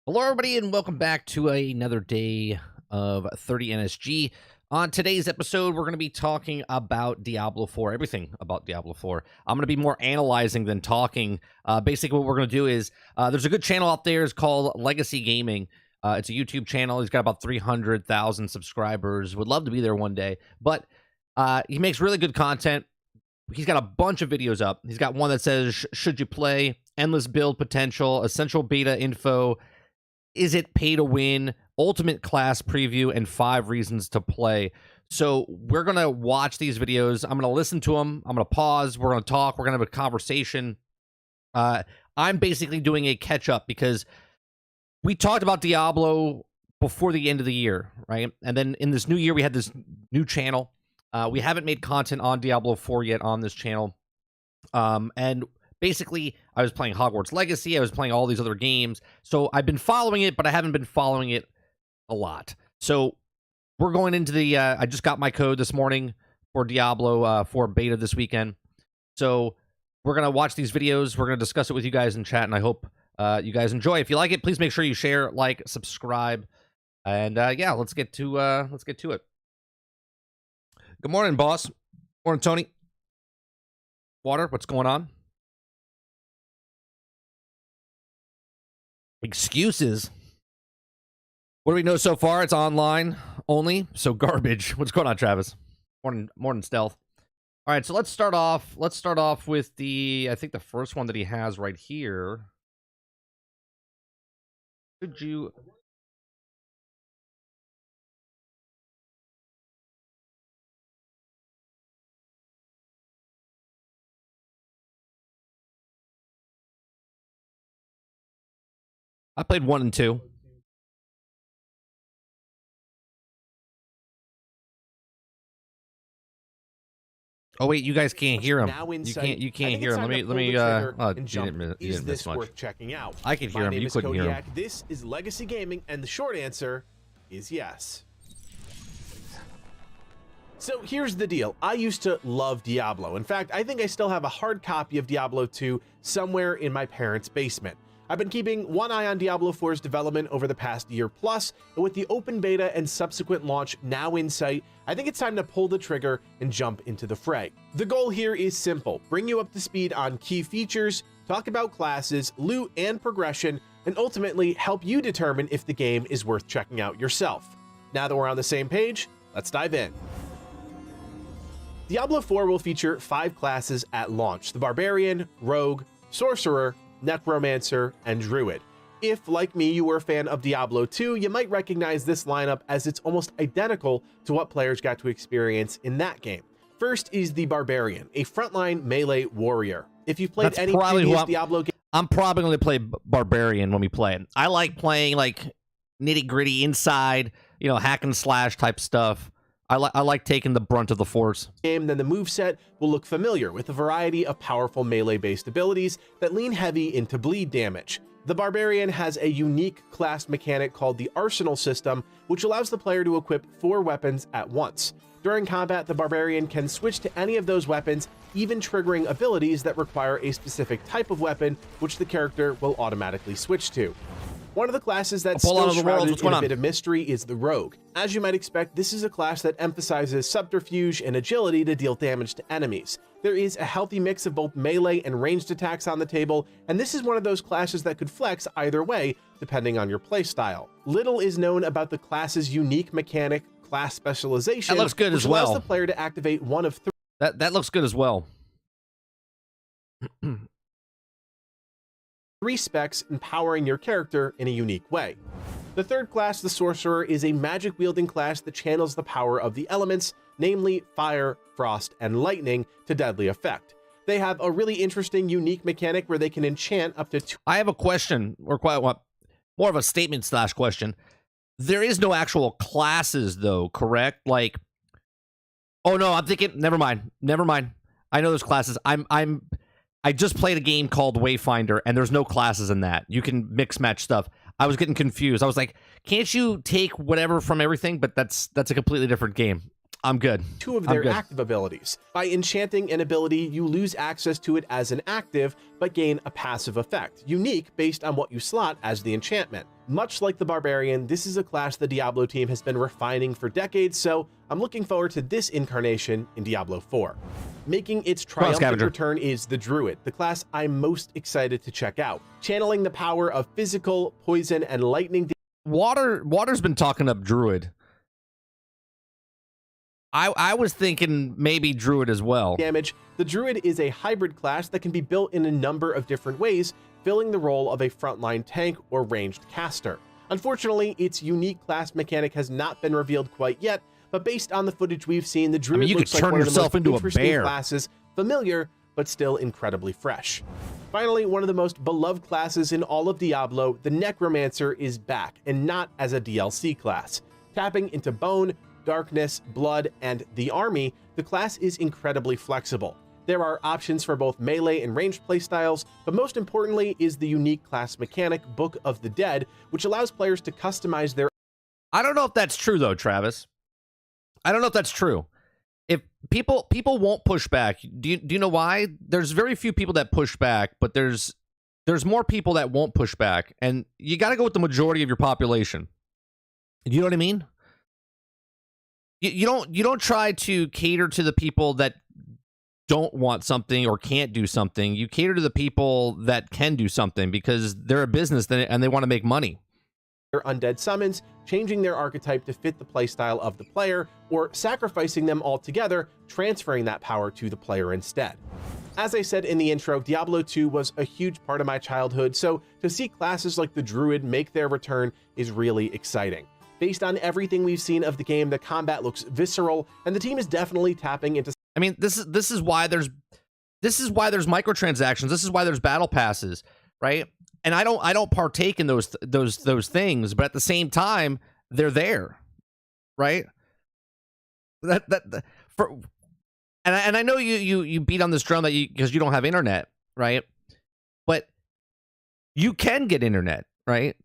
Hello, everybody, and welcome back to another day of 30 NSG. On today's episode, we're going to be talking about Diablo 4, everything about Diablo 4. I'm going to be more analyzing than talking. Basically, what we're going to do is there's a good channel out there. It's called Legacy Gaming. It's a YouTube channel. He's got about 300,000 subscribers. Would love to be there one day. But he makes really good content. He's got a bunch of videos up. He's got one that says, should you play? Endless build potential, essential beta info, is it pay to win, ultimate class preview, and 5 reasons to play. So we're going to watch these videos. I'm going to listen to them. I'm going to pause. We're going to talk. We're going to have a conversation. I'm basically doing a catch up because we talked about Diablo before the end of the year, right? And then in this new year, we had this new channel. We haven't made content on Diablo 4 yet on this channel. And basically, I was playing Hogwarts Legacy. I was playing all these other games. So I've been following it, but I haven't been following it a lot. So we're going into the... I just got my code this morning for Diablo 4 beta this weekend. So we're going to watch these videos. We're going to discuss it with you guys in chat, and I hope you guys enjoy. If you like it, please make sure you share, like, subscribe. And yeah, let's get to it. Good morning, boss. Morning, Tony. Water, what's going on? Excuses. What do we know so far? It's online only, so garbage. What's going on, Travis? Morning, stealth. All right, so let's start off. Let's start off with the, I think the first one that he has right here. Could you? I played 1 and 2. Oh wait, you guys can't hear him. You can't hear him. Let me oh, you didn't miss much. Worth checking out. I could hear him. You couldn't hear him. This is Legacy Gaming, and the short answer is yes. So here's the deal. I used to love Diablo. In fact, I think I still have a hard copy of Diablo 2 somewhere in my parents' basement. I've been keeping one eye on Diablo 4's development over the past year plus, and with the open beta and subsequent launch now in sight, I think it's time to pull the trigger and jump into the fray. The goal here is simple: bring you up to speed on key features, talk about classes, loot, and progression, and ultimately help you determine if the game is worth checking out yourself. Now that we're on the same page, let's dive in. Diablo 4 will feature 5 classes at launch: the Barbarian, Rogue, Sorcerer, Necromancer, and Druid. If, like me, you were a fan of Diablo 2, you might recognize this lineup as it's almost identical to what players got to experience in that game. First is the Barbarian, a frontline melee warrior. If you've played any previous Diablo game, I'm probably going to play Barbarian when we play it. I like playing like nitty-gritty inside, you know, hack and slash type stuff. I like taking the brunt of the force. Then the moveset will look familiar with a variety of powerful melee-based abilities that lean heavy into bleed damage. The Barbarian has a unique class mechanic called the Arsenal system, which allows the player to equip 4 weapons at once. During combat, the Barbarian can switch to any of those weapons, even triggering abilities that require a specific type of weapon, which the character will automatically switch to. One of the classes that's still shrouded in a bit of mystery is the Rogue. As you might expect, this is a class that emphasizes subterfuge and agility to deal damage to enemies. There is a healthy mix of both melee and ranged attacks on the table, and this is one of those classes that could flex either way, depending on your playstyle. Little is known about the class's unique mechanic, class specialization, that looks good which as well. allows the player to activate one of 3. That looks good as well. 3 specs empowering your character in a unique way. The third class, the Sorcerer, is a magic-wielding class that channels the power of the elements, namely fire, frost, and lightning, to deadly effect. They have a really interesting, unique mechanic where they can enchant up to 2. I have a question, or quite more of a statement slash question. There is no actual classes, though, correct? Like, oh no, I'm thinking. Never mind. I know there's classes. I just played a game called Wayfinder, and there's no classes in that. You can mix match stuff. I was getting confused. I was like, can't you take whatever from everything? But that's a completely different game. I'm good. 2 of their active abilities. By enchanting an ability, you lose access to it as an active, but gain a passive effect, unique based on what you slot as the enchantment. Much like the Barbarian, this is a class the Diablo team has been refining for decades, so I'm looking forward to this incarnation in Diablo 4. Making its triumphant return is the Druid, the class I'm most excited to check out. Channeling the power of physical, poison, and lightning. Water's been talking up Druid. I was thinking maybe Druid as well. Damage. The Druid is a hybrid class that can be built in a number of different ways, filling the role of a frontline tank or ranged caster. Unfortunately, its unique class mechanic has not been revealed quite yet, but based on the footage we've seen, the Druid you looks could like turn one of the yourself most into a interesting bear. classes, familiar but still incredibly fresh. Finally, one of the most beloved classes in all of Diablo, the Necromancer, is back, and not as a DLC class. Tapping into bone, darkness, blood, and the army, the class is incredibly flexible. There are options for both melee and ranged playstyles, but most importantly is the unique class mechanic, Book of the Dead, which allows players to customize their... I don't know if that's true, though, Travis. I don't know if that's true. If people won't push back, do you know why? There's very few people that push back, but there's more people that won't push back, and you got to go with the majority of your population. You know what I mean? You don't try to cater to the people that don't want something or can't do something. You cater to the people that can do something because they're a business and they want to make money. Their undead summons, changing their archetype to fit the playstyle of the player, or sacrificing them altogether, transferring that power to the player instead. As I said in the intro, Diablo 2 was a huge part of my childhood, so to see classes like the Druid make their return is really exciting. Based on everything we've seen of the game, the combat looks visceral, and the team is definitely tapping into... I mean, this is why there's microtransactions. This is why there's battle passes, right? And I don't partake in those things, but at the same time, they're there, right? And I know you beat on this drum that because you don't have internet, right? But you can get internet, right?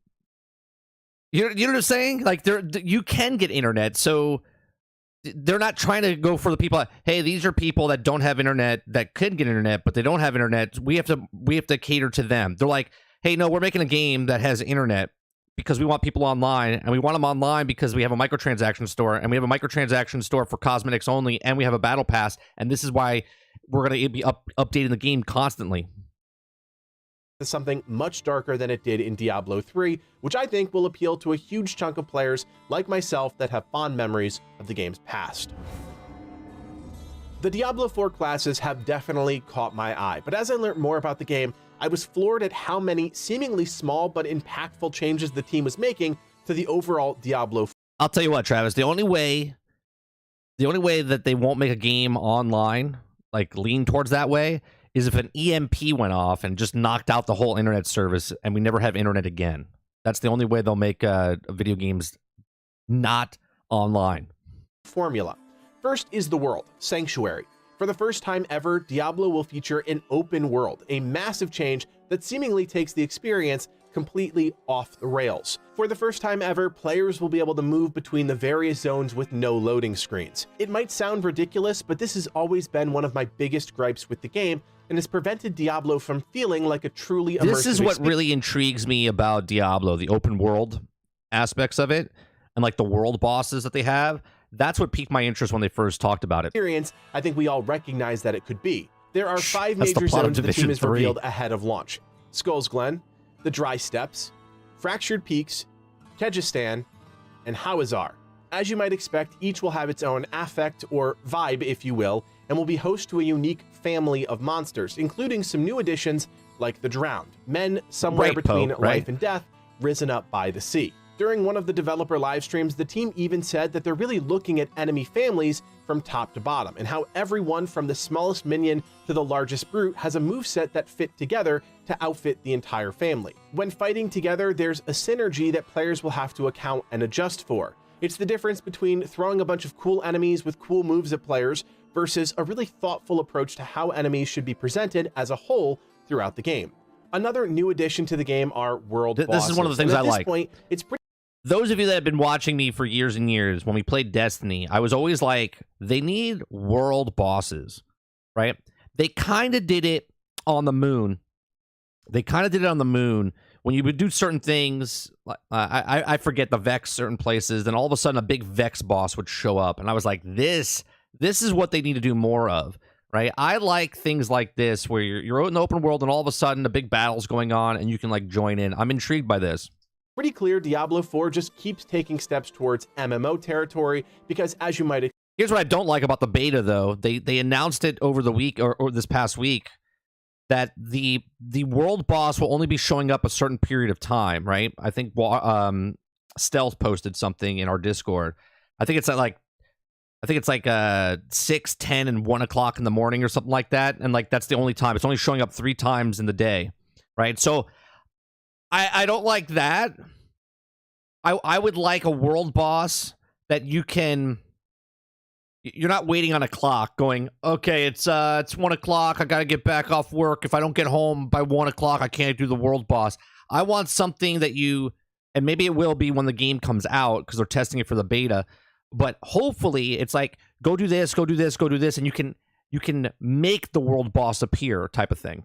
You know what I'm saying? Like you can get internet, so they're not trying to go for the people. Hey, these are people that don't have internet that could get internet, but they don't have internet. We have to cater to them. They're like, hey, no, we're making a game that has internet because we want people online, and we want them online because we have a microtransaction store, and we have a microtransaction store for cosmetics only, and we have a battle pass, and this is why we're going to be updating the game constantly. Something much darker than it did in Diablo 3, which I think will appeal to a huge chunk of players like myself that have fond memories of the game's past. The Diablo 4 classes have definitely caught my eye, but as I learned more about the game, I was floored at how many seemingly small but impactful changes the team was making to the overall Diablo 4. I'll tell you what, Travis, the only way that they won't make a game online, like lean towards that way, is if an EMP went off and just knocked out the whole internet service and we never have internet again. That's the only way they'll make video games not online. Formula. First is the world, Sanctuary. For the first time ever, Diablo will feature an open world, a massive change that seemingly takes the experience completely off the rails. For the first time ever, players will be able to move between the various zones with no loading screens. It might sound ridiculous, but this has always been one of my biggest gripes with the game, and has prevented Diablo from feeling like a truly immersive This is what really intrigues me about Diablo, the open world aspects of it, and like the world bosses that they have. That's what piqued my interest when they first talked about it. Experience, I think we all recognize that it could be. There are 5 major zones the team has revealed ahead of launch. Skull's Glen, the Dry Steppes, Fractured Peaks, Kyrgyzstan, and Hawazar. As you might expect, each will have its own affect or vibe, if you will, and will be host to a unique family of monsters, including some new additions like the Drowned, men somewhere between life and death, risen up by the sea. During one of the developer live streams, the team even said that they're really looking at enemy families from top to bottom, and how everyone from the smallest minion to the largest brute has a moveset that fit together to outfit the entire family. When fighting together, there's a synergy that players will have to account and adjust for. It's the difference between throwing a bunch of cool enemies with cool moves at players versus a really thoughtful approach to how enemies should be presented as a whole throughout the game. Another new addition to the game are world bosses. This is one of the things I like. Point, it's pretty. Those of you that have been watching me for years and years, when we played Destiny, I was always like, they need world bosses, when when you would do certain things, I forget the Vex certain places, then all of a sudden a big Vex boss would show up, and I was like, this is what they need to do more of, right? I like things like this where you're out in the open world, and all of a sudden a big battle's going on, and you can like join in. I'm intrigued by this. Pretty clear Diablo 4 just keeps taking steps towards MMO territory because, as you might. Here's what I don't like about the beta, though. They announced it over the week or this past week, that the world boss will only be showing up a certain period of time, right? I think Stealth posted something in our Discord. I think it's like 6, 10, and 1 o'clock in the morning or something like that, and like that's the only time. It's only showing up 3 times in the day, right? So I don't like that. I would like a world boss that you're not waiting on a clock going, okay, it's 1 o'clock, I gotta get back off work. If I don't get home by 1 o'clock, I can't do the world boss. I want something that and maybe it will be when the game comes out because they're testing it for the beta, but hopefully it's like, go do this, go do this, go do this, and you can make the world boss appear type of thing.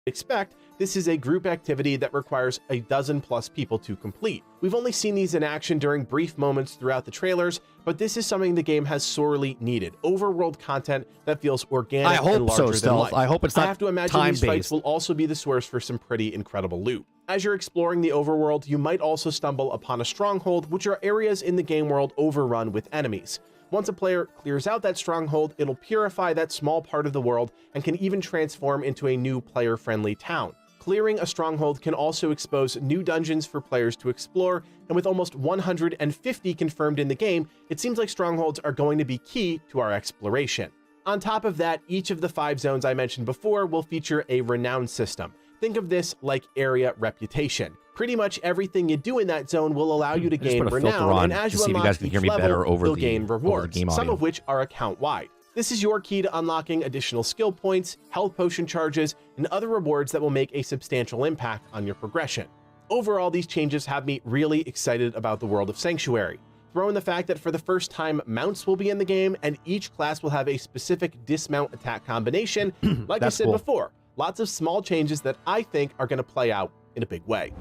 Expect, this is a group activity that requires a dozen plus people to complete. We've only seen these in action during brief moments throughout the trailers, but this is something the game has sorely needed. Overworld content that feels organic and larger than life. I hope it's not I have to imagine these fights will also be the source for some pretty incredible loot. As you're exploring the overworld, you might also stumble upon a stronghold, which are areas in the game world overrun with enemies. Once a player clears out that stronghold, it'll purify that small part of the world and can even transform into a new player-friendly town. Clearing a stronghold can also expose new dungeons for players to explore, and with almost 150 confirmed in the game, it seems like strongholds are going to be key to our exploration. On top of that, each of the 5 zones I mentioned before will feature a renown system. Think of this like area reputation. Pretty much everything you do in that zone will allow you to gain renown, and as you unlock each level, you'll gain rewards, some of which are account-wide. This is your key to unlocking additional skill points, health potion charges, and other rewards that will make a substantial impact on your progression. Overall, these changes have me really excited about the world of Sanctuary. Throw in the fact that for the first time, mounts will be in the game, and each class will have a specific dismount attack combination. Like I said before, lots of small changes that I think are going to play out in a big way.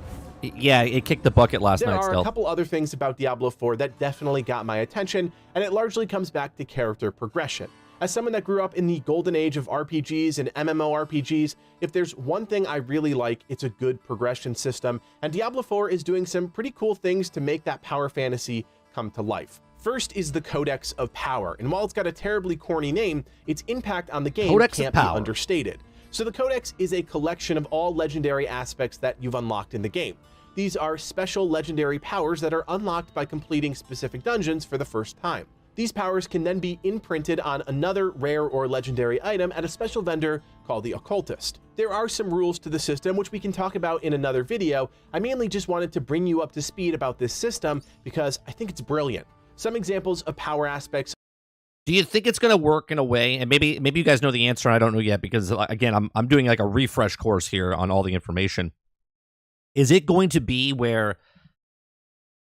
Yeah, it kicked the bucket last night. There are a couple other things about Diablo 4 that definitely got my attention, and it largely comes back to character progression. As someone that grew up in the golden age of RPGs and MMORPGs, if there's one thing I really like, it's a good progression system, and Diablo 4 is doing some pretty cool things to make that power fantasy come to life. First is the Codex of Power, and while it's got a terribly corny name, its impact on the game can't be understated. So the Codex is a collection of all legendary aspects that you've unlocked in the game. These are special legendary powers that are unlocked by completing specific dungeons for the first time. These powers can then be imprinted on another rare or legendary item at a special vendor called the Occultist. There are some rules to the system which we can talk about in another video. I mainly just wanted to bring you up to speed about this system because I think it's brilliant. Some examples of power aspects. Do you think it's going to work in a way, and maybe you guys know the answer, and I don't know yet because, again, I'm doing like a refresh course here on all the information. Is it going to be where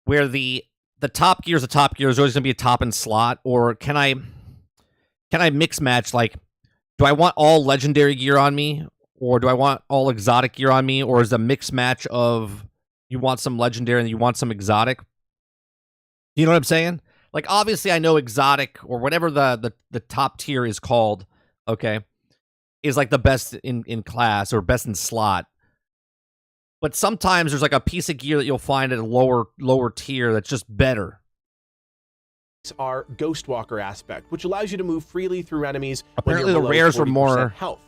the top gear is the top gear, is always going to be a top and slot, or can I mix match? Like, do I want all legendary gear on me, or do I want all exotic gear on me, or is the mix match of you want some legendary and you want some exotic? You know what I'm saying? Like, obviously, I know exotic or whatever the top tier is called, okay, is like the best in class or best in slot. But sometimes there's like a piece of gear that you'll find at a lower tier that's just better. Are Ghostwalker aspect, which allows you to move freely through enemies. Apparently, the rares are more health.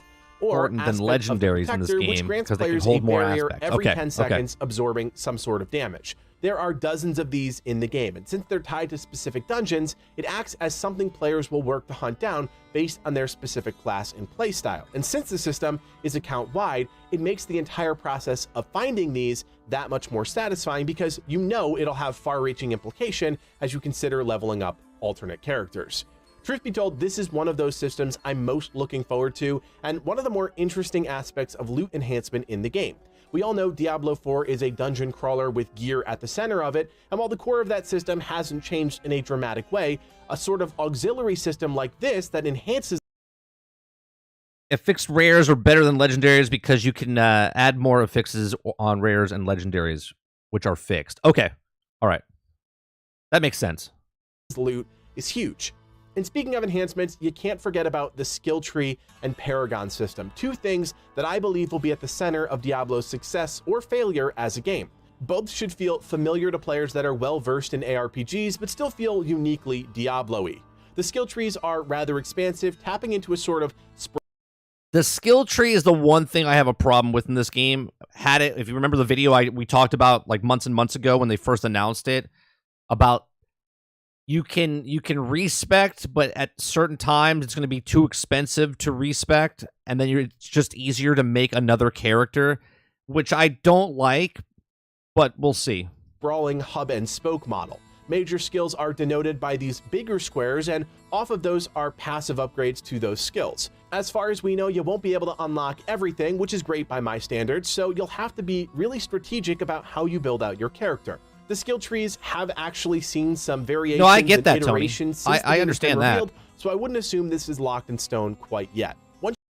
Or important than legendaries in this game because they can hold more aspects. Every 10 seconds, absorbing some sort of damage. There are dozens of these in the game, and since they're tied to specific dungeons, it acts as something players will work to hunt down based on their specific class and playstyle. And since the system is account-wide, it makes the entire process of finding these that much more satisfying because you know it'll have far-reaching implication as you consider leveling up alternate characters. Truth be told, this is one of those systems I'm most looking forward to, and one of the more interesting aspects of loot enhancement in the game. We all know Diablo 4 is a dungeon crawler with gear at the center of it, and while the core of that system hasn't changed in a dramatic way, a sort of auxiliary system like this that enhances affixed rares are better than legendaries because you can add more affixes on rares and legendaries, which are fixed. Okay. All right. That makes sense. Loot is huge. And speaking of enhancements, you can't forget about the skill tree and paragon system, two things that I believe will be at the center of Diablo's success or failure as a game. Both should feel familiar to players that are well versed in ARPGs, but still feel uniquely Diablo-y. The skill trees are rather expansive, tapping into a sort of the skill tree is the one thing I have a problem with in this game. If you remember the video we talked about like months and months ago when they first announced it, about you can respect, but at certain times it's going to be too expensive to respect, and then it's just easier to make another character, which I don't like, but we'll see. Sprawling hub and spoke model. Major skills are denoted by these bigger squares, and off of those are passive upgrades to those skills. As far as we know, you won't be able to unlock everything, which is great by my standards, so you'll have to be really strategic about how you build out your character. The skill trees have actually seen some variations. No, I get that, Tony. I understand that. So I wouldn't assume this is locked in stone quite yet.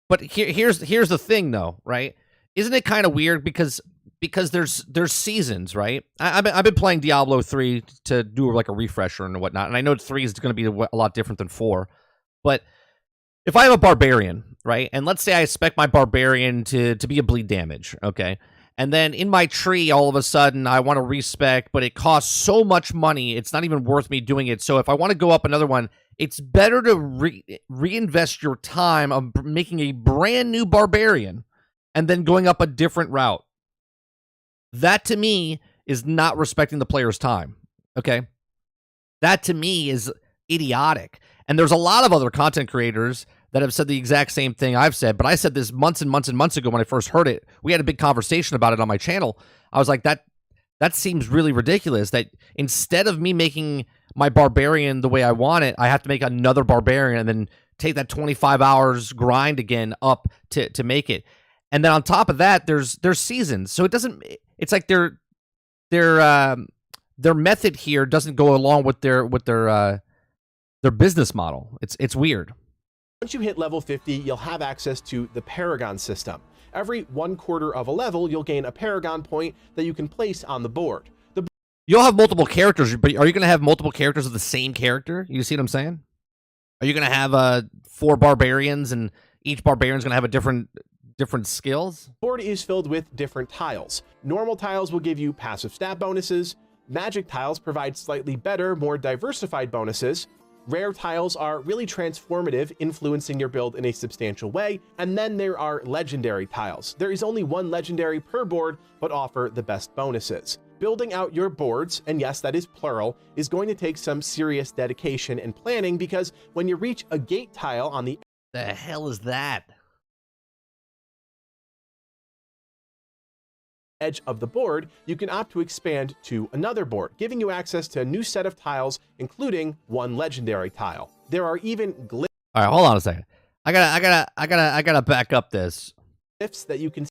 But here's the thing, though, right? Isn't it kind of weird because there's seasons, right? I've been playing Diablo 3 to do like a refresher and whatnot, and I know 3 is going to be a lot different than 4. But if I have a barbarian, right, and let's say I spec my barbarian to be a bleed damage, okay, and then in my tree, all of a sudden, I want to respec, but it costs so much money, it's not even worth me doing it. So if I want to go up another one, it's better to reinvest your time of making a brand new barbarian and then going up a different route. That, to me, is not respecting the player's time, okay? That, to me, is idiotic. And there's a lot of other content creators that have said the exact same thing I've said, but I said this months and months and months ago when I first heard it. We had a big conversation about it on my channel. I was like, that seems really ridiculous, that instead of me making my barbarian the way I want it, I have to make another barbarian and then take that 25 hours grind again up to make it. And then on top of that, there's seasons. So it's like their method here doesn't go along with their business model. It's weird. Once you hit level 50, you'll have access to the Paragon system. Every 1/4 of a level, you'll gain a Paragon point that you can place on the board. You'll have multiple characters, but are you going to have multiple characters of the same character? You see what I'm saying? Are you going to have 4 barbarians, and each barbarian's going to have a different skills? The board is filled with different tiles. Normal tiles will give you passive stat bonuses. Magic tiles provide slightly better, more diversified bonuses. Rare tiles are really transformative, influencing your build in a substantial way. And then there are legendary tiles. There is only one legendary per board, but offer the best bonuses. Building out your boards, and yes, that is plural, is going to take some serious dedication and planning, because when you reach a gate tile on the hell is that? edge of the board, you can opt to expand to another board, giving you access to a new set of tiles, including one legendary tile. There are even glyphs. All right, hold on a second. I gotta back up this. That you can.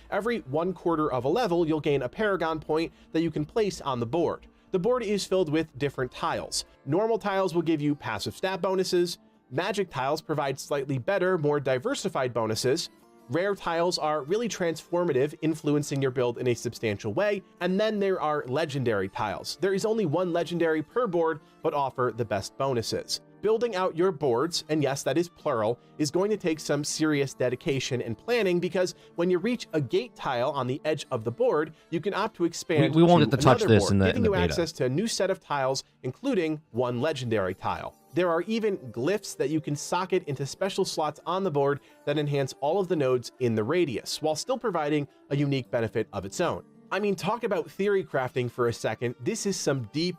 Every 1/4 of a level, you'll gain a Paragon point that you can place on the board. The board is filled with different tiles. Normal tiles will give you passive stat bonuses. Magic tiles provide slightly better, more diversified bonuses. Rare tiles are really transformative, influencing your build in a substantial way. And then there are legendary tiles. There is only one legendary per board, but offer the best bonuses. Building out your boards, and yes, that is plural, is going to take some serious dedication and planning, because when you reach a gate tile on the edge of the board, you can opt to expand we won't get to touch this board, in the giving you beta. access to a new set of tiles, including one legendary tile. There are even glyphs that you can socket into special slots on the board that enhance all of the nodes in the radius, while still providing a unique benefit of its own. I mean, talk about theory crafting for a second. This is some deep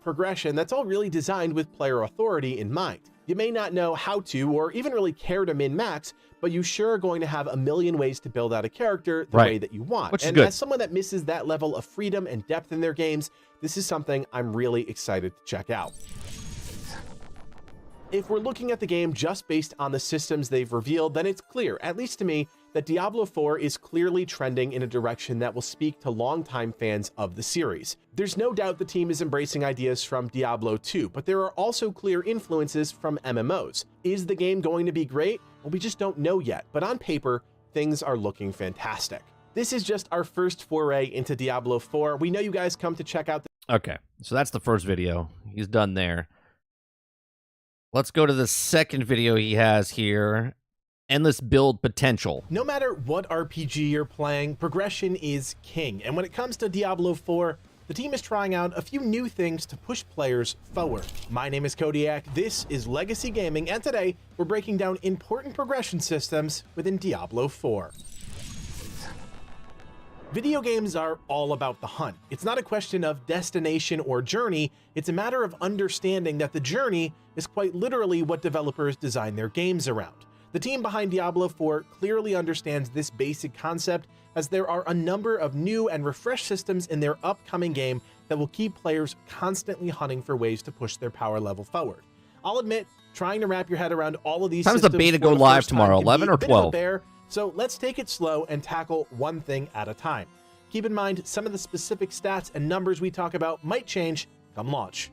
progression that's all really designed with player authority in mind. You may not know how to, or even really care to min-max, but you sure are going to have a million ways to build out a character the way that you want. Which is and good. As someone that misses that level of freedom and depth in their games, this is something I'm really excited to check out. If we're looking at the game just based on the systems they've revealed, then it's clear, at least to me, that Diablo 4 is clearly trending in a direction that will speak to longtime fans of the series. There's no doubt the team is embracing ideas from Diablo 2, but there are also clear influences from MMOs. Is the game going to be great? Well, we just don't know yet, but on paper, things are looking fantastic. This is just our first foray into Diablo 4. We know you guys come to check out the Okay, so that's the first video. He's done there. Let's go to the second video he has here. Endless build potential. No matter what RPG you're playing, progression is king. And when it comes to Diablo 4, the team is trying out a few new things to push players forward. My name is Kodiak, this is Legacy Gaming, and today we're breaking down important progression systems within Diablo 4. Video games are all about the hunt. It's not a question of destination or journey, it's a matter of understanding that the journey is quite literally what developers design their games around. The team behind Diablo 4 clearly understands this basic concept, as there are a number of new and refreshed systems in their upcoming game that will keep players constantly hunting for ways to push their power level forward. I'll admit, trying to wrap your head around all of these Time's the systems beta for go the live first time tomorrow, can be 11 or a bit of a 12? bear, so let's take it slow and tackle one thing at a time. Keep in mind, some of the specific stats and numbers we talk about might change come launch.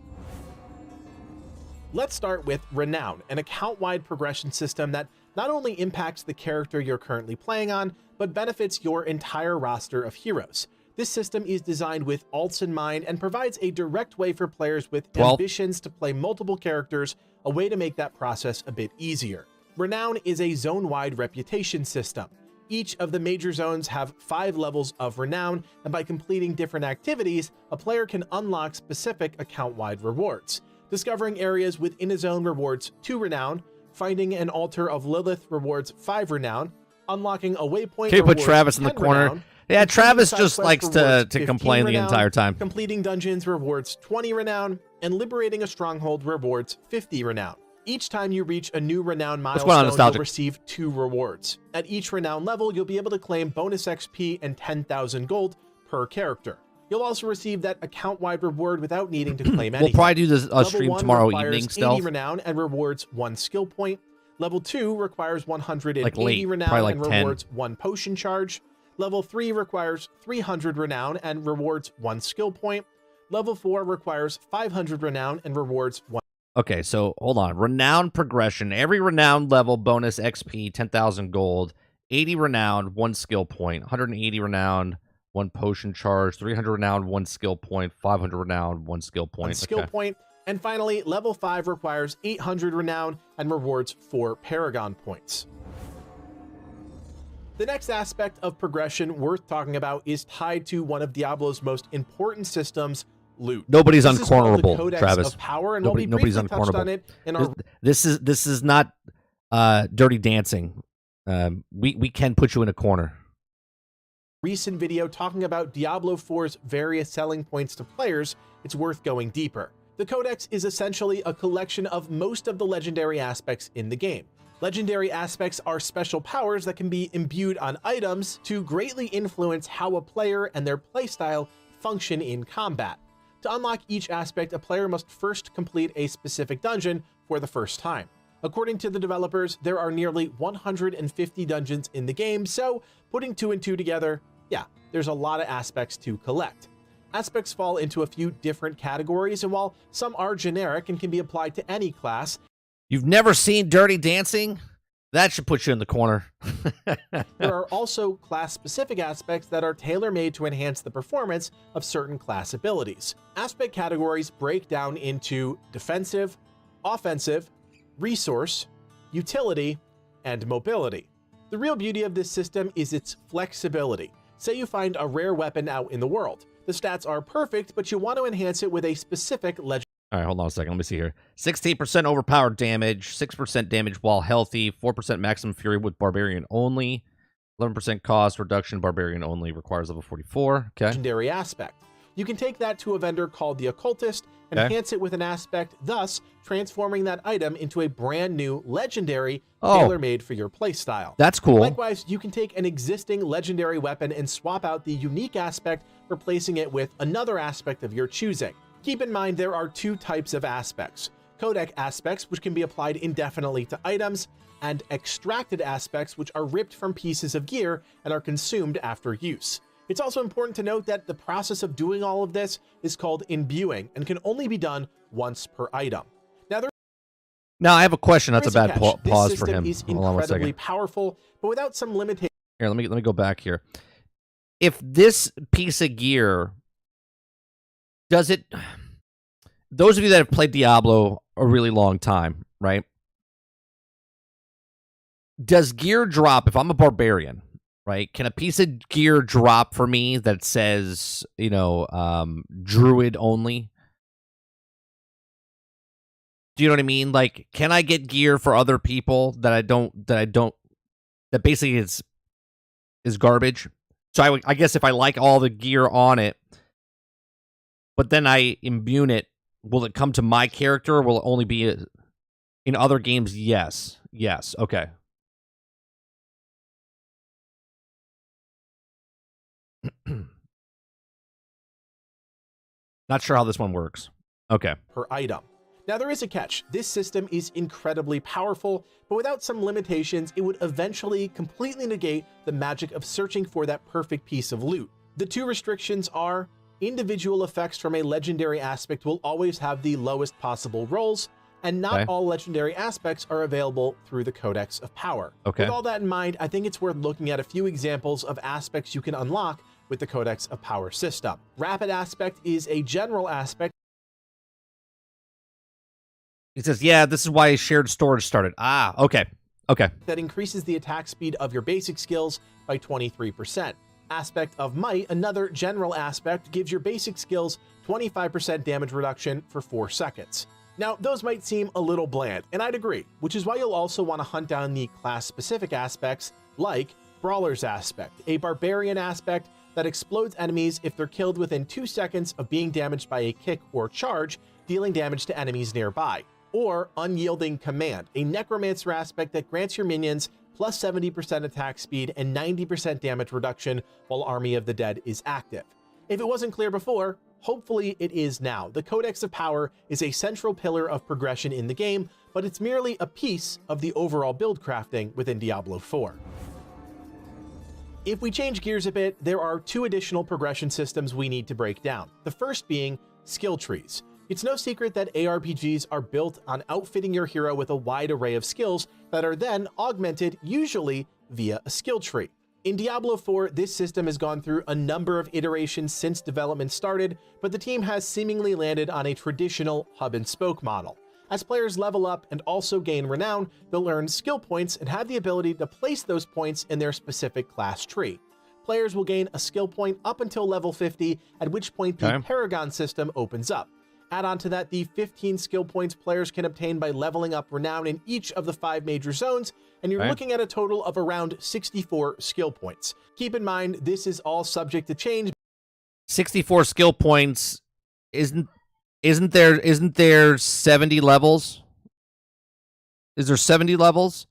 Let's start with Renown, an account-wide progression system that not only impacts the character you're currently playing on, but benefits your entire roster of heroes. This system is designed with alts in mind and provides a direct way for players with ambitions to play multiple characters, a way to make that process a bit easier. Renown is a zone-wide reputation system. Each of the major zones have 5 levels of renown, and by completing different activities, a player can unlock specific account-wide rewards. Discovering areas within a zone rewards 2 renown, finding an altar of Lilith rewards 5 renown, unlocking a waypoint Okay, put rewards Travis in the 10 corner. renown, Yeah, completing Travis side just quest likes rewards to 15 complain the renown, entire time. completing dungeons rewards 20 renown, and liberating a stronghold rewards 50 renown. Each time you reach a new renown going on, milestone, you'll Nostalgic? receive 2 rewards. At each renown level, you'll be able to claim bonus XP and 10,000 gold per character. You'll also receive that account-wide reward without needing to claim anything. We'll probably do this Level stream 1 tomorrow requires evening 80 stealth. renown and rewards 1 skill point. Level 2 requires 180 Like late, renown probably like and 10. rewards 1 potion charge. Level 3 requires 300 renown and rewards 1 skill point. Level 4 requires 500 renown and rewards 1. Okay, so hold on. Renown progression. Every renown level bonus XP, 10,000 gold, 80 renown, 1 skill point, 180 renown, 1 potion charge, 300 renown, 1 skill point, 500 renown, 1 skill point. Skill point. And finally, level 5 requires 800 renown and rewards 4 paragon points. The next aspect of progression worth talking about is tied to one of Diablo's most important systems, loot. Nobody's This is called the uncornerable, Codex Travis. of Power, and Nobody's while we briefly touched on uncornerable. it in our This is not Dirty Dancing. We can put you in a corner. recent video talking about Diablo 4's various selling points to players, it's worth going deeper. The Codex is essentially a collection of most of the legendary aspects in the game. Legendary aspects are special powers that can be imbued on items to greatly influence how a player and their playstyle function in combat. To unlock each aspect, a player must first complete a specific dungeon for the first time. According to the developers, there are nearly 150 dungeons in the game, so putting 2 and 2 together, yeah, there's a lot of aspects to collect. Aspects fall into a few different categories, and while some are generic and can be applied to any class, You've never seen Dirty Dancing? That should put you in the corner. there are also class-specific aspects that are tailor-made to enhance the performance of certain class abilities. Aspect categories break down into defensive, offensive, resource, utility, and mobility. The real beauty of this system is its flexibility. Say you find a rare weapon out in the world. The stats are perfect, but you want to enhance it with a specific legend. All right, hold on a second. Let me see here. 16% overpowered damage, 6% damage while healthy, 4% maximum fury with Barbarian only, 11% cost reduction, Barbarian only, requires level 44. Okay. Legendary aspect. You can take that to a vendor called the Occultist, enhance it with an aspect, thus transforming that item into a brand new legendary tailor-made for your playstyle. That's cool. Likewise, you can take an existing legendary weapon and swap out the unique aspect, replacing it with another aspect of your choosing. Keep in mind there are 2 types of aspects: codec aspects, which can be applied indefinitely to items, and extracted aspects, which are ripped from pieces of gear and are consumed after use. It's also important to note that the process of doing all of this is called imbuing and can only be done once per item. Now, I have a question. That's a bad catch. pause This for system him. is Hold on one incredibly second. powerful, but without some limitations. Here, let me go back here. If this piece of gear does it, those of you that have played Diablo a really long time, right? Does gear drop if I'm a barbarian, right? Can a piece of gear drop for me that says, druid only? Do you know what I mean? Like, can I get gear for other people that basically is garbage? So I guess if I like all the gear on it, but then I imbue it, will it come to my character or will it only be in other games? Yes. Okay. Not sure how this one works. Okay. Per item. Now, there is a catch. This system is incredibly powerful, but without some limitations, it would eventually completely negate the magic of searching for that perfect piece of loot. The two restrictions are individual effects from a legendary aspect will always have the lowest possible rolls, and not all legendary aspects are available through the Codex of Power. Okay. With all that in mind, I think it's worth looking at a few examples of aspects you can unlock with the Codex of Power system. Rapid aspect is a general aspect. He says, yeah, this is why shared storage started. Ah, okay. That increases the attack speed of your basic skills by 23%. Aspect of Might, another general aspect, gives your basic skills 25% damage reduction for 4 seconds. Now, those might seem a little bland, and I'd agree, which is why you'll also want to hunt down the class-specific aspects like Brawler's aspect, a barbarian aspect that explodes enemies if they're killed within 2 seconds of being damaged by a kick or charge, dealing damage to enemies nearby. Or Unyielding Command, a necromancer aspect that grants your minions plus 70% attack speed and 90% damage reduction while Army of the Dead is active. If it wasn't clear before, hopefully it is now. The Codex of Power is a central pillar of progression in the game, but it's merely a piece of the overall build crafting within Diablo 4. If we change gears a bit, there are 2 additional progression systems we need to break down. The first being skill trees. It's no secret that ARPGs are built on outfitting your hero with a wide array of skills that are then augmented, usually via a skill tree. In Diablo 4, this system has gone through a number of iterations since development started, but the team has seemingly landed on a traditional hub-and-spoke model. As players level up and also gain renown, they'll earn skill points and have the ability to place those points in their specific class tree. Players will gain a skill point up until level 50, at which point the Paragon system opens up. Add on to that the 15 skill points players can obtain by leveling up renown in each of the 5 major zones, and you're looking at a total of around 64 skill points. Keep in mind, this is all subject to change. 64 skill points. Isn't there 70 levels? Is there 70 levels?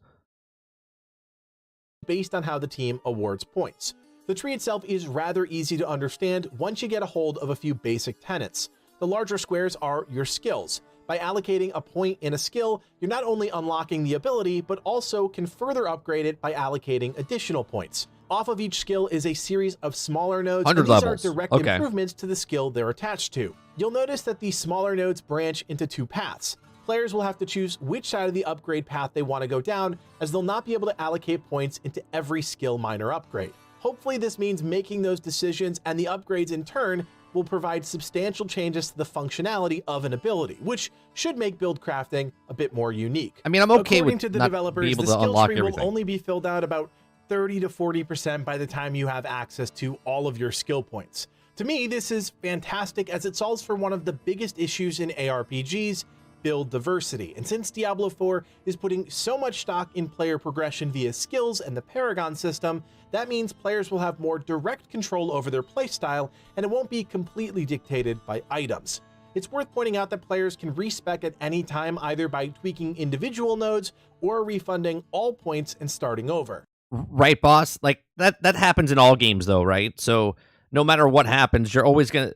Based on how the team awards points. The tree itself is rather easy to understand once you get a hold of a few basic tenets. The larger squares are your skills. By allocating a point in a skill, you're not only unlocking the ability, but also can further upgrade it by allocating additional points. Off of each skill is a series of smaller nodes, and these levels. are direct improvements to the skill they're attached to. You'll notice that these smaller nodes branch into 2 paths. Players will have to choose which side of the upgrade path they want to go down, as they'll not be able to allocate points into every skill minor upgrade. Hopefully this means making those decisions and the upgrades in turn will provide substantial changes to the functionality of an ability, which should make build crafting a bit more unique. I mean, I'm okay According with to the not developers, being able the to skill unlock tree everything. will only be filled out about 30 to 40% by the time you have access to all of your skill points. To me, this is fantastic as it solves for one of the biggest issues in ARPGs, build diversity. And since Diablo 4 is putting so much stock in player progression via skills and the Paragon system, that means players will have more direct control over their playstyle, and it won't be completely dictated by items. It's worth pointing out that players can respec at any time either by tweaking individual nodes or refunding all points and starting over. Right, boss? Like, that happens in all games, though, right? So no matter what happens, you're always going to...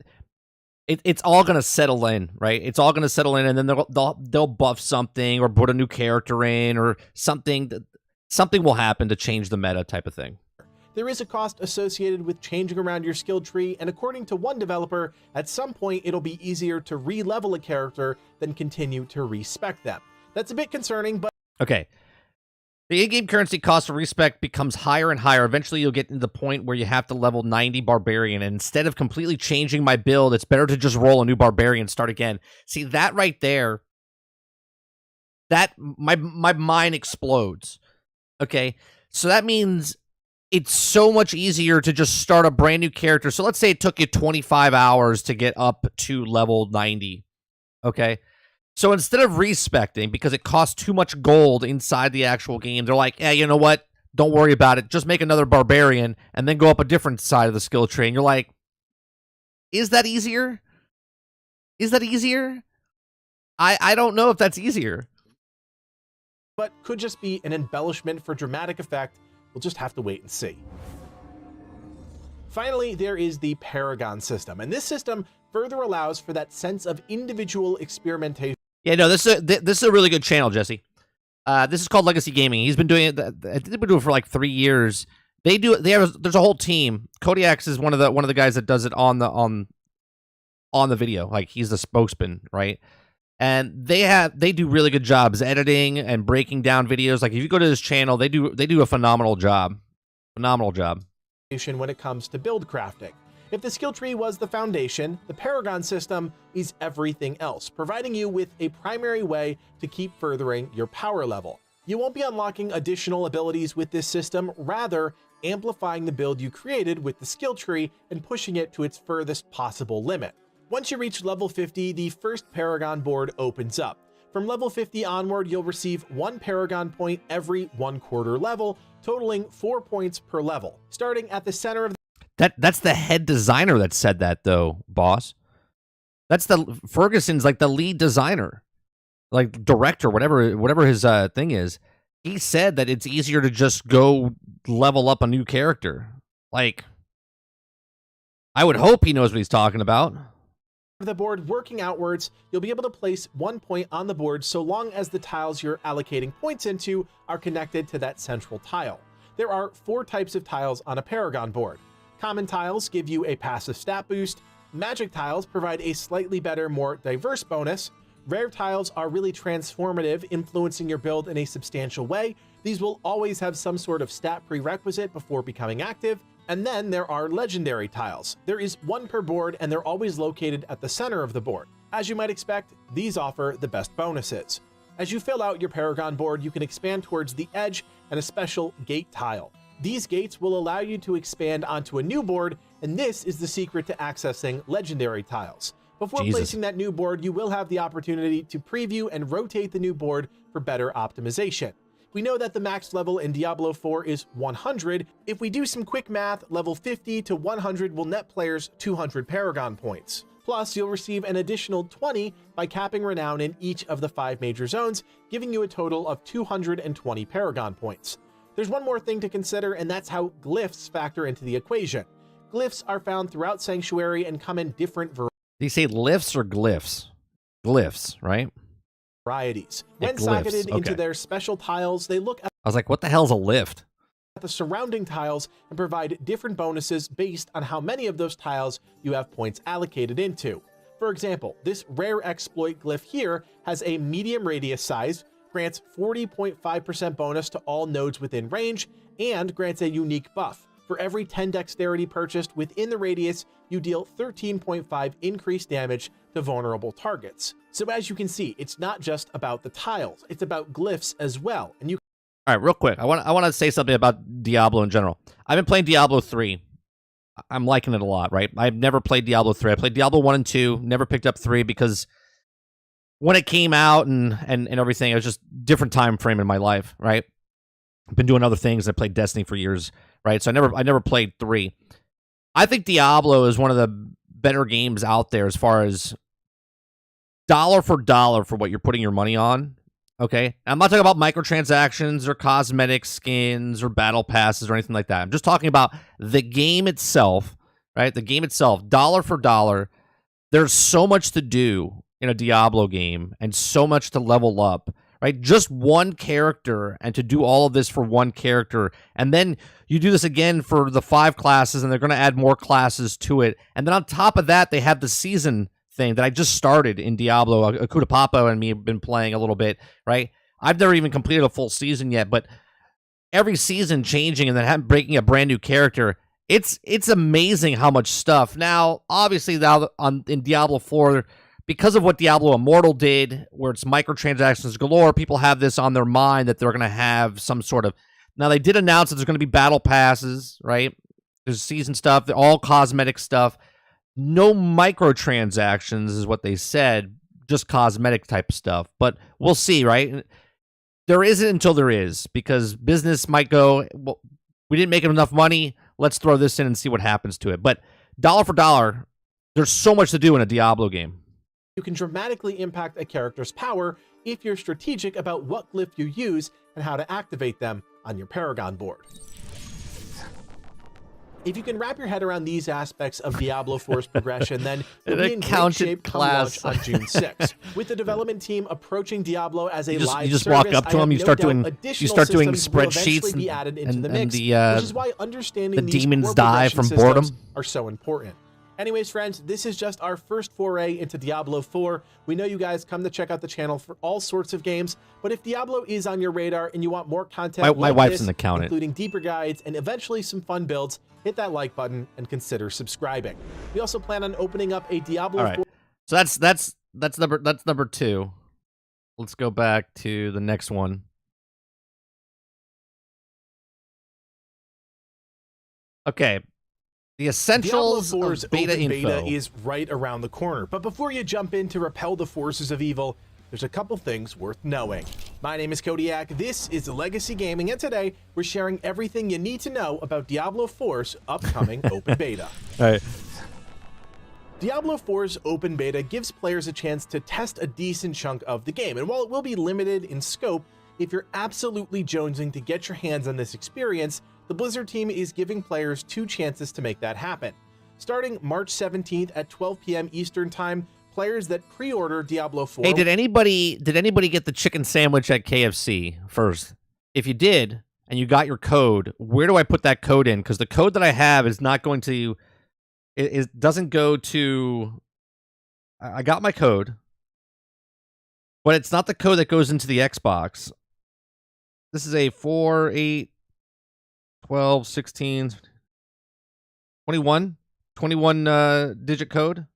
it's all gonna settle in, right? It's all gonna settle in, and then they'll buff something or put a new character in or something. Something will happen to change the meta, type of thing. There is a cost associated with changing around your skill tree, and according to one developer, at some point it'll be easier to re-level a character than continue to respec them. That's a bit concerning, but okay. The in-game currency cost of respec becomes higher and higher. Eventually, you'll get to the point where you have to level 90 Barbarian, and instead of completely changing my build, it's better to just roll a new Barbarian and start again. See, that right there, that my mind explodes. Okay? So that means it's so much easier to just start a brand new character. So let's say it took you 25 hours to get up to level 90. Okay? So instead of respecting, because it costs too much gold inside the actual game, they're like, you know what? Don't worry about it. Just make another Barbarian and then go up a different side of the skill tree. And you're like, is that easier? Is that easier? I don't know if that's easier. But could just be an embellishment for dramatic effect. We'll just have to wait and see. Finally, there is the Paragon system, and this system further allows for that sense of individual experimentation. Yeah, no, this is a really good channel, Jesse. This is called Legacy Gaming. He's been doing it. They've been doing it for like 3 years. There's a whole team. Kodiak's is one of the guys that does it on the video. Like, he's the spokesman, right? And they do really good jobs editing and breaking down videos. Like, if you go to this channel, they do a phenomenal job. Phenomenal job. When it comes to build crafting. If the skill tree was the foundation, the Paragon system is everything else, providing you with a primary way to keep furthering your power level. You won't be unlocking additional abilities with this system, rather amplifying the build you created with the skill tree and pushing it to its furthest possible limit. Once you reach level 50, the first Paragon board opens up. From level 50 onward, you'll receive 1 Paragon point every 1/4 level, totaling 4 points per level. Starting at the center of That's the head designer that said that, though, boss. That's Ferguson's like the lead designer, like director, whatever his thing is. He said that it's easier to just go level up a new character. Like, I would hope he knows what he's talking about. The board working outwards, you'll be able to place 1 point on the board so long as the tiles you're allocating points into are connected to that central tile. There are 4 types of tiles on a Paragon board. Common tiles give you a passive stat boost. Magic tiles provide a slightly better, more diverse bonus. Rare tiles are really transformative, influencing your build in a substantial way. These will always have some sort of stat prerequisite before becoming active. And then there are legendary tiles. There is 1 per board, and they're always located at the center of the board. As you might expect, these offer the best bonuses. As you fill out your Paragon board, you can expand towards the edge and a special gate tile. These gates will allow you to expand onto a new board, and this is the secret to accessing legendary tiles. Before placing that new board, you will have the opportunity to preview and rotate the new board for better optimization. We know that the max level in Diablo 4 is 100. If we do some quick math, level 50 to 100 will net players 200 Paragon points. Plus, you'll receive an additional 20 by capping renown in each of the 5 major zones, giving you a total of 220 Paragon points. There's one more thing to consider, and that's how glyphs factor into the equation. Glyphs are found throughout Sanctuary and come in different Do you say lifts or glyphs? Glyphs, right? varieties. Yeah, When glyphs, socketed into okay. their special tiles, they look at I was like, what the hell's a lift? the surrounding tiles and provide different bonuses based on how many of those tiles you have points allocated into. For example, this rare exploit glyph here has a medium radius size, grants 40.5% bonus to all nodes within range, and grants a unique buff. For every 10 dexterity purchased within the radius, you deal 13.5 increased damage to vulnerable targets. So as you can see, it's not just about the tiles, it's about glyphs as well. And you All right, real quick. I want to say something about Diablo in general. I've been playing Diablo 3. I'm liking it a lot, right? I've never played Diablo 3. I played Diablo 1 and 2, never picked up 3 because when it came out and everything, it was just different time frame in my life, right? I've been doing other things. I played Destiny for years, right? So I never played 3. I think Diablo is one of the better games out there as far as dollar for what you're putting your money on. Okay, I'm not talking about microtransactions or cosmetic skins or battle passes or anything like that. I'm just talking about the game itself, right? The game itself, dollar for dollar. there's so much to do in a Diablo game and so much to level up, right? Just one character, and to do all of this for one character. And then you do this again for the 5 classes, and they're going to add more classes to it. And then on top of that, they have the season thing that I just started in Diablo. Akuta Papa and me have been playing a little bit, right? I've never even completed a full season yet, but every season changing and then breaking a brand new character, it's amazing how much stuff. Now, obviously, in Diablo 4, because of what Diablo Immortal did, where it's microtransactions galore, people have this on their mind that they're going to have some sort of... Now, they did announce that there's going to be battle passes, right? There's season stuff, all cosmetic stuff. No microtransactions is what they said, just cosmetic type stuff. But we'll see, right? There isn't until there is, because business might go, well, we didn't make enough money, let's throw this in and see what happens to it. But dollar for dollar, there's so much to do in a Diablo game. You can dramatically impact a character's power if you're strategic about what glyph you use and how to activate them on your Paragon board. If you can wrap your head around these aspects of Diablo 4's progression, then you'll be in great shape come launch on June 6th. With the development team approaching Diablo as a live you just service, walk up to them, you start doing spreadsheets, and which is why understanding the these demons core die progression from boredom systems are so important. Anyways, friends, this is just our first foray into Diablo 4. We know you guys come to check out the channel for all sorts of games, but if Diablo is on your radar and you want more content my like wife's this, an accountant, including deeper guides and eventually some fun builds, hit that like button and consider subscribing. We also plan on opening up a Diablo 4. All right. So that's number 2. Let's go back to the next one. Okay. The essentials Diablo 4's of beta open info. beta is right around the corner, but before you jump in to repel the forces of evil, there's a couple things worth knowing. My name is Kodiak, this is Legacy Gaming, and today we're sharing everything you need to know about Diablo 4's upcoming open beta. All right. Diablo 4's open beta gives players a chance to test a decent chunk of the game, and while it will be limited in scope, if you're absolutely jonesing to get your hands on this experience, the Blizzard team is giving players 2 chances to make that happen. Starting March 17th at 12 p.m. Eastern Time, players that pre-order Diablo 4... Hey, did anybody get the chicken sandwich at KFC first? If you did, and you got your code, where do I put that code in? Because the code that I have is not going to... It doesn't go to... I got my code, but it's not the code that goes into the Xbox. This is a 4, 8, 12, 16, 21 digit code.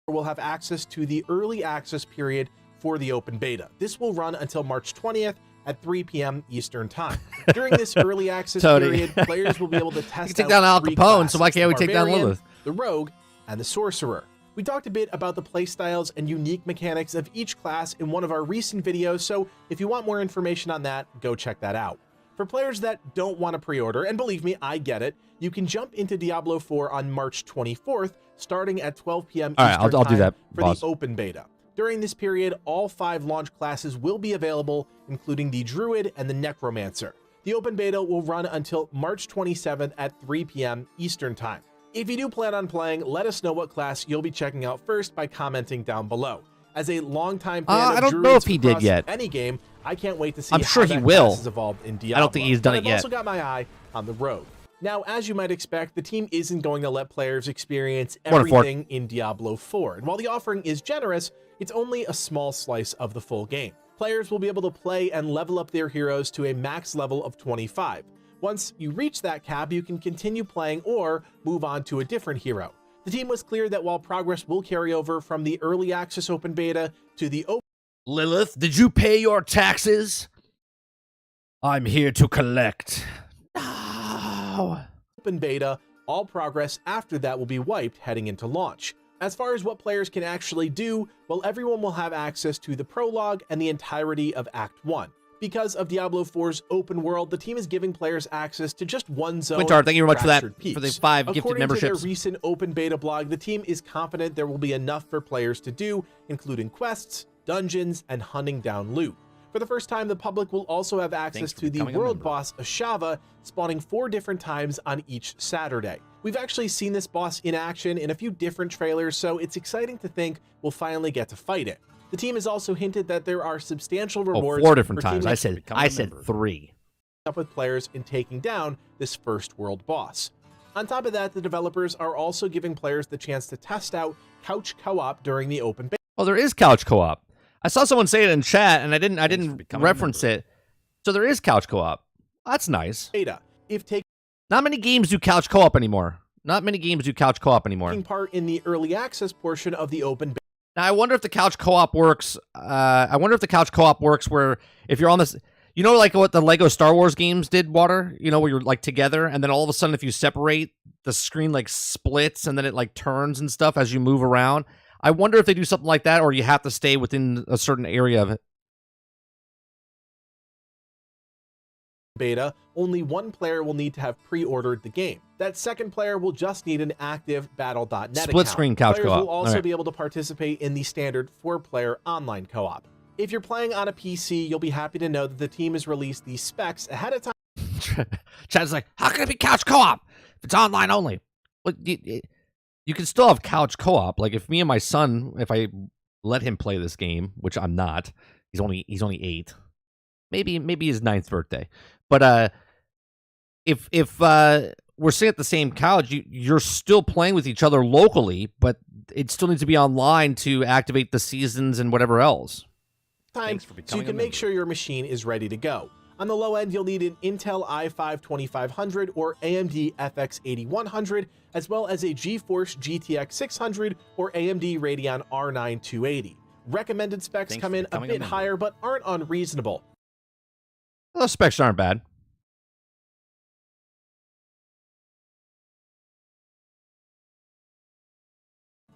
Will have access to the early access period for the open beta. This will run until March 20th at 3 p.m. Eastern Time. During this early access period, players will be able to test take down Al Capone, so why can't we take down Lilith? The Rogue, and the Sorcerer. We talked a bit about the playstyles and unique mechanics of each class in one of our recent videos, so if you want more information on that, go check that out. For players that don't want to pre-order, and believe me, I get it, you can jump into Diablo 4 on March 24th, starting at 12 p.m. Eastern I'll do that, for boss. the open beta. During this period, all 5 launch classes will be available, including the Druid and the Necromancer. The open beta will run until March 27th at 3 p.m. Eastern Time. If you do plan on playing, let us know what class you'll be checking out first by commenting down below. As a longtime fan of I don't Druids know if he did across yet. Any game, I can't wait to see I'm sure how he that will. class has evolved in Diablo. I don't think he's done And it yet. I've also got my eye on the Rogue. Now, as you might expect, the team isn't going to let players experience everything in Diablo 4. And while the offering is generous, it's only a small slice of the full game. Players will be able to play and level up their heroes to a max level of 25. Once you reach that cap, you can continue playing or move on to a different hero. The team was clear that while progress will carry over from the early access open beta to the open... Lilith, did you pay your taxes? I'm here to collect. No. Open beta, all progress after that will be wiped heading into launch. As far as what players can actually do, well, everyone will have access to the prologue and the entirety of Act 1. Because of Diablo 4's open world, the team is giving players access to just one zone. Wintar, thank you very much for that, Fractured for the Peaks. 5 gifted According memberships. to their recent open beta blog, the team is confident there will be enough for players to do, including quests, dungeons, and hunting down loot. For the first time, the public will also have access to the world boss Ashava, spawning 4 different times on each Saturday. We've actually seen this boss in action in a few different trailers, so it's exciting to think we'll finally get to fight it. The team has also hinted that there are substantial rewards. 4 different times. I said 3. Up with players in taking down this first world boss. On top of that, the developers are also giving players the chance to test out couch co-op during the open beta. Oh, there is couch co-op. I saw someone say it in chat, and I didn't reference it. So there is couch co-op. That's nice. Not many games do couch co-op anymore. Taking part in the early access portion of the open beta. Now, I wonder if the couch co-op works. Where if you're on this, you know, like what the Lego Star Wars games did, Water. You know, where you're like together, and then all of a sudden, if you separate, the screen like splits, and then it like turns and stuff as you move around. I wonder if they do something like that, or you have to stay within a certain area of it. Beta, only one player will need to have pre-ordered the game. That second player will just need an active Battle.net account. Split screen couch co-op. Players will also be able to participate in the standard 4-player online co-op. If you're playing on a PC, you'll be happy to know that the team has released the specs ahead of time. Chad's like, how can it be couch co-op if it's online only? Well, you can still have couch co-op. Like if me and my son, if I let him play this game, which I'm not, he's only 8, maybe his 9th birthday. But if we're sitting at the same couch, you're still playing with each other locally, but it still needs to be online to activate the seasons and whatever else. So you can make sure your machine is ready to go. On the low end, you'll need an Intel i5 2500 or AMD FX 8100, as well as a GeForce GTX 600 or AMD Radeon R9 280. Recommended specs come in a bit higher, but aren't unreasonable. Those specs aren't bad.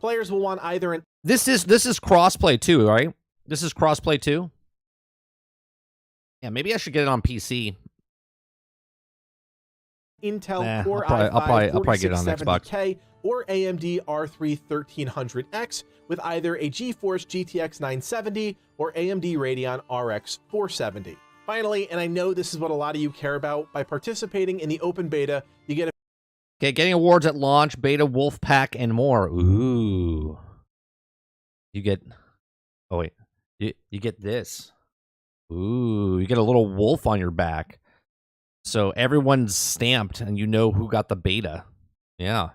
Players will want either an... This is crossplay too, right? This is crossplay too? Yeah, maybe I should get it on PC. Intel Core I'll probably get it on 4670K or AMD R3 1300X with either a GeForce GTX 970 or AMD Radeon RX 470. Finally, and I know this is what a lot of you care about, by participating in the open beta, you get getting awards at launch, beta, wolf pack, and more. Ooh. You get... Oh, wait. You get this. Ooh, you get a little wolf on your back. So everyone's stamped, and you know who got the beta. Yeah.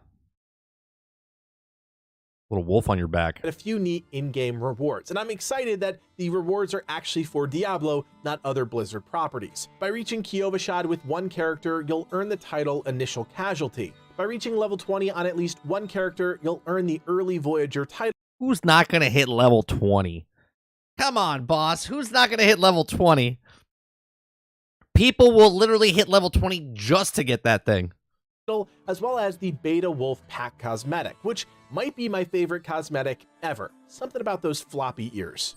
Little wolf on your back. A few neat in-game rewards, and I'm excited that the rewards are actually for Diablo, not other Blizzard properties. By reaching Kyovashad with one character, you'll earn the title Initial Casualty. By reaching level 20 on at least one character, you'll earn the Early Voyager title. Who's not going to hit level 20? Come on, boss. Who's not going to hit level 20? People will literally hit level 20 just to get that thing. As well as the Beta Wolf Pack cosmetic, which might be my favorite cosmetic ever. Something about those floppy ears.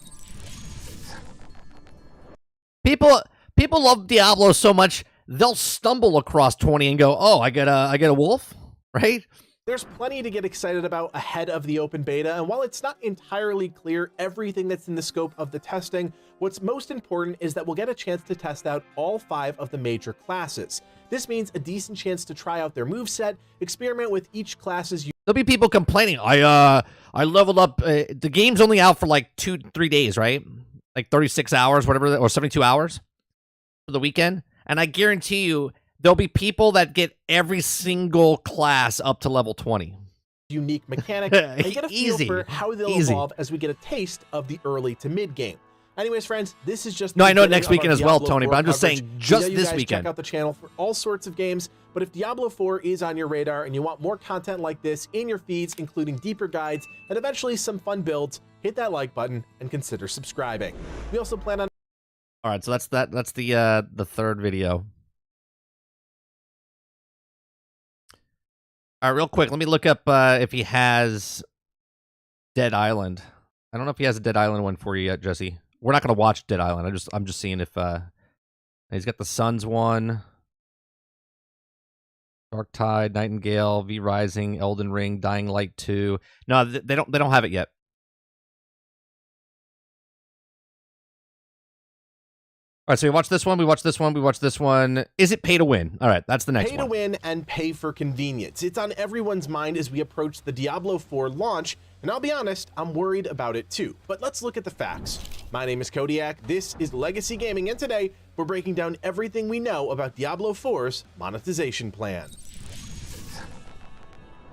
People love Diablo so much, they'll stumble across 20 and go, "Oh, I get a wolf?" Right? There's plenty to get excited about ahead of the open beta, and while it's not entirely clear everything that's in the scope of the testing, what's most important is that we'll get a chance to test out all 5 of the major classes. This means a decent chance to try out their moveset, experiment with each class's... There'll be people complaining, I leveled up, the game's only out for like 2-3 days, right? Like 36 hours, whatever, or 72 hours for the weekend. And I guarantee you, there'll be people that get every single class up to level 20. Unique mechanic, and get a feel for how they'll evolve as we get a taste of the early to mid game. Anyways, friends, this is just... No, I know next weekend as well, Tony, but I'm just saying, just this weekend. Check out the channel for all sorts of games, but if Diablo 4 is on your radar and you want more content like this in your feeds, including deeper guides and eventually some fun builds, hit that like button and consider subscribing. We also plan on... All right, so that's the third video. All right, real quick, let me look up if he has Dead Island. I don't know if he has a Dead Island one for you yet, Jesse. We're not going to watch Dead Island. I'm just seeing if he's got the Suns one, Dark Tide, Nightingale, V Rising, Elden Ring, Dying Light 2. No, they don't have it yet. All right, so we watch this one, we watch this one, we watch this one. Is it pay to win? All right, that's the next one. Pay to win and pay for convenience. It's on everyone's mind as we approach the Diablo 4 launch, and I'll be honest, I'm worried about it too. But let's look at the facts. My name is Kodiak, this is Legacy Gaming, and today we're breaking down everything we know about Diablo 4's monetization plan.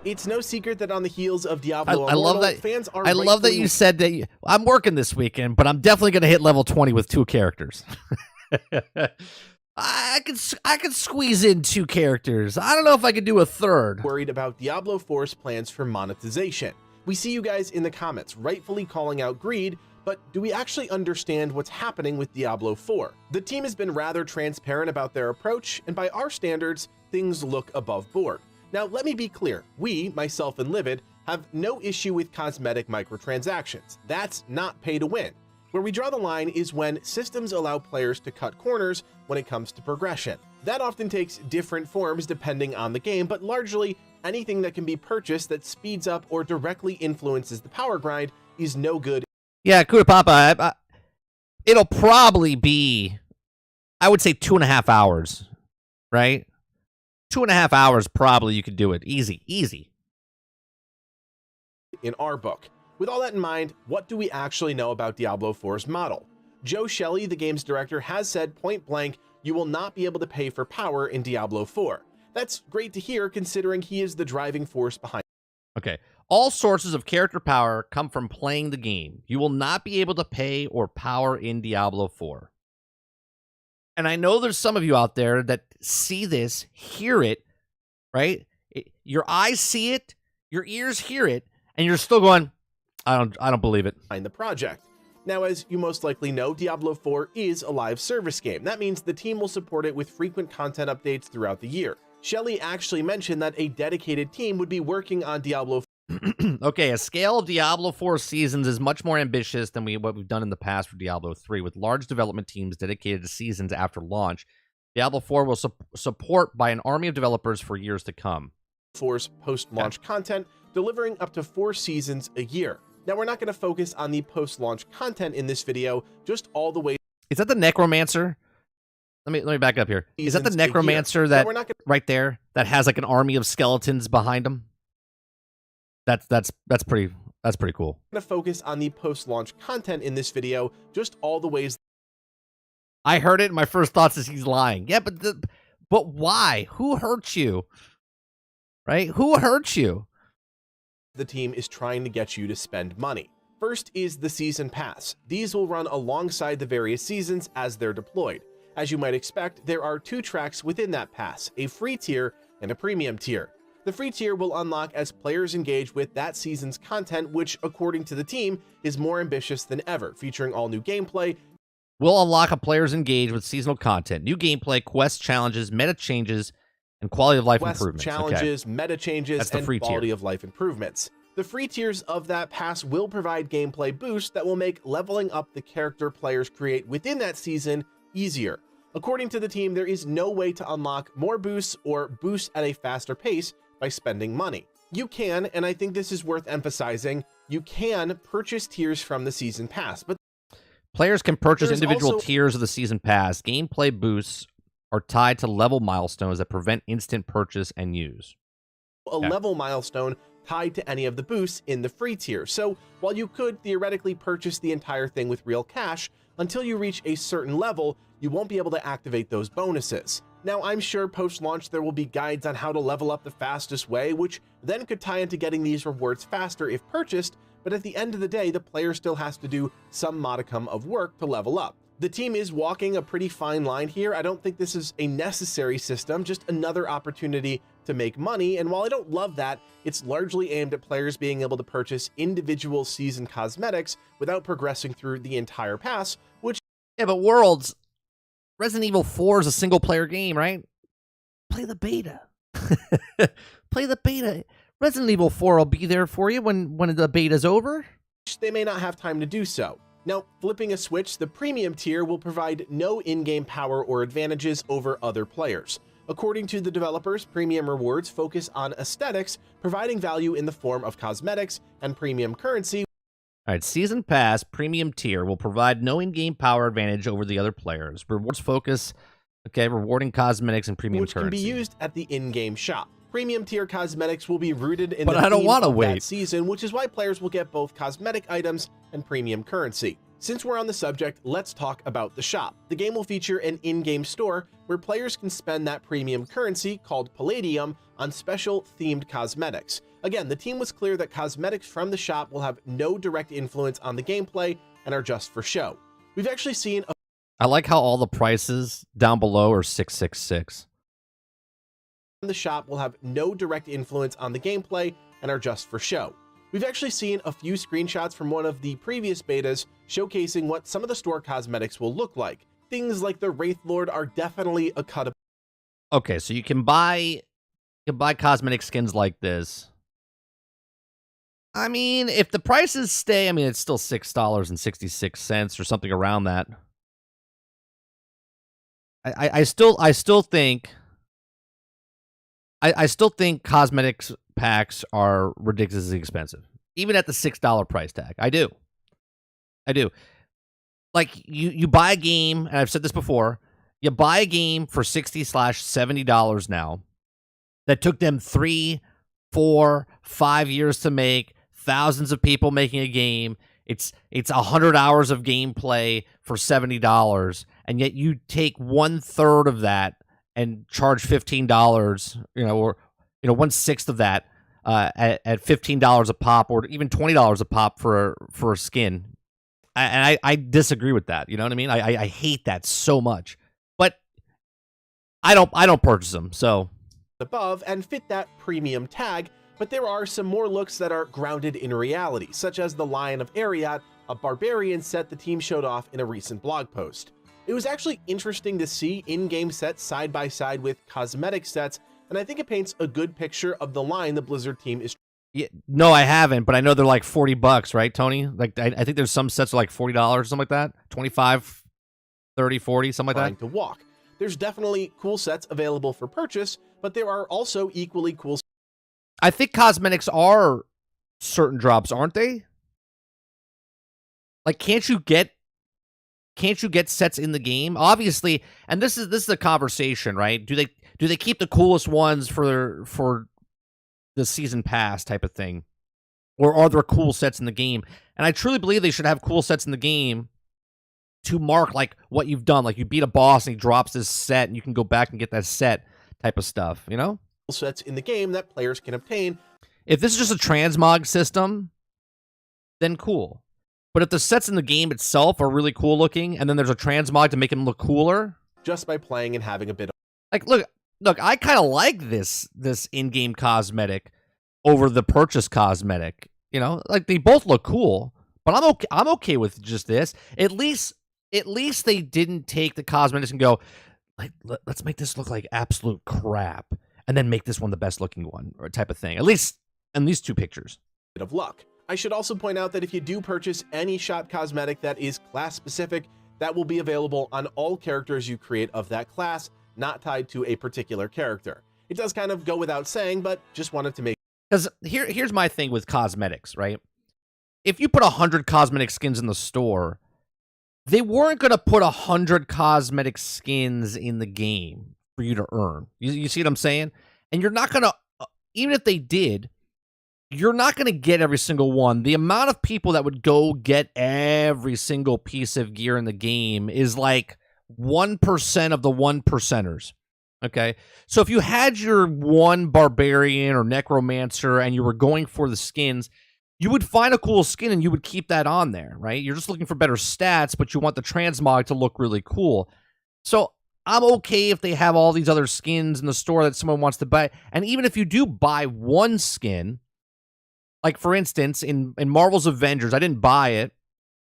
It's no secret that on the heels of Diablo I love that. fans are I love that you said that. I'm working this weekend, but I'm definitely going to hit level 20 with 2 characters. I could squeeze in 2 characters. I don't know if I could do a third. Worried about Diablo 4's plans for monetization. We see you guys in the comments rightfully calling out greed, but do we actually understand what's happening with Diablo 4? The team has been rather transparent about their approach, and by our standards, things look above board. Now, let me be clear. We, myself and Livid, have no issue with cosmetic microtransactions. That's not pay to win. Where we draw the line is when systems allow players to cut corners when it comes to progression. That often takes different forms depending on the game, but largely anything that can be purchased that speeds up or directly influences the power grind is no good. Yeah, Kuda Papa, it'll probably be, I would say 2.5 hours, right? 2.5 hours, probably you could do it. Easy, easy. In our book. With all that in mind, what do we actually know about Diablo 4's model? Joe Shelley, the game's director, has said point blank, you will not be able to pay for power in Diablo 4. That's great to hear considering he is the driving force behind. Okay. All sources of character power come from playing the game. You will not be able to pay or power in Diablo 4. And I know there's some of you out there that see this, hear it, right? Your eyes see it, your ears hear it, and you're still going, I don't believe it. Behind the project. Now, as you most likely know, Diablo 4 is a live service game. That means the team will support it with frequent content updates throughout the year. Shelley actually mentioned that a dedicated team would be working on Diablo 4. Okay, a scale of Diablo 4 seasons is much more ambitious than what we've done in the past for Diablo 3, with large development teams dedicated to seasons after launch. Diablo 4 will support by an army of developers for years to come. 4's post-launch content, delivering up to 4 seasons a year. Now, we're not going to focus on the post-launch content in this video, just all the way. Is that the Necromancer? Let me back up here. Is that the Necromancer that right there that has like an army of skeletons behind him? That's pretty cool. I'm going to focus on the post-launch content in this video, just all the ways. I heard it, and my first thoughts is he's lying. Yeah, but why? Who hurt you? Right? Who hurt you? The team is trying to get you to spend money. First is the season pass. These will run alongside the various seasons as they're deployed. As you might expect, there are 2 tracks within that pass, a free tier and a premium tier. The free tier will unlock as players engage with that season's content, which, according to the team, is more ambitious than ever, featuring all new gameplay. Will unlock a players engage with seasonal content, new gameplay, quests, challenges, meta changes, and quality of life improvements. Challenges, meta changes, and quality of life improvements. The free tiers of that pass will provide gameplay boosts that will make leveling up the character players create within that season easier. According to the team, there is no way to unlock more boosts or boosts at a faster pace by spending money. You can, and I think this is worth emphasizing, you can purchase tiers from the season pass, but players can purchase individual tiers of the season pass. Gameplay boosts are tied to level milestones that prevent instant purchase and use. A level milestone tied to any of the boosts in the free tier. So while you could theoretically purchase the entire thing with real cash, until you reach a certain level, you won't be able to activate those bonuses. Now, I'm sure post-launch there will be guides on how to level up the fastest way, which then could tie into getting these rewards faster if purchased, but at the end of the day, the player still has to do some modicum of work to level up. The team is walking a pretty fine line here. I don't think this is a necessary system, just another opportunity to make money, and while I don't love that, it's largely aimed at players being able to purchase individual season cosmetics without progressing through the entire pass, which... Yeah, but Worlds, Resident Evil 4 is a single-player game, right? Play the beta. Play the beta. Resident Evil 4 will be there for you when the beta's over. They may not have time to do so. Now, flipping a switch, the premium tier will provide no in-game power or advantages over other players. According to the developers, premium rewards focus on aesthetics, providing value in the form of cosmetics and premium currency. All right, Season Pass Premium Tier will provide no in-game power advantage over the other players. Rewards focus, rewarding cosmetics and premium which can be currency. used at the in-game shop. Premium tier cosmetics will be rooted in But the I don't theme wanna of wait. that season, which is why players will get both cosmetic items and premium currency. Since we're on the subject, let's talk about the shop. The game will feature an in-game store where players can spend that premium currency, called Palladium, on special themed cosmetics. Again, the team was clear that cosmetics from the shop will have no direct influence on the gameplay and are just for show. We've actually seen a I like how all the prices down below are 666. the shop will have no direct influence on the gameplay and are just for show. We've actually seen a few screenshots from one of the previous betas showcasing what some of the store cosmetics will look like. Things like the Wraith Lord are definitely a cut. Okay, so you can buy cosmetic skins like this. I mean, if the prices stay, I mean, it's still $6.66 or something around that. I still think cosmetics packs are ridiculously expensive, even at the $6 price tag. I do. Like you buy a game, and I've said this before. You buy a game for $60/$70 now that took them 3, 4, 5 years to make. Thousands of people making a game. It's 100 hours of gameplay for $70, and yet you take 1/3 of that and charge $15, or 1/6 of that at $15 a pop, or even $20 a pop for a skin. And I disagree with that. You know what I mean? I hate that so much. But I don't purchase them. So Above and fit that premium tag, but there are some more looks that are grounded in reality, such as the Lion of Ariat, a barbarian set the team showed off in a recent blog post. It was actually interesting to see in-game sets side by side with cosmetic sets, and I think it paints a good picture of the line the Blizzard team is no, I haven't, but I know they're like $40, right, Tony? Like I think there's some sets are like $40 or something like that. 25, 30, 40, something like trying that. to walk. There's definitely cool sets available for purchase, but there are also equally cool. I think cosmetics are certain drops, aren't they? Like, can't you get sets in the game? Obviously, and this is a conversation, right? Do they keep the coolest ones for the season pass type of thing, or are there cool sets in the game? And I truly believe they should have cool sets in the game to mark like what you've done. Like you beat a boss and he drops this set, and you can go back and get that set type of stuff. You know, Sets in the game that players can obtain. if this is just a transmog system, then cool. But if the sets in the game itself are really cool looking, and then there's a transmog to make them look cooler, Just by playing and having a bit of like look, I kind of like this in-game cosmetic over the purchase cosmetic. You know, like they both look cool, but I'm okay with just this. At least they didn't take the cosmetics and go like, let's make this look like absolute crap, and then make this one the best looking one, or type of thing. At least in these two pictures. of luck. I should also point out that if you do purchase any shop cosmetic that is class specific, that will be available on all characters you create of that class, not tied to a particular character. It does kind of go without saying, but just wanted to make. Because here's my thing with cosmetics, right? If you put 100 cosmetic skins in the store, they weren't going to put 100 cosmetic skins in the game for you to earn. You see what I'm saying? And you're not going to, even if they did, you're not going to get every single one. The amount of people that would go get every single piece of gear in the game is like 1% of the 1%ers. Okay, so if you had your one barbarian or necromancer and you were going for the skins, you would find a cool skin and you would keep that on there, right? You're just looking for better stats, but you want the transmog to look really cool. So I'm okay if they have all these other skins in the store that someone wants to buy. And even if you do buy one skin, like for instance, in Marvel's Avengers, I didn't buy it,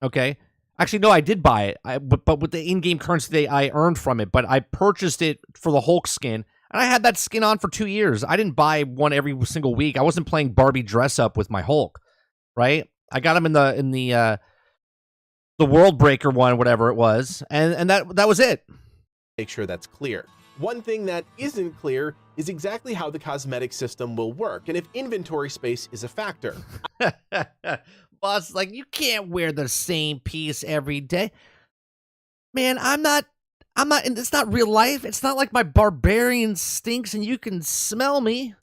okay? Actually, no, I did buy it, but with the in-game currency I earned from it, but I purchased it for the Hulk skin, and I had that skin on for 2 years. I didn't buy one every single week. I wasn't playing Barbie dress-up with my Hulk, right? I got him in the World Breaker one, whatever it was, and that was it. Make sure that's clear. One thing that isn't clear is exactly how the cosmetic system will work, and if inventory space is a factor. bust. Like, you can't wear the same piece every day. Man, I'm not, and it's not real life. It's not like my barbarian stinks and you can smell me.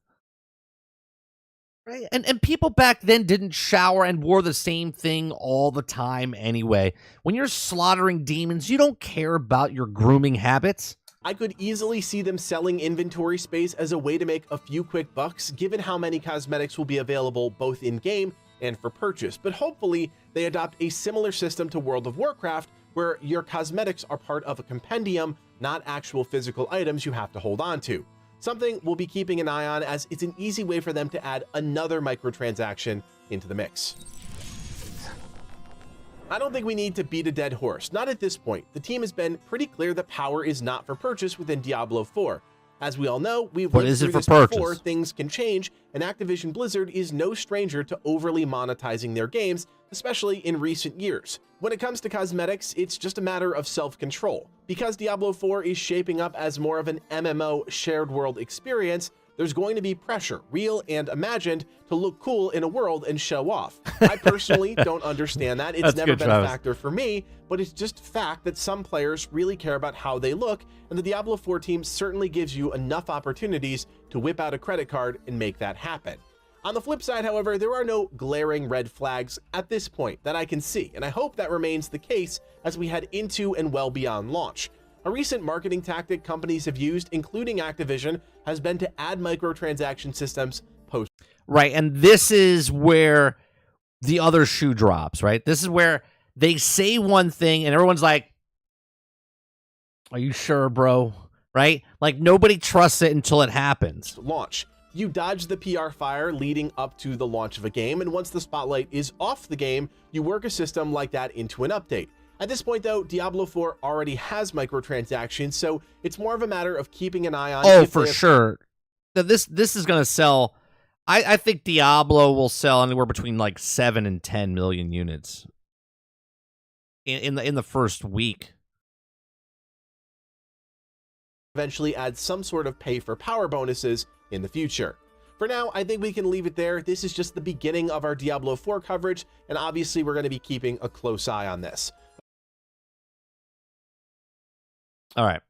Right? And people back then didn't shower and wore the same thing all the time anyway. When you're slaughtering demons, you don't care about your grooming habits. I could easily see them selling inventory space as a way to make a few quick bucks, given how many cosmetics will be available both in-game and for purchase. But hopefully, they adopt a similar system to World of Warcraft, where your cosmetics are part of a compendium, not actual physical items you have to hold on to. Something we'll be keeping an eye on, as it's an easy way for them to add another microtransaction into the mix. I don't think we need to beat a dead horse, not at this point. The team has been pretty clear that power is not for purchase within Diablo 4. As we all know, we've lived through this before, things can change, and Activision Blizzard is no stranger to overly monetizing their games, especially in recent years. When it comes to cosmetics, it's just a matter of self-control. Because Diablo 4 is shaping up as more of an MMO shared world experience, there's going to be pressure, real and imagined, to look cool in a world and show off. I personally don't understand that. It's never been a factor for me, but it's just fact that some players really care about how they look, and the Diablo 4 team certainly gives you enough opportunities to whip out a credit card and make that happen. On the flip side, however, there are no glaring red flags at this point that I can see, and I hope that remains the case as we head into and well beyond launch. A recent marketing tactic companies have used, including Activision, has been to add microtransaction systems post. Right, and this is where the other shoe drops, right? This is where they say one thing and everyone's like, are you sure, bro? Right? Like, nobody trusts it until it happens. Launch. You dodge the PR fire leading up to the launch of a game, and once the spotlight is off the game, you work a system like that into an update. At this point, though, Diablo 4 already has microtransactions, so it's more of a matter of keeping an eye on. Oh, for sure. This is going to sell. I think Diablo will sell anywhere between like 7 and 10 million units in the first week. Eventually add some sort of pay for power bonuses in the future. For now, I think we can leave it there. This is just the beginning of our Diablo 4 coverage, and obviously we're going to be keeping a close eye on this. All right,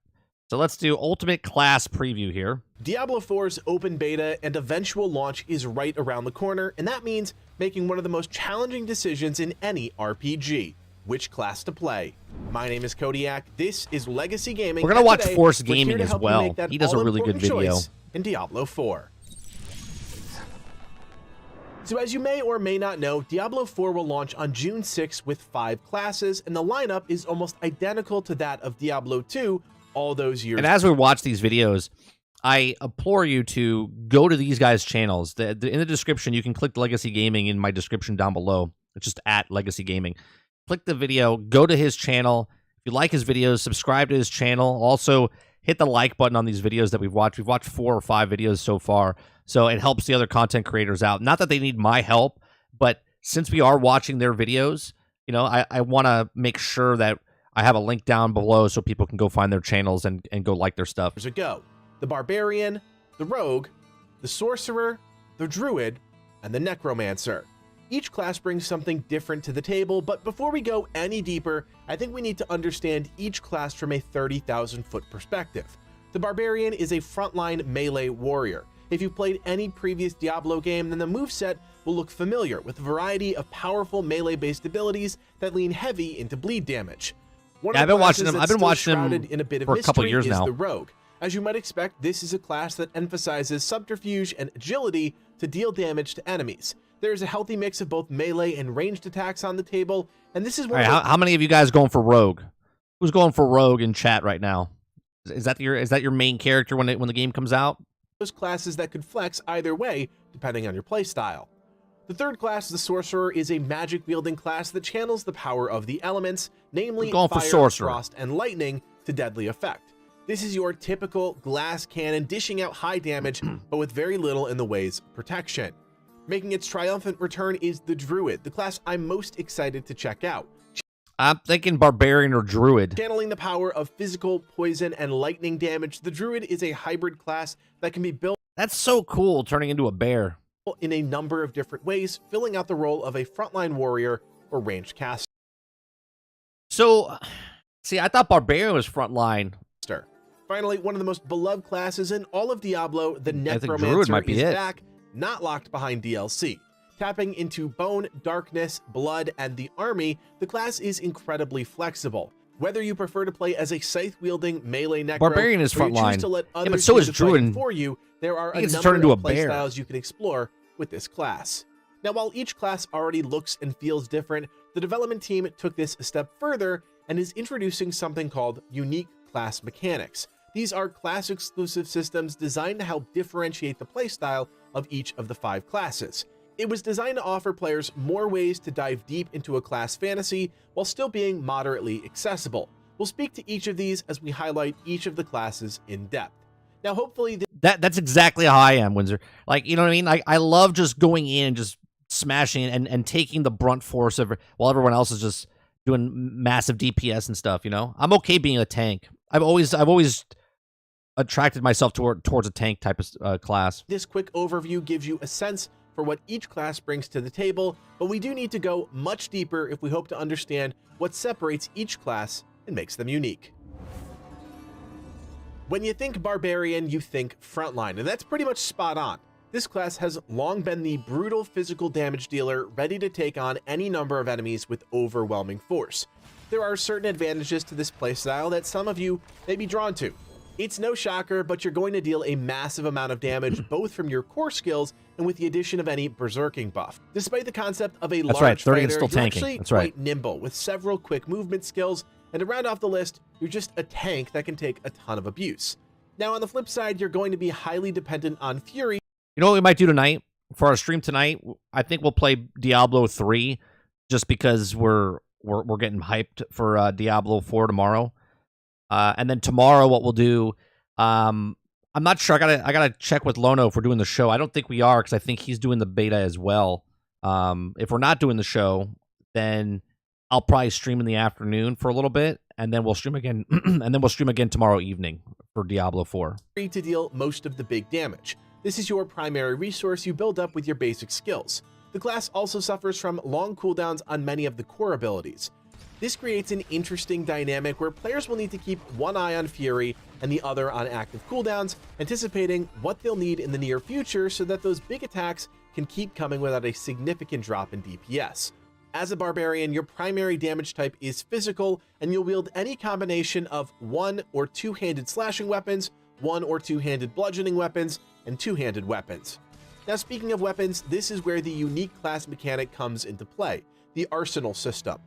so let's do ultimate class preview here. Diablo 4's open beta and eventual launch is right around the corner, and that means making one of the most challenging decisions in any RPG: which class to play. My name is Kodiak. This is Legacy Gaming. We're gonna watch Force Gaming as well. He does a really good video in Diablo 4. So as you may or may not know, Diablo 4 will launch on June 6th with 5 classes, and the lineup is almost identical to that of Diablo 2 all those years. And as we watch these videos, I implore you to go to these guys' channels. In the description, you can click Legacy Gaming in my description down below. It's just at Legacy Gaming. Click the video, go to his channel. If you like his videos, subscribe to his channel. Also, hit the like button on these videos that we've watched. We've watched 4 or 5 videos so far, so it helps the other content creators out. Not that they need my help, but since we are watching their videos, you know, I want to make sure that I have a link down below so people can go find their channels and go like their stuff. There's a go. The Barbarian, the Rogue, the Sorcerer, the Druid, and the Necromancer. Each class brings something different to the table, but before we go any deeper, I think we need to understand each class from a 30,000-foot perspective. The Barbarian is a frontline melee warrior. If you've played any previous Diablo game, then the moveset will look familiar, with a variety of powerful melee-based abilities that lean heavy into bleed damage. I've been watching them in a bit of for a couple years now. The Rogue. As you might expect, this is a class that emphasizes subterfuge and agility to deal damage to enemies. There's a healthy mix of both melee and ranged attacks on the table, and this is one. How many of you guys going for Rogue? Who's going for Rogue in chat right now? Is that your main character when the game comes out? Those classes that could flex either way depending on your playstyle. The third class, the Sorcerer, is a magic-wielding class that channels the power of the elements, namely fire, frost, and lightning, to deadly effect. This is your typical glass cannon dishing out high damage, but with very little in the ways of protection. Making its triumphant return is the Druid, the class I'm most excited to check out. I'm thinking Barbarian or Druid. Channeling the power of physical, poison, and lightning damage, the Druid is a hybrid class that can be built. That's so cool, turning into a bear. in a number of different ways, filling out the role of a frontline warrior or ranged caster. So, see, I thought Barbarian was frontline. Finally, one of the most beloved classes in all of Diablo, the Druid might Necromancer, be is it. back, not locked behind DLC. Tapping into Bone, Darkness, Blood, and the Army, the class is incredibly flexible. Whether you prefer to play as a scythe-wielding melee necro, Barbarian is or you choose frontline. to let Yeah, others but so do is the fighting Druid. for you, there are He a gets to number turn into of a bear. playstyles you can explore with this class. Now, while each class already looks and feels different, the development team took this a step further and is introducing something called unique class mechanics. These are class-exclusive systems designed to help differentiate the playstyle of each of the 5 classes. It was designed to offer players more ways to dive deep into a class fantasy while still being moderately accessible. We'll speak to each of these as we highlight each of the classes in depth. Now, hopefully, That's exactly how I am, Windsor. Like, you know what I mean? Like, I love just going in and just smashing and taking the brunt force of while everyone else is just doing massive DPS and stuff. You know, I'm okay being a tank. I've always attracted myself towards a tank type of class. this quick overview gives you a sense for what each class brings to the table, but we do need to go much deeper if we hope to understand what separates each class and makes them unique. When you think Barbarian, you think Frontline, and that's pretty much spot on. This class has long been the brutal physical damage dealer ready to take on any number of enemies with overwhelming force. There are certain advantages to this playstyle that some of you may be drawn to. It's no shocker, but you're going to deal a massive amount of damage both from your core skills and with the addition of any berserking buff. Despite the concept of a That's large right, 30 fighter, and still you're tanking. actually That's right. quite nimble with several quick movement skills, and to round off the list, you're just a tank that can take a ton of abuse. Now, on the flip side, you're going to be highly dependent on Fury. You know what we might do tonight for our stream tonight? I think we'll play Diablo 3 just because we're getting hyped for Diablo 4 tomorrow. And then tomorrow, what we'll do, I'm not sure. I gotta check with Lono if we're doing the show. I don't think we are because I think he's doing the beta as well. If we're not doing the show, then I'll probably stream in the afternoon for a little bit, and then we'll stream again, and then we'll stream again tomorrow evening for Diablo 4. To deal most of the big damage. This is your primary resource you build up with your basic skills. The class also suffers from long cooldowns on many of the core abilities. This creates an interesting dynamic where players will need to keep one eye on Fury and the other on active cooldowns, anticipating what they'll need in the near future so that those big attacks can keep coming without a significant drop in DPS. As a Barbarian, your primary damage type is physical, and you'll wield any combination of one- or two-handed slashing weapons, one- or two-handed bludgeoning weapons, and two-handed weapons. Now, speaking of weapons, this is where the unique class mechanic comes into play, the arsenal system.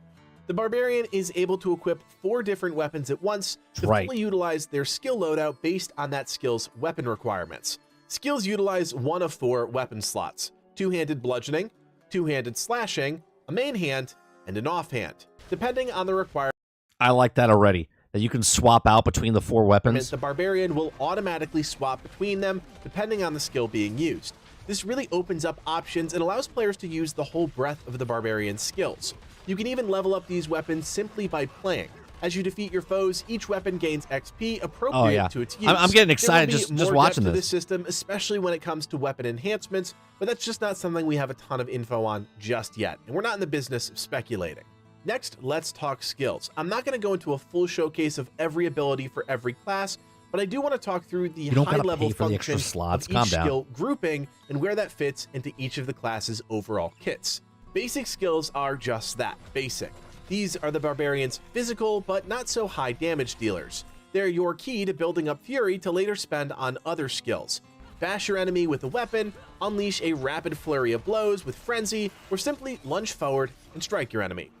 The Barbarian is able to equip 4 different weapons at once to fully utilize their skill loadout based on that skill's weapon requirements. Skills utilize one of 4 weapon slots: two-handed bludgeoning, two-handed slashing, a main hand, and an offhand. Depending on the requirements, I like that already. That you can swap out between the 4 weapons. the Barbarian will automatically swap between them depending on the skill being used. This really opens up options and allows players to use the whole breadth of the Barbarian's skills. You can even level up these weapons simply by playing. As you defeat your foes, each weapon gains XP appropriate to its use. I'm getting excited There will just be more watching depth to this. system, especially when it comes to weapon enhancements, but that's just not something we have a ton of info on just yet, and we're not in the business of speculating. Next, let's talk skills. I'm not going to go into a full showcase of every ability for every class, but I do want to talk through the high-level function of each skill grouping and where that fits into each of the class's overall kits. Basic skills are just that, basic. These are the Barbarian's physical but not so high damage dealers. They're your key to building up Fury to later spend on other skills. Bash your enemy with a weapon, unleash a rapid flurry of blows with Frenzy, or simply lunge forward and strike your enemy.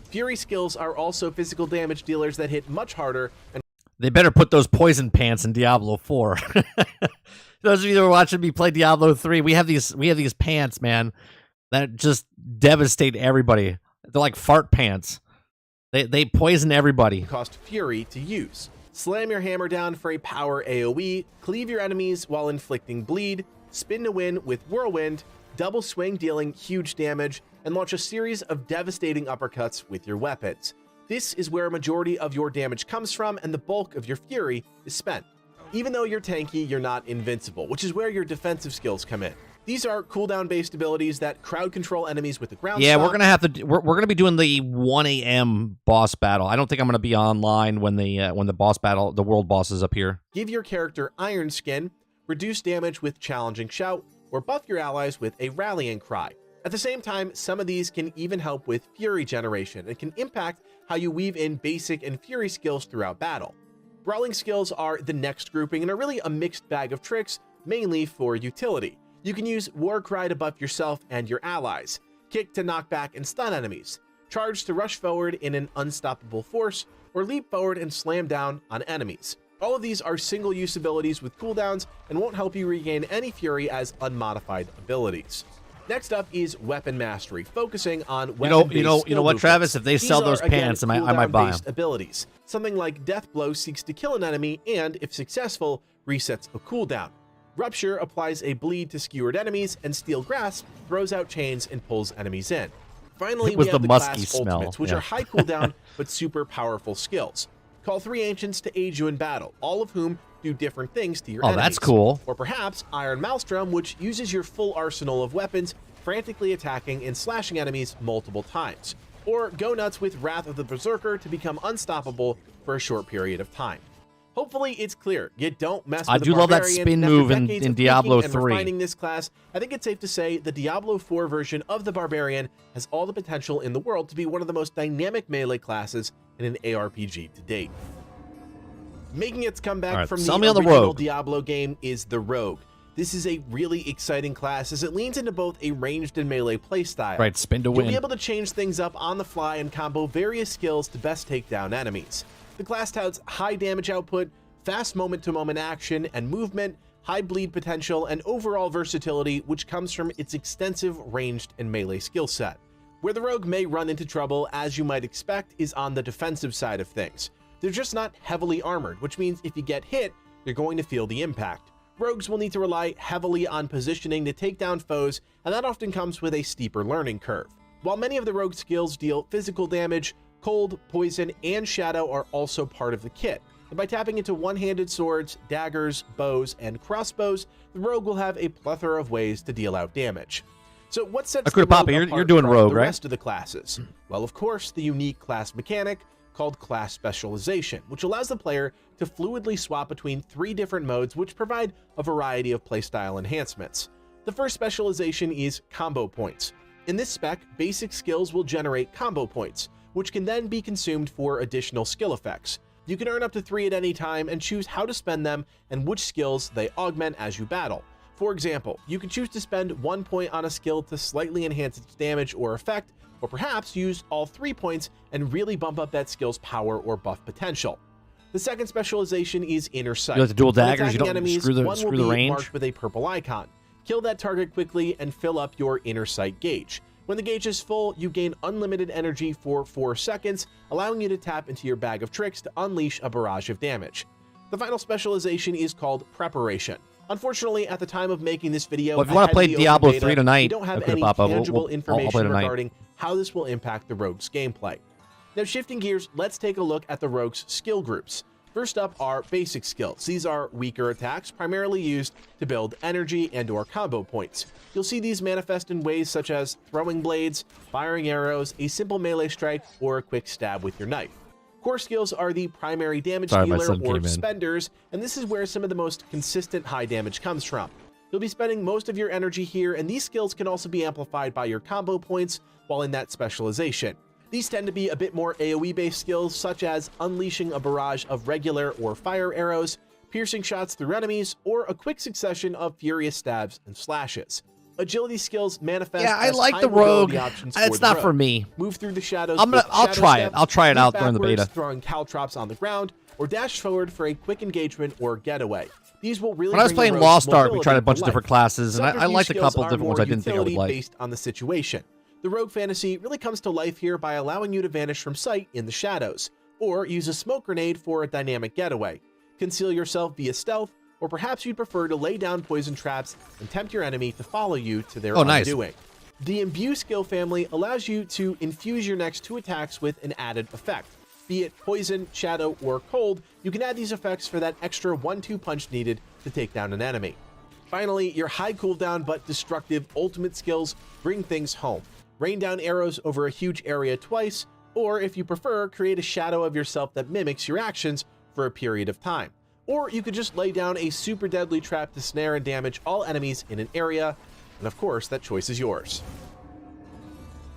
Fury skills are also physical damage dealers that hit much harder and They better put those poison pants in Diablo 4. Those of you that are watching me play Diablo 3, we have these pants, man, that just devastate everybody. They're like fart pants. They poison everybody. cost Fury to use. Slam your hammer down for a power AoE, cleave your enemies while inflicting bleed, spin to win with Whirlwind, double swing dealing huge damage, and launch a series of devastating uppercuts with your weapons. This is where a majority of your damage comes from, and the bulk of your Fury is spent. Even though you're tanky, you're not invincible, which is where your defensive skills come in. These are cooldown-based abilities that crowd control enemies with the ground Yeah, stomp. we're gonna have to. We're gonna be doing the 1 a.m. boss battle. I don't think I'm gonna be online when the boss battle, the world boss, is up here. Give your character Iron Skin, reduce damage with Challenging Shout, or buff your allies with a Rallying Cry. At the same time, some of these can even help with Fury generation and can impact how you weave in basic and Fury skills throughout battle. Brawling skills are the next grouping and are really a mixed bag of tricks, mainly for utility. You can use War Cry to buff yourself and your allies, Kick to knock back and stun enemies, Charge to rush forward in an unstoppable force, or Leap forward and slam down on enemies. All of these are single-use abilities with cooldowns and won't help you regain any Fury as unmodified abilities. Next up is Weapon Mastery, focusing on weapon-based you know what, Travis? If they sell those pants, I might buy them. Abilities. Something like Death Blow seeks to kill an enemy and, if successful, resets a cooldown. Rupture applies a bleed to skewered enemies, and Steel Grasp throws out chains and pulls enemies in. Finally, we have the class ultimates, which are high cooldown but super powerful skills. Call 3 ancients to aid you in battle, all of whom do different things to your enemies. Oh, that's cool. Or perhaps Iron Maelstrom, which uses your full arsenal of weapons, frantically attacking and slashing enemies multiple times. Or go nuts with Wrath of the Berserker to become unstoppable for a short period of time. Hopefully it's clear. You don't mess with I do love that spin move in Diablo 3. Refining this class, I think it's safe to say the Diablo 4 version of the Barbarian has all the potential in the world to be one of the most dynamic melee classes in an ARPG to date. Making its comeback from the original Diablo game is the Rogue. This is a really exciting class as it leans into both a ranged and melee playstyle. Right, spin to win. You'll be able to change things up on the fly and combo various skills to best take down enemies. The class touts high damage output, fast moment-to-moment action and movement, high bleed potential, and overall versatility, which comes from its extensive ranged and melee skill set. Where the Rogue may run into trouble, as you might expect, is on the defensive side of things. They're just not heavily armored, which means if you get hit, you're going to feel the impact. Rogues will need to rely heavily on positioning to take down foes, and that often comes with a steeper learning curve. While many of the rogue skills deal physical damage, cold, poison, and shadow are also part of the kit. And by tapping into one-handed swords, daggers, bows, and crossbows, the rogue will have a plethora of ways to deal out damage. So what sets the rogue apart you're doing from rogue, the right? rest of the classes? Well, of course, the unique class mechanic called class specialization, which allows the player to fluidly swap between 3 different modes, which provide a variety of playstyle enhancements. The first specialization is combo points. In this spec, basic skills will generate combo points, which can then be consumed for additional skill effects. You can earn up to 3 at any time and choose how to spend them and which skills they augment as you battle. For example, you can choose to spend 1 point on a skill to slightly enhance its damage or effect, or perhaps use all 3 points and really bump up that skill's power or buff potential. The second specialization is Inner Sight. You have to dual daggers, you don't enemies, screw the range. Marked with a purple icon. Kill that target quickly and fill up your Inner Sight gauge. When the gauge is full, you gain unlimited energy for 4 seconds, allowing you to tap into your bag of tricks to unleash a barrage of damage. The final specialization is called Preparation. Unfortunately, at the time of making this video, if you want to play Diablo 3 tonight, we don't have any tangible information regarding how this will impact the Rogue's gameplay. Now, shifting gears, let's take a look at the Rogue's skill groups. First up are basic skills. These are weaker attacks, primarily used to build energy and/or combo points. You'll see these manifest in ways such as throwing blades, firing arrows, a simple melee strike, or a quick stab with your knife. Core skills are the primary damage dealer or spenders, and this is where some of the most consistent high damage comes from. You'll be spending most of your energy here, and these skills can also be amplified by your combo points while in that specialization. These tend to be a bit more AoE-based skills, such as unleashing a barrage of regular or fire arrows, piercing shots through enemies, or a quick succession of furious stabs and slashes. Agility skills manifest I as like high the rogue. options It's not for me. Move through the shadows. I'll try it. I'll try it out during the beta. Throwing caltrops on the ground, or dash forward for a quick engagement or getaway. These will really. When I was playing Lost Ark, we tried a bunch of different classes, and I liked a couple of different ones I didn't think I would like. Based on the situation. The rogue fantasy really comes to life here by allowing you to vanish from sight in the shadows, or use a smoke grenade for a dynamic getaway. Conceal yourself via stealth, or perhaps you'd prefer to lay down poison traps and tempt your enemy to follow you to their undoing. The Imbue skill family allows you to infuse your next 2 attacks with an added effect. Be it poison, shadow, or cold, you can add these effects for that extra 1-2 punch needed to take down an enemy. Finally, your high cooldown but destructive ultimate skills bring things home. Rain down arrows over a huge area twice, or if you prefer, create a shadow of yourself that mimics your actions for a period of time. Or you could just lay down a super deadly trap to snare and damage all enemies in an area, and of course, that choice is yours.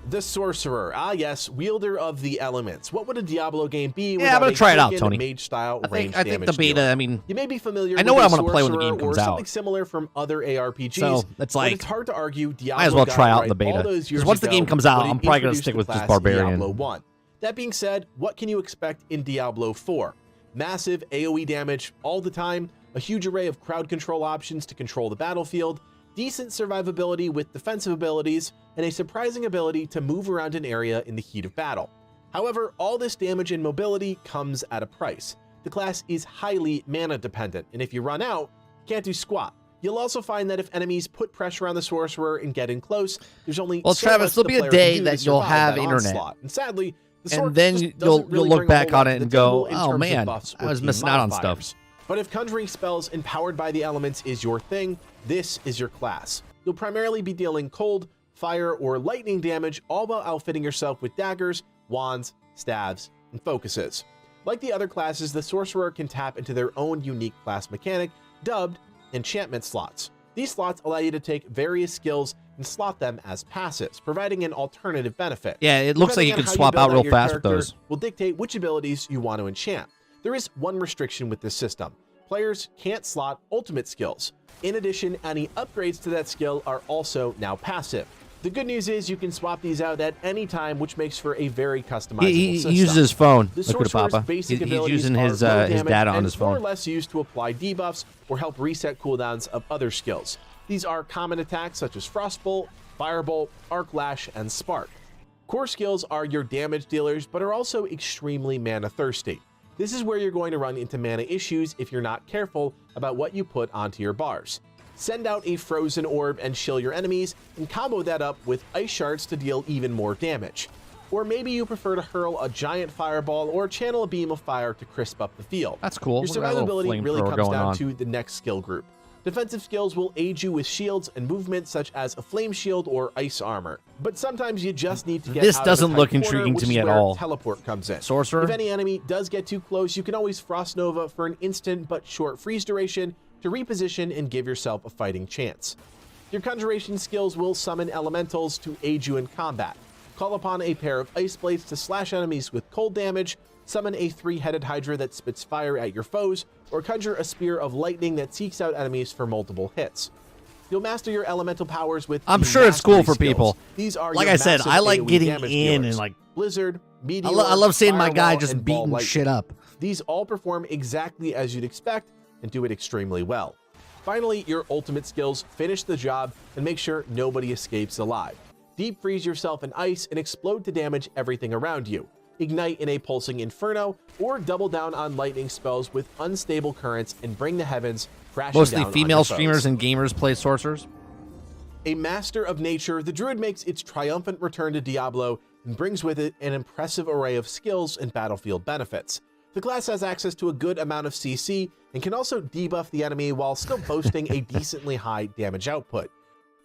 The Sorcerer. Ah yes, wielder of the elements. What would a Diablo game be without I'm gonna try it out, a Tony. mage-style range I think the damage beta, dealer? I mean, You may be familiar I know with what a I'm gonna play when the game Sorcerer comes or out. something similar from other ARPGs, So it's but like, it's hard to argue Diablo might as well got try it out right the beta. all those years Because once the ago game comes out, when it I'm probably gonna introduced stick the with just class Barbarian. Diablo 1. That being said, what can you expect in Diablo 4? Massive AoE damage all the time, a huge array of crowd control options to control the battlefield, decent survivability with defensive abilities, and a surprising ability to move around an area in the heat of battle. However, all this damage and mobility comes at a price. The class is highly mana dependent, and if you run out, you can't do squat. You'll also find that if enemies put pressure on the Sorcerer and get in close, there's only well, so Travis, much there'll the be a player can day do to that you'll survive have that internet. onslaught. And sadly, the And Sorcerer then just you'll doesn't really look bring a back whole on lot it to the and go, table in oh terms of man, buffs I or was team missing out on modifiers. stuff. But if conjuring spells empowered by the elements is your thing, this is your class. You'll primarily be dealing cold, fire, or lightning damage, all while outfitting yourself with daggers, wands, staves, and focuses. Like the other classes, the Sorcerer can tap into their own unique class mechanic, dubbed enchantment slots. These slots allow you to take various skills and slot them as passives, providing an alternative benefit. Yeah, it looks like you Depending on can how swap build out real your fast with character those. will dictate which abilities you want to enchant. There is one restriction with this system. Players can't slot ultimate skills. In addition, any upgrades to that skill are also now passive. The good news is you can swap these out at any time, which makes for a very customizable He system. uses his phone. The Look at Sorcerer's Papa. basic He's abilities using his are low his damage data on and his more or phone. less used to apply debuffs or help reset cooldowns of other skills. These are common attacks such as Frostbolt, Firebolt, Arc Lash, and Spark. Core skills are your damage dealers, but are also extremely mana thirsty. This is where you're going to run into mana issues if you're not careful about what you put onto your bars. Send out a frozen orb and chill your enemies, and combo that up with ice shards to deal even more damage. Or maybe you prefer to hurl a giant fireball or channel a beam of fire to crisp up the field. That's cool. Your Look at that little survivability really flamethrower comes going down on. to the next skill group. Defensive skills will aid you with shields and movement such as a flame shield or ice armor. But sometimes you just need to get This out doesn't of a tight look corner, intriguing to which me is at where all. Teleport comes in. Sorcerer? If any enemy does get too close, you can always Frost Nova for an instant but short freeze duration to reposition and give yourself a fighting chance. Your conjuration skills will summon elementals to aid you in combat. Call upon a pair of ice blades to slash enemies with cold damage, summon a three-headed hydra that spits fire at your foes, or conjure a spear of lightning that seeks out enemies for multiple hits. You'll master your elemental powers with I'm the sure it's cool mastery for skills. people. These are Like your I said, massive I like AoE getting damage in dealers. and like Blizzard, Meteor, I love seeing my guy Firewall, just and Ball beating Lightning. shit up. These all perform exactly as you'd expect and do it extremely well. Finally, your ultimate skills finish the job and make sure nobody escapes alive. Deep freeze yourself in ice and explode to damage everything around you. Ignite in a pulsing inferno, or double down on lightning spells with unstable currents and bring the heavens crashing Mostly down on female your foes. streamers and gamers play sorcerers. A master of nature, the Druid makes its triumphant return to Diablo and brings with it an impressive array of skills and battlefield benefits. The class has access to a good amount of CC and can also debuff the enemy while still boasting a decently high damage output.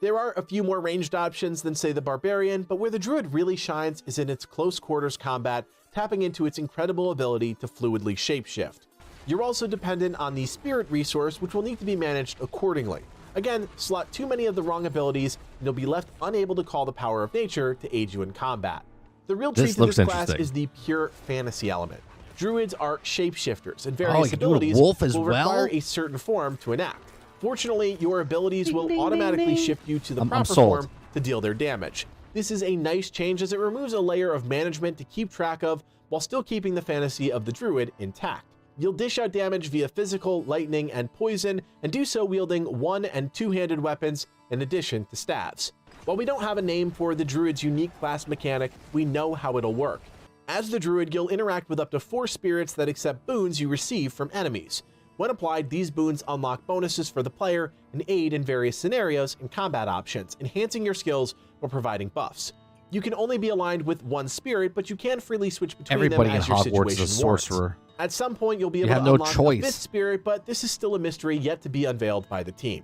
There are a few more ranged options than, say, the Barbarian, but where the Druid really shines is in its close quarters combat, tapping into its incredible ability to fluidly shapeshift. You're also dependent on the Spirit resource, which will need to be managed accordingly. Again, slot too many of the wrong abilities, and you'll be left unable to call the power of nature to aid you in combat. The real treat This to looks this class interesting. is the pure fantasy element. Druids are shapeshifters, and you various can do a abilities wolf as will well? require a certain form to enact. Fortunately, your abilities will automatically shift you to the I'm proper sold. form to deal their damage. This is a nice change as it removes a layer of management to keep track of while still keeping the fantasy of the Druid intact. You'll dish out damage via physical, lightning, and poison, and do so wielding one- and two-handed weapons in addition to staves. While we don't have a name for the Druid's unique class mechanic, we know how it'll work. As the Druid, you'll interact with up to 4 spirits that accept boons you receive from enemies. When applied, these boons unlock bonuses for the player and aid in various scenarios and combat options, enhancing your skills or providing buffs. You can only be aligned with one spirit, but you can freely switch between Everybody them in as your Hogwarts situation is a warrants. sorcerer. At some point, you'll be You able have to no unlock choice. a 5th spirit, but this is still a mystery yet to be unveiled by the team.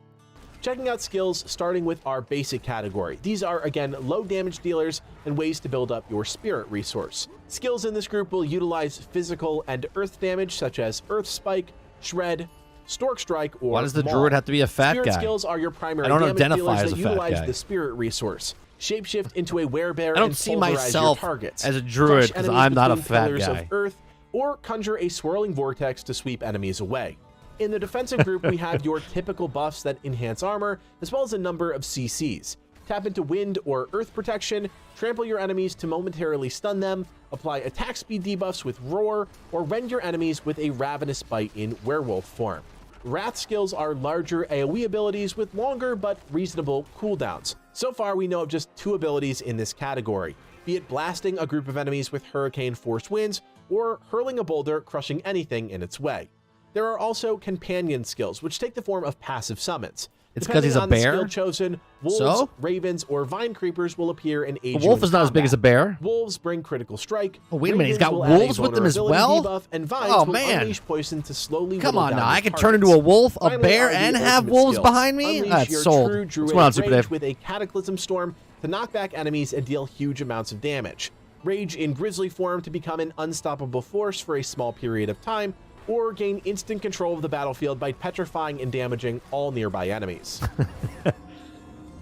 Checking out skills starting with our basic category. These are, again, low damage dealers and ways to build up your spirit resource. Skills in this group will utilize physical and earth damage such as Earth Spike, Shred, Stork Strike, or Why does the Maul. druid have to be a fat Spirit guy? skills are your primary I don't damage identify dealers as that a fat utilize guy. the spirit resource. Shapeshift into a werebear I don't and see pulverize your myself targets. as a druid Crush because enemies I'm not a between fat pillars guy. of earth, or conjure a swirling vortex to sweep enemies away. In the defensive group, we have your typical buffs that enhance armor, as well as a number of CCs. Tap into wind or earth protection, trample your enemies to momentarily stun them, apply attack speed debuffs with roar, or rend your enemies with a ravenous bite in werewolf form. Wrath skills are larger AoE abilities with longer but reasonable cooldowns. So far, we know of just 2 abilities in this category, be it blasting a group of enemies with hurricane force winds, or hurling a boulder crushing anything in its way. There are also companion skills, which take the form of passive summons. It's because he's a Depending bear? on the skill chosen, wolves, So? ravens, or vine creepers will appear and aid A you wolf in is not as big as a combat. bear. Wolves bring critical strike. Oh, wait a minute, he's got ravens will add a wolves with them as vulnerability well? debuff, and vines Oh, will man. unleash poison to slowly Come whittle on down now, your I can turn into targets. a wolf, a Finally bear, are the and have ultimate wolves skills. behind me? Unleash That's your sold. true What's druidic going on, Super rage Dave? with a cataclysm storm to knock back enemies and deal huge amounts of damage. Rage in grizzly form to become an unstoppable force for a small period of time, or gain instant control of the battlefield by petrifying and damaging all nearby enemies.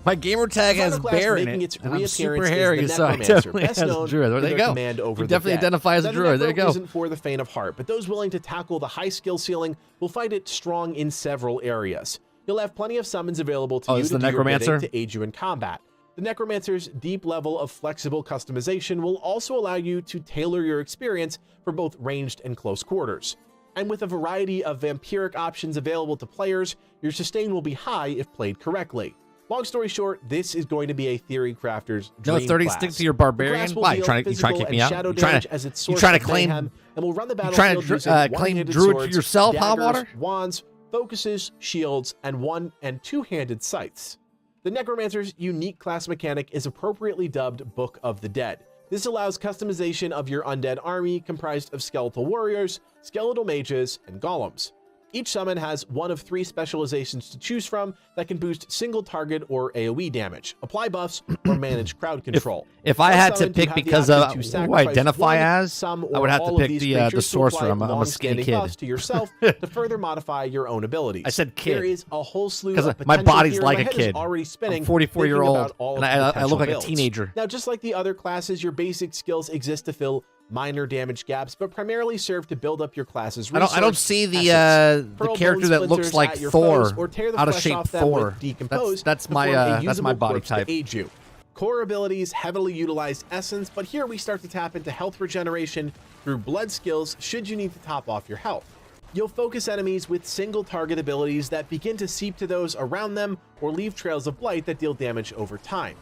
My gamer tag The has final class bear in making it, its and I'm reappearance super is the hairy, so I Necromancer, definitely best has a known druid. There for you their go. command over You the definitely dead. identify as a Then the druid. There you Necro go. isn't for the faint of heart, but those willing to tackle the high skill ceiling will find it strong in several areas. You'll have plenty of summons available to you it's to the do your bidding Necromancer? to aid you in combat. The Necromancer's deep level of flexible customization will also allow you to tailor your experience for both ranged and close quarters. And with a variety of vampiric options available to players, your sustain will be high if played correctly. Long story short, this is going to be a theory crafter's dream No, 30, class. stick to your The barbarian. class will Why, you deal trying to physical kick me and out? shadow You trying damage to- as its you source trying to of claim- mayhem, and will run the You trying battlefield to using claim one-handed druid for swords, yourself, daggers, Hotwater? wands, focuses, shields, and 1- and 2-handed scythes. The Necromancer's unique class mechanic is appropriately dubbed Book of the Dead. This allows customization of your undead army comprised of skeletal warriors, skeletal mages, and golems. Each summon has one of 3 specializations to choose from that can boost single target or AoE damage, apply buffs, or manage crowd control. If I One had to summon, you pick have the because option of to who I sacrifice identify one, as, some, I or would have all to of pick these the creatures to sorcerer. apply I'm a skinny long-standing kid. buffs to yourself to further modify your own abilities. I said kid. There is a whole slew 'Cause of my potential body's here. like My a head is kid. already spinning, I'm 44-year-old, thinking about all and of the I look potential like a builds. teenager. Now, just like the other classes, your basic skills exist to fill minor damage gaps, but primarily serve to build up your class's I resource. don't see the essence. the Hurl character bone that looks splinters like at your Thor, foes, or tear the out of flesh shape off them with Thor. Decompose That's to form a my usable body corpse type. to aid you. Core abilities heavily utilized essence, but here we start to tap into health regeneration through blood skills should you need to top off your health. You'll focus enemies with single target abilities that begin to seep to those around them or leave trails of blight that deal damage over time.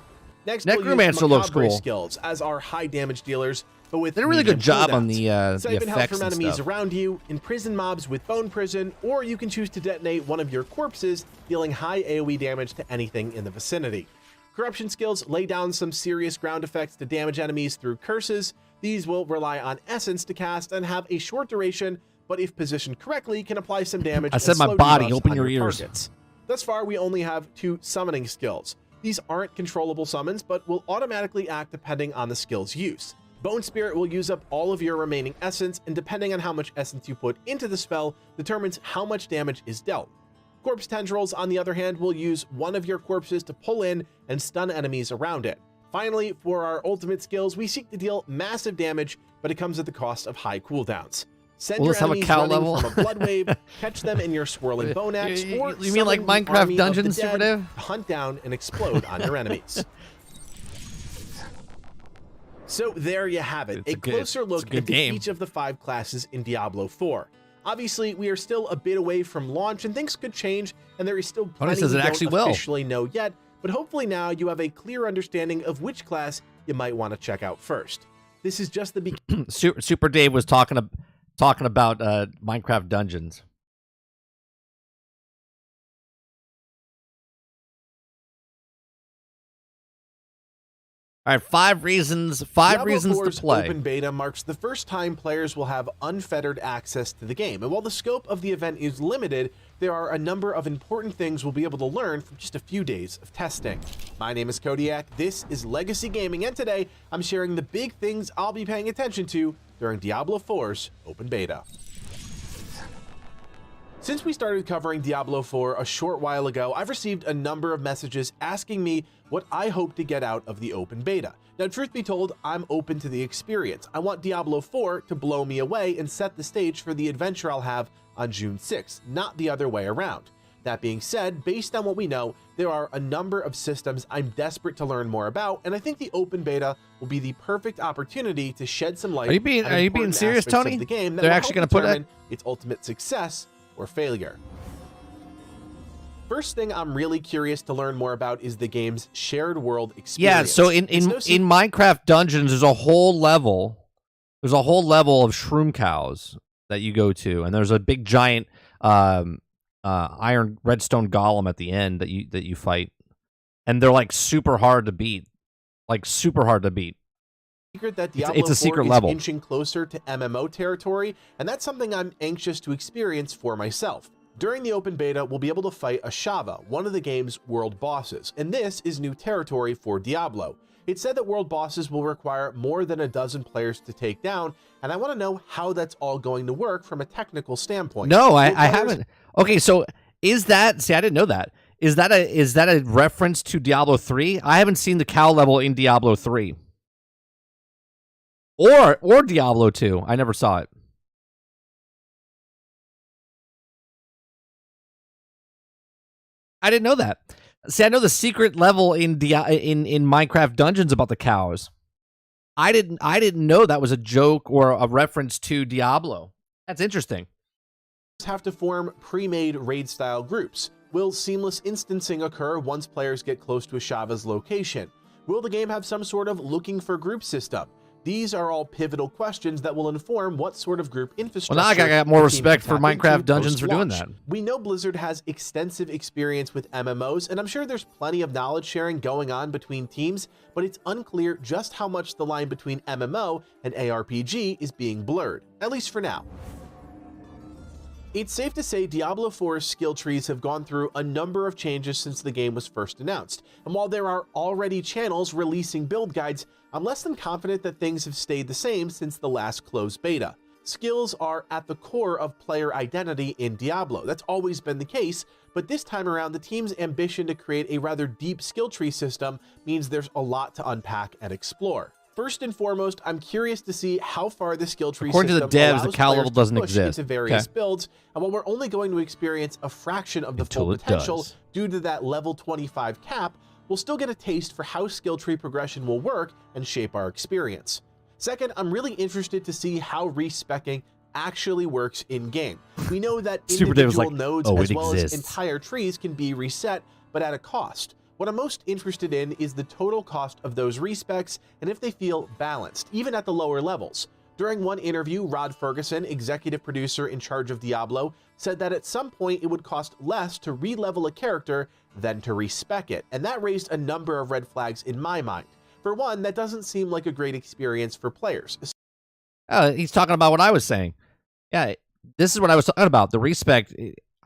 Next, we'll use Necromancer looks Macabre cool. skills as our high damage dealers, but with Did a really medium good job on cooldowns. the Siphon health effects from and enemies stuff. around you, imprison mobs with bone prison, or you can choose to detonate one of your corpses, dealing high AoE damage to anything in the vicinity. Corruption skills lay down some serious ground effects to damage enemies through curses. These will rely on essence to cast and have a short duration, but if positioned correctly, can apply some damage. I said and my slow body, debuffs open on your ears. targets. Thus far, we only have 2 summoning skills. These aren't controllable summons, but will automatically act depending on the skill's use. Bone Spirit will use up all of your remaining essence, and depending on how much essence you put into the spell, determines how much damage is dealt. Corpse Tendrils, on the other hand, will use one of your corpses to pull in and stun enemies around it. Finally, for our ultimate skills, we seek to deal massive damage, but it comes at the cost of high cooldowns. Send Will your this have a enemies cow running level? from a blood wave, catch them in your swirling bone axe, or You mean like summon the Minecraft army of the Dungeons, dead Super Dave? to hunt down and explode on your enemies. So there you have it, a closer look good into game. each of the 5 classes in Diablo 4. Obviously, we are still a bit away from launch, and things could change, and there is still plenty says we it don't actually will. officially know yet, but hopefully now you have a clear understanding of which class you might want to check out first. This is just the beginning. Super Dave was talking about Minecraft Dungeons. All right, 5 reasons to Diablo play. 4's open beta marks the first time players will have unfettered access to the game, and while the scope of the event is limited, there are a number of important things we'll be able to learn from just a few days of testing. My name is Kodiak, this is Legacy Gaming, and today I'm sharing the big things I'll be paying attention to during Diablo 4's open beta. Since we started covering Diablo 4 a short while ago, I've received a number of messages asking me what I hope to get out of the open beta. Now, truth be told, I'm open to the experience. I want Diablo 4 to blow me away and set the stage for the adventure I'll have on June 6th, not the other way around. That being said, based on what we know, there are a number of systems I'm desperate to learn more about, and I think the open beta will be the perfect opportunity to shed some light. Are you being serious, Tony? The game that They're will actually help going to put determine its ultimate success or failure. First thing I'm really curious to learn more about is the game's shared world experience. Yeah, so in Minecraft Dungeons, there's a whole level of shroom cows that you go to, and there's a big giant iron redstone golem at the end that you fight, and they're like super hard to beat, Secret that Diablo it's a 4 secret is level. inching closer to MMO territory, and that's something I'm anxious to experience for myself. During the open beta, we'll be able to fight Ashava, one of the game's world bosses, and this is new territory for Diablo. It's said that world bosses will require more than a dozen players to take down, and I want to know how that's all going to work from a technical standpoint. No, I haven't. Okay, so is that? See, I didn't know that. Is that a reference to Diablo 3? I haven't seen the cow level in Diablo 3 or Diablo 2. I never saw it. I didn't know that. See, I know the secret level in Minecraft Dungeons about the cows. I didn't know that was a joke or a reference to Diablo. That's interesting. Have to form pre-made raid-style groups. Will seamless instancing occur once players get close to Ashava's location? Will the game have some sort of looking for group system? These are all pivotal questions that will inform what sort of group infrastructure. Well, now I got more respect for Minecraft Dungeons for doing that. We know Blizzard has extensive experience with MMOs, and I'm sure there's plenty of knowledge sharing going on between teams, but it's unclear just how much the line between MMO and ARPG is being blurred, at least for now. It's safe to say Diablo 4's skill trees have gone through a number of changes since the game was first announced, and while there are already channels releasing build guides, I'm less than confident that things have stayed the same since the last closed beta. Skills are at the core of player identity in Diablo. That's always been the case, but this time around, the team's ambition to create a rather deep skill tree system means there's a lot to unpack and explore. First and foremost, I'm curious to see how far the skill tree According system to the devs, the allows cow players level to doesn't push exist. into various builds, and while we're only going to experience a fraction of the Until full it potential does. due to that level 25 cap, we'll still get a taste for how skill tree progression will work and shape our experience. Second, I'm really interested to see how respecking actually works in-game. We know that Super Dave was individual like, nodes "Oh, as it well as exists." entire trees can be reset, but at a cost. What I'm most interested in is the total cost of those respecs and if they feel balanced, even at the lower levels. During one interview, Rod Ferguson, executive producer in charge of Diablo, said that at some point it would cost less to re-level a character than to respec it, and that raised a number of red flags in my mind. For one, that doesn't seem like a great experience for players. He's talking about what I was saying. Yeah, this is what I was talking about. The respect.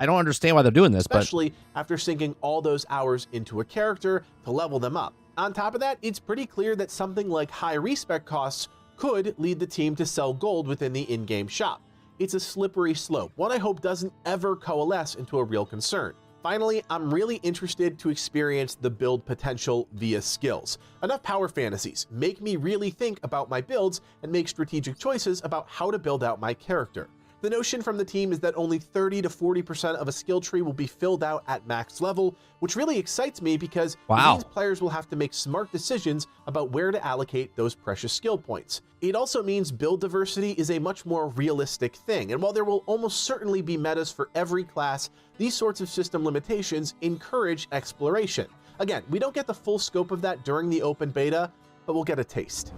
I don't understand why they're doing this, Especially after sinking all those hours into a character to level them up. On top of that, it's pretty clear that something like high respec costs could lead the team to sell gold within the in-game shop. It's a slippery slope, one I hope doesn't ever coalesce into a real concern. Finally, I'm really interested to experience the build potential via skills. Enough power fantasies. Make me really think about my builds and make strategic choices about how to build out my character. The notion from the team is that only 30 to 40% of a skill tree will be filled out at max level, which really excites me because it means players will have to make smart decisions about where to allocate those precious skill points. It also means build diversity is a much more realistic thing, and while there will almost certainly be metas for every class, these sorts of system limitations encourage exploration. Again, we don't get the full scope of that during the open beta, but we'll get a taste.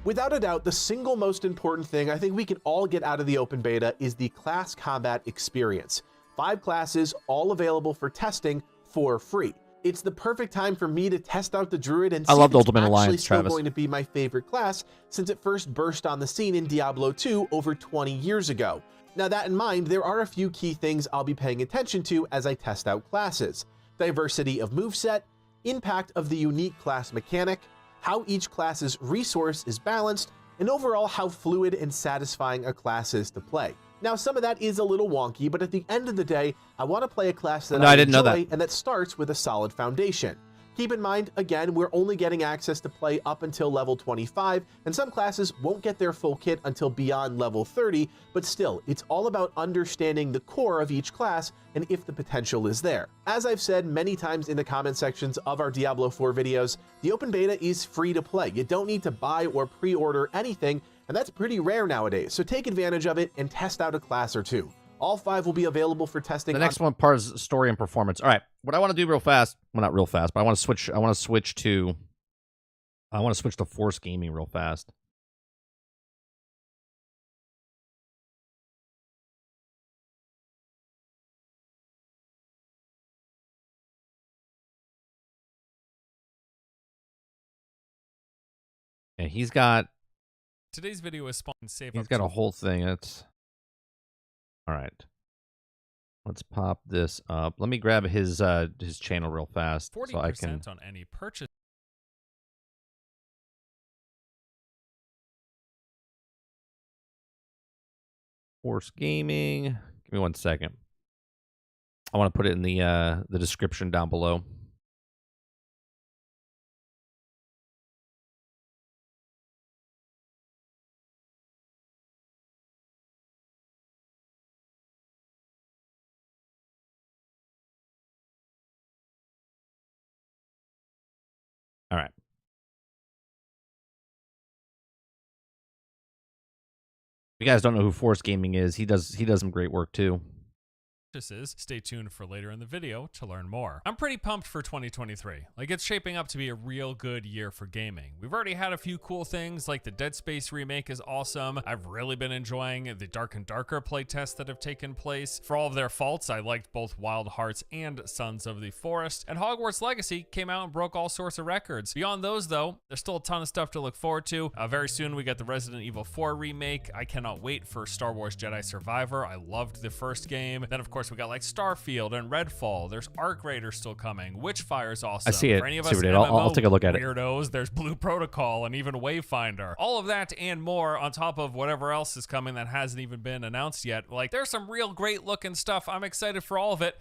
Without a doubt, the single most important thing I think we can all get out of the open beta is the class combat experience. 5 classes, all available for testing for free. It's the perfect time for me to test out the Druid and see if it's actually still going to be my favorite class since it first burst on the scene in Diablo 2 over 20 years ago. Now that in mind, there are a few key things I'll be paying attention to as I test out classes: diversity of moveset, impact of the unique class mechanic, how each class's resource is balanced, and overall how fluid and satisfying a class is to play. Now, some of that is a little wonky, but at the end of the day, I want to play a class that I enjoy and that starts with a solid foundation. Keep in mind, again, we're only getting access to play up until level 25, and some classes won't get their full kit until beyond level 30, but still, it's all about understanding the core of each class and if the potential is there. As I've said many times in the comment sections of our Diablo 4 videos, the open beta is free to play. You don't need to buy or pre-order anything, and that's pretty rare nowadays, so take advantage of it and test out a class or two. All 5 will be available for testing. The next one part is story and performance. All right, what I want to do real fast, well, not real fast, but I want to switch to Force Gaming real fast. Yeah, he's got. Today's video is spawned safe. He's got a whole thing. That's all right. Let's pop this up. Let me grab his channel real fast 40% so I can on any purchase. Force Gaming. Give me 1 second. I want to put it in the description down below. All right. If you guys don't know who Force Gaming is, he does some great work too. Stay tuned for later in the video to learn more. I'm pretty pumped for 2023. Like, it's shaping up to be a real good year for gaming. We've already had a few cool things, like the Dead Space remake is awesome. I've really been enjoying the Dark and Darker playtests that have taken place. For all of their faults, I liked both Wild Hearts and Sons of the Forest. And Hogwarts Legacy came out and broke all sorts of records. Beyond those, though, there's still a ton of stuff to look forward to. Very soon, we got the Resident Evil 4 remake. I cannot wait for Star Wars Jedi Survivor. I loved the first game. Then, of course, we got like Starfield and Redfall. There's Arc Raiders still coming. Witchfire's awesome. I see it. For any of us I'll take a look at it. Weirdos, there's Blue Protocol and even Wayfinder. All of that and more on top of whatever else is coming that hasn't even been announced yet. Like, there's some real great looking stuff. I'm excited for all of it.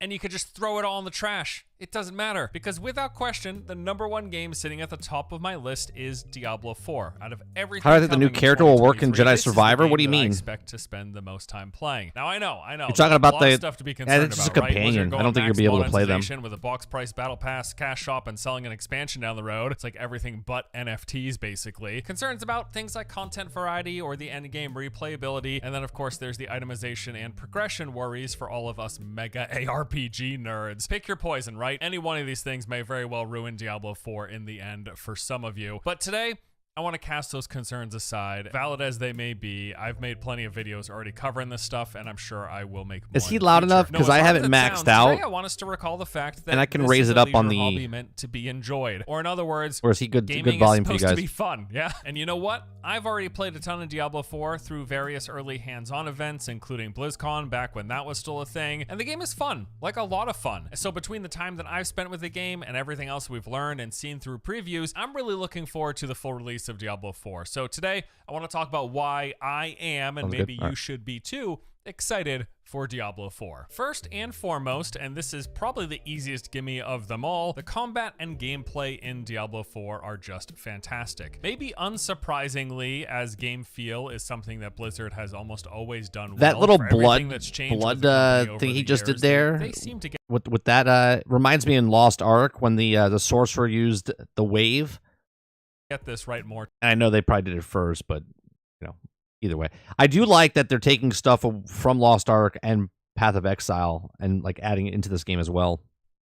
And you could just throw it all in the trash. It doesn't matter, because without question, the #1 game sitting at the top of my list is Diablo 4. Out of everything, how do I think the new character will work in Jedi Survivor? What do you mean? I expect to spend the most time playing. Now I know. You're talking about the stuff to be concerned it's just about, a companion. Right? I don't think you'll be able to play them with a box price battle pass, cash shop, and selling an expansion down the road. It's like everything but NFTs, basically. Concerns about things like content variety or the end game replayability, and then of course there's the itemization and progression worries for all of us mega ARPG nerds. Pick your poison, right? Any one of these things may very well ruin Diablo 4 in the end for some of you. But today, I want to cast those concerns aside. Valid as they may be, I've made plenty of videos already covering this stuff, and I'm sure I will make more. Is he loud enough? Because I have it maxed out. Today I want us to recall the fact that and I can raise it up on the hobby meant to be enjoyed. Or in other words, or is he good gaming volume is for you supposed guys? To be fun, yeah. And you know what? I've already played a ton of Diablo 4 through various early hands-on events, including BlizzCon back when that was still a thing. And the game is fun, like a lot of fun. So between the time that I've spent with the game and everything else we've learned and seen through previews, I'm really looking forward to the full release of Diablo 4. So today, I want to talk about why I am, and maybe you should be too, excited for Diablo 4. First and foremost, and this is probably the easiest gimme of them all, the combat and gameplay in Diablo 4 are just fantastic. Maybe unsurprisingly, as game feel is something that Blizzard has almost always done well. That little blood thing he just did there, they seem to get with that reminds me in Lost Ark when the sorcerer used the wave. Get this right more. And I know they probably did it first, but you know, either way, I do like that they're taking stuff from Lost Ark and Path of Exile and like adding it into this game as well.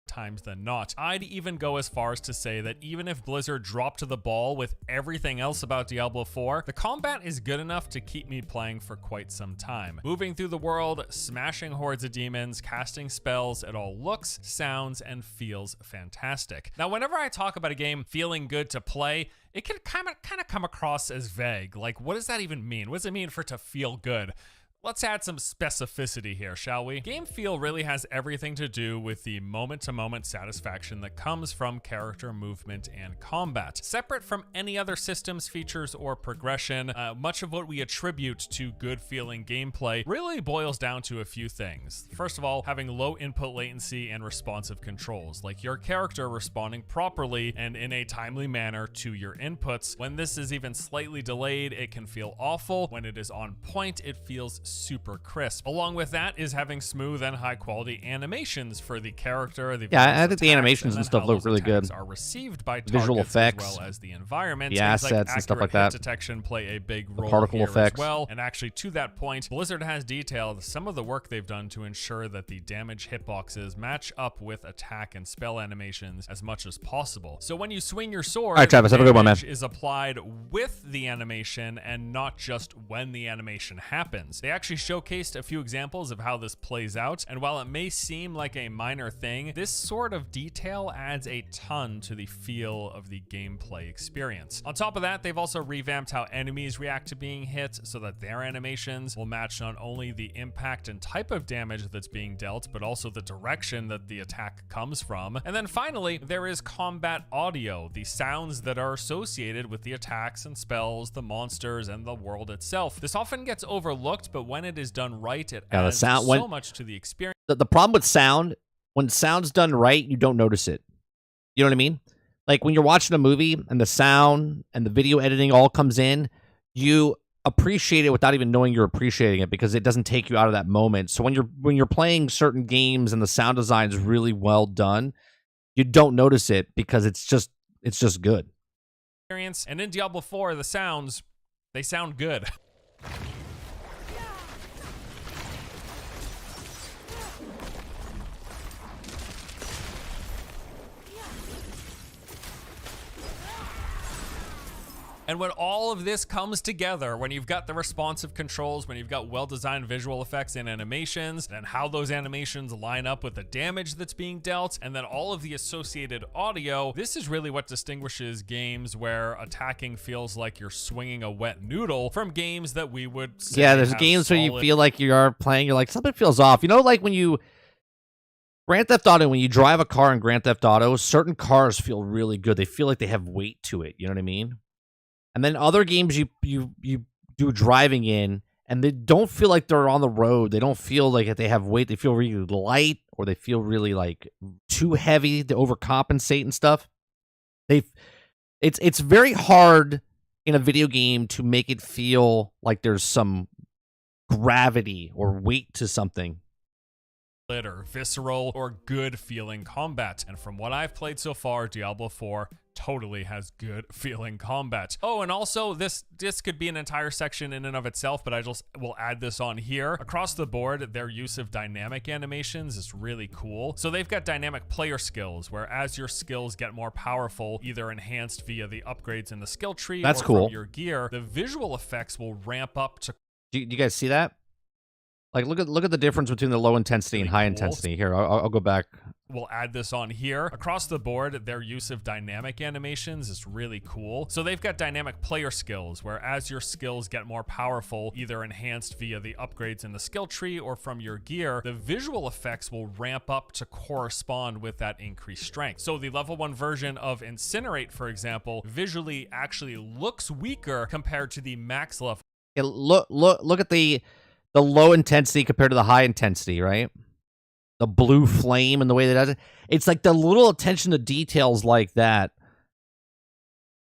Times than not. I'd even go as far as to say that even if Blizzard dropped the ball with everything else about Diablo 4, the combat is good enough to keep me playing for quite some time. Moving through the world, smashing hordes of demons, casting spells, it all looks, sounds, and feels fantastic. Now, whenever I talk about a game feeling good to play, it can kind of come across as vague. Like, what does that even mean? What does it mean for it to feel good? Let's add some specificity here, shall we? Game feel really has everything to do with the moment-to-moment satisfaction that comes from character movement and combat. Separate from any other systems, features, or progression, much of what we attribute to good-feeling gameplay really boils down to a few things. First of all, having low input latency and responsive controls, like your character responding properly and in a timely manner to your inputs. When this is even slightly delayed, it can feel awful. When it is on point, it feels super crisp. Along with that is having smooth and high quality animations for the character. I think the animations and stuff look really good. Are received by visual effects, as well as the environment. the assets and stuff like that. Detection play a big role particle here effects as well. And actually, to that point, Blizzard has detailed some of the work they've done to ensure that the damage hitboxes match up with attack and spell animations as much as possible. So when you swing your sword, all right, Travis, have a good one, man. Is applied with the animation and not just when the animation happens. They actually showcased a few examples of how this plays out, and while it may seem like a minor thing, this sort of detail adds a ton to the feel of the gameplay experience. On top of that, they've also revamped how enemies react to being hit so that their animations will match not only the impact and type of damage that's being dealt, but also the direction that the attack comes from. And then finally, there is combat audio, the sounds that are associated with the attacks and spells, the monsters, and the world itself. This often gets overlooked, but when it is done right, it adds so much to the experience. The problem with sound, when sound's done right, you don't notice it. You know what I mean? Like when you're watching a movie and the sound and the video editing all comes in, you appreciate it without even knowing you're appreciating it because it doesn't take you out of that moment. So when you're playing certain games and the sound design is really well done, you don't notice it because it's just good. And in Diablo 4, the sounds, they sound good. And when all of this comes together, when you've got the responsive controls, when you've got well-designed visual effects and animations, and how those animations line up with the damage that's being dealt, and then all of the associated audio, this is really what distinguishes games where attacking feels like you're swinging a wet noodle from games that we would say there's games where you feel like you are playing, you're like, something feels off. You know, like when you... Grand Theft Auto, when you drive a car in Grand Theft Auto, certain cars feel really good. They feel like they have weight to it. You know what I mean? And then other games you do driving in, and they don't feel like they're on the road. They don't feel like they have weight. They feel really light, or they feel really like too heavy to overcompensate and stuff. It's very hard in a video game to make it feel like there's some gravity or weight to something. Or visceral or good feeling combat. And from what I've played so far, Diablo 4 totally has good feeling combat. Oh, and also this could be an entire section in and of itself, but I just will add this on here. Across the board, their use of dynamic animations is really cool. So they've got dynamic player skills, where as your skills get more powerful, either enhanced via the upgrades in the skill tree That's or cool. from your gear, the visual effects will ramp up to... Do you guys see that? Like, look at the difference between the low intensity and high intensity. Here, I'll go back. We'll add this on here. Across the board, their use of dynamic animations is really cool. So they've got dynamic player skills, where as your skills get more powerful, either enhanced via the upgrades in the skill tree or from your gear, the visual effects will ramp up to correspond with that increased strength. So the level 1 version of Incinerate, for example, visually actually looks weaker compared to the max level. Look at the low intensity compared to the high intensity, right? The blue flame and the way that does it. It's like the little attention to details like that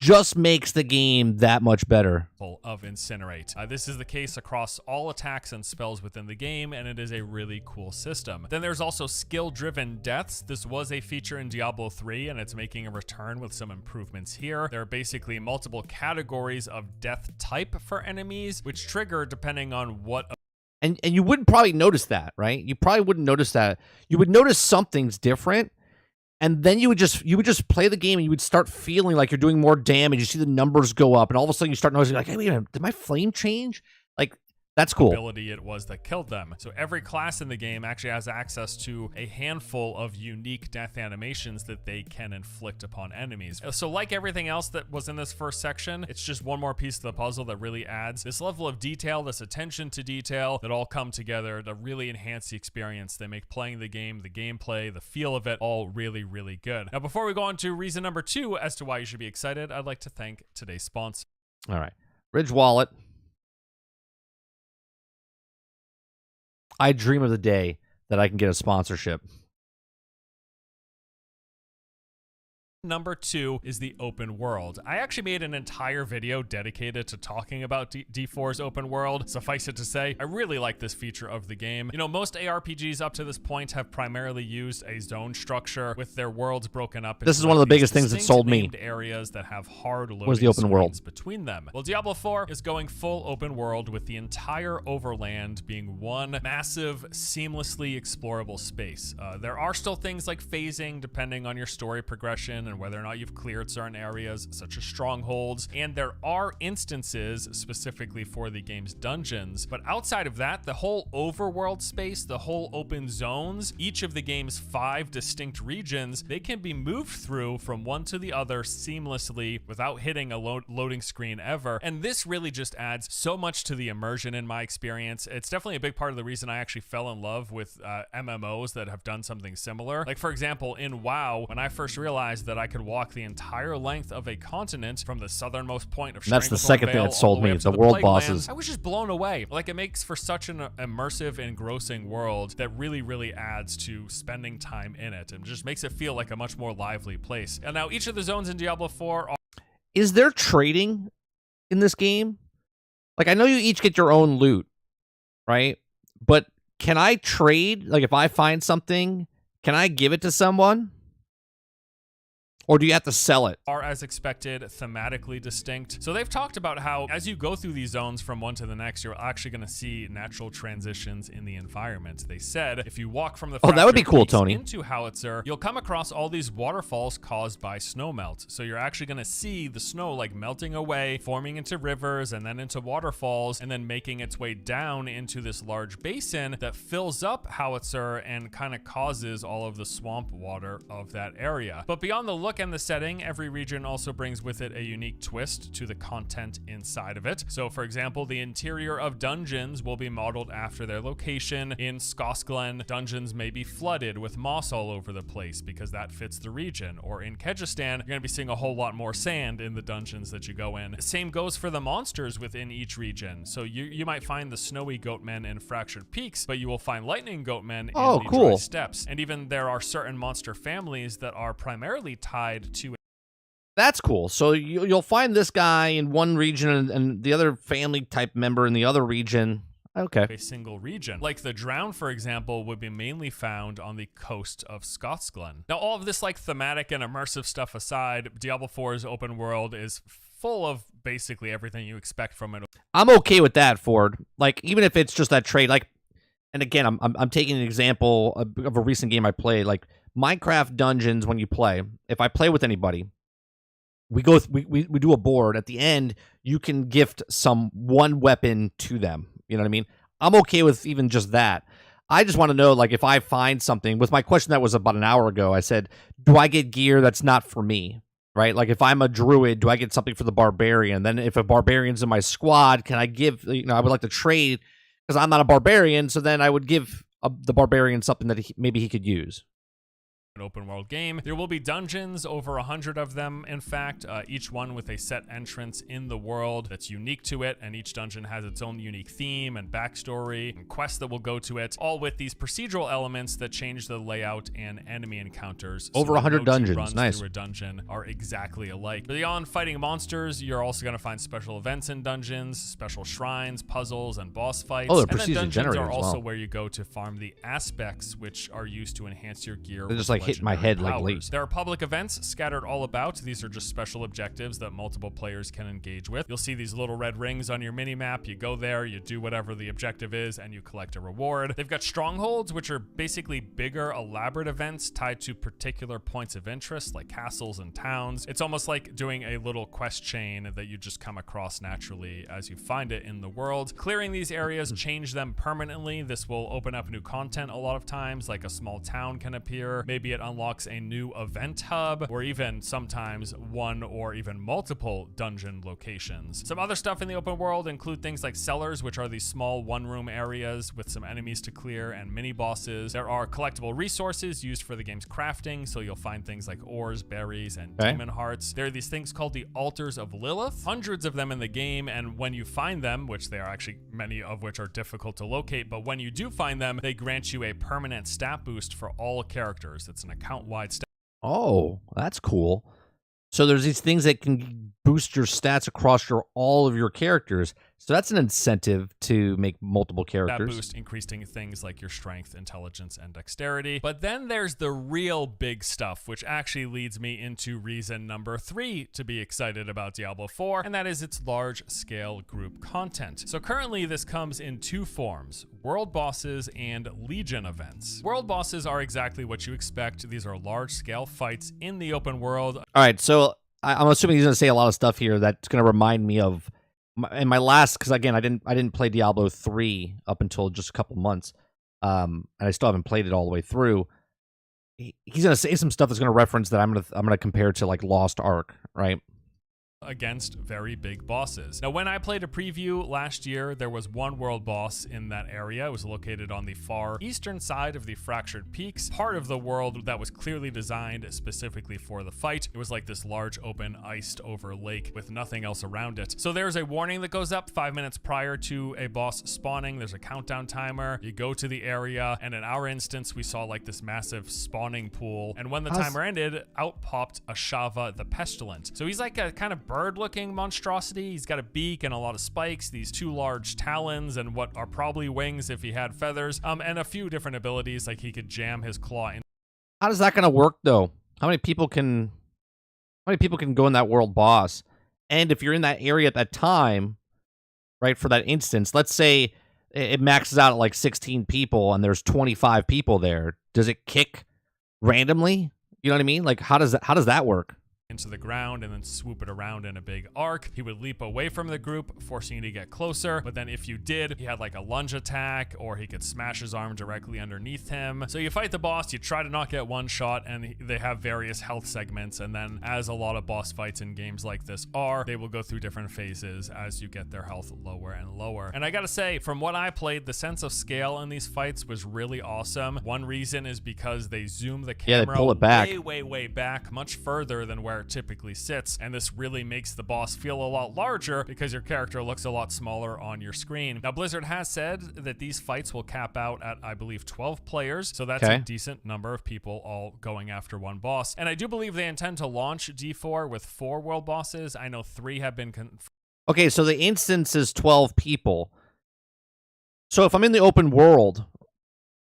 just makes the game that much better. Of Incinerate. This is the case across all attacks and spells within the game, and it is a really cool system. Then there's also skill-driven deaths. This was a feature in Diablo 3, and it's making a return with some improvements here. There are basically multiple categories of death type for enemies, which trigger depending on what... And you wouldn't probably notice that, right? You probably wouldn't notice that. You would notice something's different, and then you would just play the game and you would start feeling like you're doing more damage. You see the numbers go up, and all of a sudden you start noticing like, hey, wait a minute, did my flame change? Like That's cool. ability it was that killed them. So every class in the game actually has access to a handful of unique death animations that they can inflict upon enemies. So like everything else that was in this first section, it's just one more piece of the puzzle that really adds this level of detail, this attention to detail that all come together to really enhance the experience. They make playing the game, the gameplay, the feel of it all really, really good. Now, before we go on to reason number 2 as to why you should be excited, I'd like to thank today's sponsor. All right. Ridge Wallet. I dream of the day that I can get a sponsorship. Number 2 is the open world. I actually made an entire video dedicated to talking about D4's open world. Suffice it to say, I really like this feature of the game. You know, most ARPGs up to this point have primarily used a zone structure with their worlds broken up. This is one of the biggest things that sold me. Areas that have hard loading was the open world between them. Well, Diablo 4 is going full open world with the entire overland being one massive, seamlessly explorable space. There are still things like phasing depending on your story progression and whether or not you've cleared certain areas such as strongholds, and there are instances specifically for the game's dungeons, but outside of that, the whole overworld space, the whole open zones, each of the game's 5 distinct regions, they can be moved through from one to the other seamlessly without hitting a loading screen ever, and this really just adds so much to the immersion in my experience. It's definitely a big part of the reason I actually fell in love with MMOs that have done something similar. Like, for example, in WoW, when I first realized that I could walk the entire length of a continent from the southernmost point of That's the second thing that sold me, the world bosses. I was just blown away. Like, it makes for such an immersive, engrossing world that really, really adds to spending time in it and just makes it feel like a much more lively place. And now each of the zones in Diablo 4 are... Is there trading in this game? Like, I know you each get your own loot, right? But can I trade? Like, if I find something, can I give it to someone? Or do you have to sell it? Are, as expected, thematically distinct. So they've talked about how as you go through these zones from one to the next, you're actually going to see natural transitions in the environment. They said if you walk from the that would be cool, Tony, into Howitzer, you'll come across all these waterfalls caused by snowmelt. So you're actually going to see the snow like melting away, forming into rivers and then into waterfalls, and then making its way down into this large basin that fills up Howitzer and kind of causes all of the swamp water of that area. But beyond the look and the setting, every region also brings with it a unique twist to the content inside of it. So, for example, the interior of dungeons will be modeled after their location. In Skosglen, dungeons may be flooded with moss all over the place because that fits the region. Or in Kyrgyzstan, you're going to be seeing a whole lot more sand in the dungeons that you go in. Same goes for the monsters within each region. So you might find the snowy goatmen in Fractured Peaks, but you will find lightning goatmen in the Dry Steppes. And even there are certain monster families that are primarily tied to. That's cool. So you'll find this guy in one region and the other family type member in the other region. Okay. A single region. Like the Drown, for example, would be mainly found on the coast of Skosglen. Now, all of this like thematic and immersive stuff aside, Diablo 4's open world is full of basically everything you expect from it. I'm okay with that, Ford. Like, even if it's just that trade, like, and again, I'm taking an example of a recent game I played, like Minecraft Dungeons. When you play, if I play with anybody, we do a board. At the end, you can gift one weapon to them. You know what I mean? I'm okay with even just that. I just want to know, like, if I find something, with my question that was about an hour ago, I said, do I get gear that's not for me? Right? Like, if I'm a druid, do I get something for the barbarian? Then if a barbarian's in my squad, can I give, I would like to trade because I'm not a barbarian. So then I would give the barbarian something that maybe he could use. An open world game. There will be dungeons, over 100 of them, in fact, each one with a set entrance in the world that's unique to it, and each dungeon has its own unique theme and backstory and quests that will go to it, all with these procedural elements that change the layout and enemy encounters. Over 100 dungeons, nice. Through a dungeon are exactly alike. Beyond fighting monsters, you're also going to find special events in dungeons, special shrines, puzzles, and boss fights. Oh, they're and then procedure dungeons generated are as also well. where you go to farm the aspects, which are used to enhance your gear. They're just like hitting my head like late. There are public events scattered all about. These are just special objectives that multiple players can engage with. You'll see these little red rings on your mini-map. You go there, you do whatever the objective is, and you collect a reward. They've got strongholds, which are basically bigger, elaborate events tied to particular points of interest, like castles and towns. It's almost like doing a little quest chain that you just come across naturally as you find it in the world. Clearing these areas change them permanently. This will open up new content a lot of times, like a small town can appear. Maybe it unlocks a new event hub, or even sometimes one or even multiple dungeon locations. Some other stuff in the open world include things like cellars, which are these small one-room areas with some enemies to clear and mini-bosses. There are collectible resources used for the game's crafting, so you'll find things like ores, berries, and demon hearts. There are these things called the Altars of Lilith, hundreds of them in the game, and when you find them, which they are actually many of which are difficult to locate, but when you do find them, they grant you a permanent stat boost for all characters. It's an account-wide stat. Oh, that's cool. So there's these things that can boost your stats across all of your characters. So that's an incentive to make multiple characters. That boost increasing things like your strength, intelligence, and dexterity. But then there's the real big stuff, which actually leads me into reason number 3 to be excited about Diablo 4, and that is its large-scale group content. So currently this comes in 2 forms: world bosses and legion events. World bosses are exactly what you expect. These are large-scale fights in the open world. All right, so I'm assuming he's going to say a lot of stuff here that's going to remind me of in my last, because again, I didn't play Diablo 3 up until just a couple months, and I still haven't played it all the way through. He's going to say some stuff that's going to reference that I'm going to compare to like Lost Ark, right? Against very big bosses. Now, when I played a preview last year, there was one world boss in that area. It was located on the far eastern side of the Fractured Peaks, part of the world that was clearly designed specifically for the fight. It was like this large open iced over lake with nothing else around it. So there's a warning that goes up 5 minutes prior to a boss spawning. There's a countdown timer. You go to the area, and in our instance, we saw like this massive spawning pool. And when the timer ended, out popped Ashava the Pestilent. So he's like a kind of bird-looking monstrosity. He's got a beak and a lot of spikes, these 2 large talons, and what are probably wings if he had feathers, and a few different abilities, like he could jam his claw in. How does that going to work, though? How many people can go in that world boss? And if you're in that area at that time, right, for that instance, let's say it maxes out at like 16 people and there's 25 people there, does it kick randomly? You know what I mean? Like, how does that work? Into the ground and then swoop it around in a big arc. He would leap away from the group, forcing you to get closer, but then if you did, he had like a lunge attack, or he could smash his arm directly underneath him. So you fight the boss, you try to not get one shot, and they have various health segments, and then as a lot of boss fights in games like this are, they will go through different phases as you get their health lower and lower. And I gotta say, from what I played, the sense of scale in these fights was really awesome. One reason is because they zoom the camera they pull it back way back, much further than where it typically sits, and this really makes the boss feel a lot larger because your character looks a lot smaller on your screen. Now, Blizzard has said that these fights will cap out at, I believe, 12 players, so that's a decent number of people all going after one boss. And I do believe they intend to launch D4 with 4 world bosses. I know 3 have been Okay, so the instance is 12 people. So if I'm in the open world,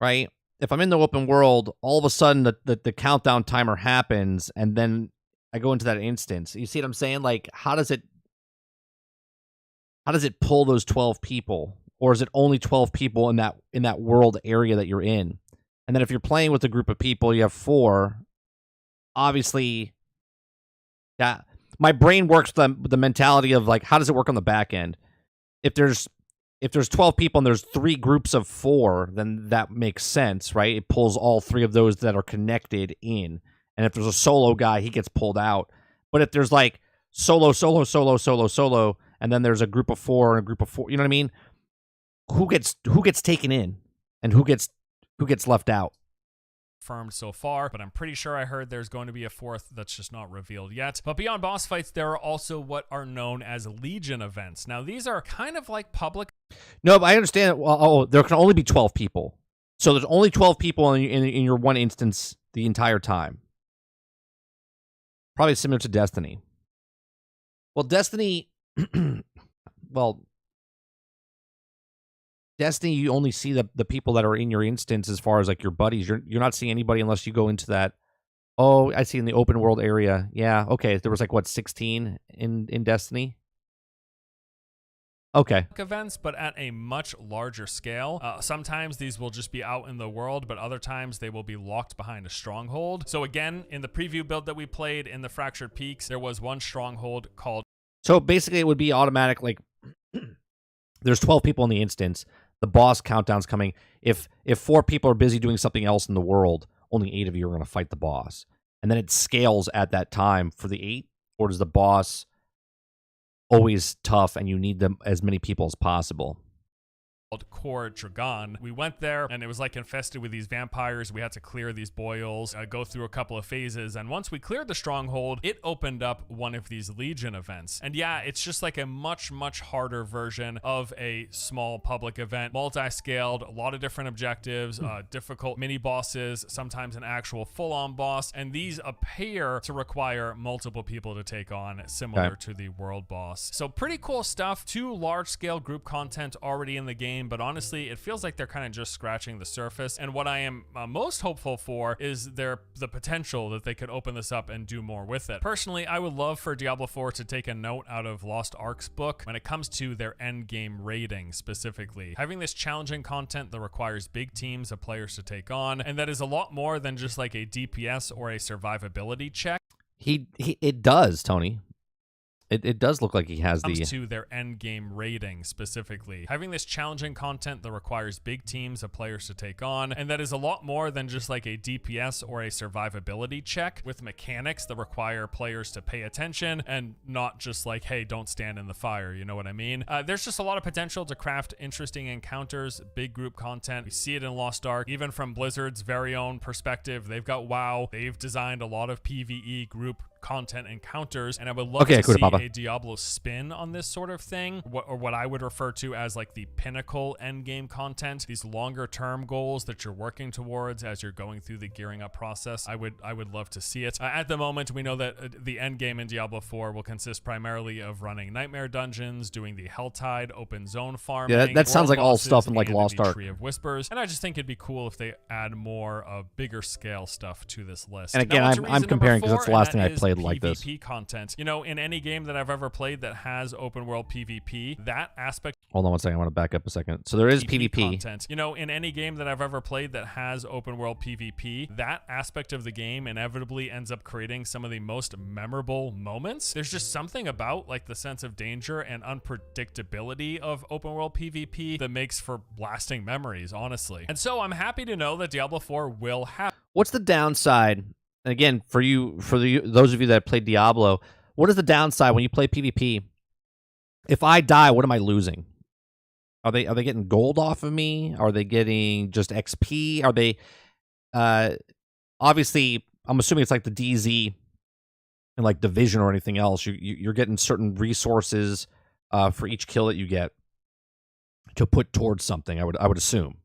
right? If I'm in the open world, all of a sudden the countdown timer happens, and then I go into that instance. You see what I'm saying? Like, how does it pull those 12 people? Or is it only 12 people in that world area that you're in? And then if you're playing with a group of people, you have 4. Obviously, yeah, my brain works with the mentality of like, how does it work on the back end? If there's 12 people and there's 3 groups of 4, then that makes sense, right? It pulls all 3 of those that are connected in. And if there's a solo guy, he gets pulled out. But if there's like solo, and then there's a group of 4 and a group of 4, you know what I mean? Who gets taken in, and who gets left out? Confirmed so far, but I'm pretty sure I heard there's going to be a 4th that's just not revealed yet. But beyond boss fights, there are also what are known as Legion events. Now, these are kind of like public. No, but I understand. Well, there can only be 12 people. So there's only 12 people in your one instance the entire time. Probably similar to Destiny. Well, Destiny, Destiny, you only see the people that are in your instance as far as like your buddies. You're not seeing anybody unless you go into that Oh, I see in the open world area. Yeah, okay. There was like what, 16 in Destiny? Okay. Events, but at a much larger scale. Sometimes these will just be out in the world, but other times they will be locked behind a stronghold. So again, in the preview build that we played in the Fractured Peaks, there was one stronghold called... So basically it would be automatic, like there's 12 people in the instance. The boss countdown's coming. If 4 people are busy doing something else in the world, only 8 of you are going to fight the boss. And then it scales at that time for the 8, or does the boss always tough and you need them as many people as possible? Core Dragon. We went there and it was like infested with these vampires. We had to clear these boils, go through a couple of phases, and once we cleared the stronghold, it opened up one of these Legion events. And yeah, it's just like a much harder version of a small public event, multi-scaled, a lot of different objectives, difficult mini bosses, sometimes an actual full-on boss, and these appear to require multiple people to take on, similar to the world boss. So pretty cool stuff. 2 large-scale group content already in the game, but honestly, it feels like they're kind of just scratching the surface. And what I am most hopeful for is the potential that they could open this up and do more with it. Personally, I would love for Diablo 4 to take a note out of Lost Ark's book when it comes to their end game rating specifically. Having this challenging content that requires big teams of players to take on, and that is a lot more than just like a DPS or a survivability check. It does, Tony. It does look like he has to their end game rating specifically. Having this challenging content that requires big teams of players to take on, and that is a lot more than just like a DPS or a survivability check, with mechanics that require players to pay attention and not just like, hey, don't stand in the fire, you know what I mean? There's just a lot of potential to craft interesting encounters, big group content. We see it in Lost Ark. Even from Blizzard's very own perspective, they've got WoW. They've designed a lot of PvE group content encounters, and I would love to see a Diablo spin on this sort of thing, or what I would refer to as like the pinnacle endgame content, these longer term goals that you're working towards as you're going through the gearing up process. I would love to see it. At the moment, we know that the endgame in Diablo 4 will consist primarily of running nightmare dungeons, doing the Helltide open zone farming. Yeah, that sounds like all stuff in like Lost Ark. Tree of Whispers, and I just think it'd be cool if they add more bigger scale stuff to this list. And again, I'm comparing because that's the last thing I played like this. PvP content. You know, in any game that I've ever played that has open world PvP, that aspect... Hold on one second. I want to back up a second. So there is PvP content. You know, in any game that I've ever played that has open world PvP, that aspect of the game inevitably ends up creating some of the most memorable moments. There's just something about like the sense of danger and unpredictability of open world PvP that makes for lasting memories, honestly. And so I'm happy to know that Diablo 4 will have... What's the downside? And again, for those of you that played Diablo, what is the downside when you play PvP? If I die, what am I losing? Are they getting gold off of me? Are they getting just XP? Are they obviously, I'm assuming it's like the DZ and like Division or anything else. You're getting certain resources for each kill that you get to put towards something, I would assume.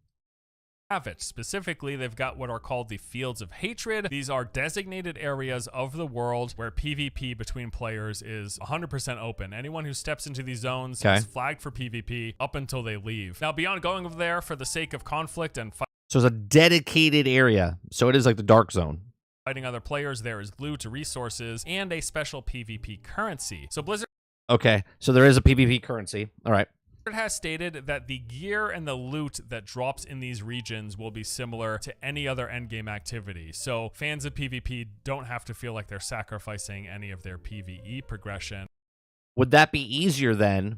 Have it. Specifically, they've got what are called the Fields of Hatred. These are designated areas of the world where PvP between players is 100% open. Anyone who steps into these zones is flagged for PvP up until they leave. Now, beyond going over there for the sake of conflict and so it's a dedicated area. So it is like the dark zone. Fighting other players, there is loot, resources, and a special PvP currency. So Blizzard... Okay, so there is a PvP currency. All right. Has stated that the gear and the loot that drops in these regions will be similar to any other endgame activity. So fans of PvP don't have to feel like they're sacrificing any of their PvE progression. Would that be easier then,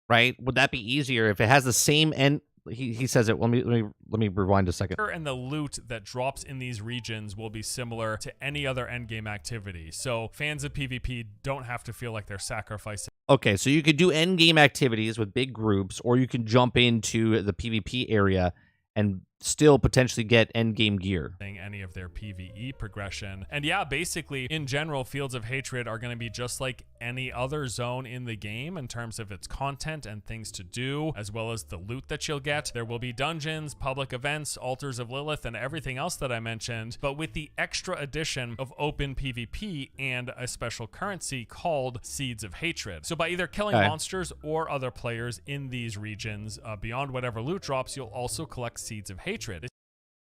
right? Would that be easier if it has the same end? He says it. Let me rewind a second. And the loot that drops in these regions will be similar to any other endgame activity. So fans of PvP don't have to feel like they're sacrificing. Okay, so you could do endgame activities with big groups, or you can jump into the PvP area and still potentially get endgame gear. Any of their PvE progression. And yeah, basically, in general, Fields of Hatred are going to be just like any other zone in the game in terms of its content and things to do, as well as the loot that you'll get. There will be dungeons, public events, altars of Lilith, and everything else that I mentioned, but with the extra addition of open PvP and a special currency called Seeds of Hatred. So by either killing monsters or other players in these regions, beyond whatever loot drops, you'll also collect Seeds of Hatred.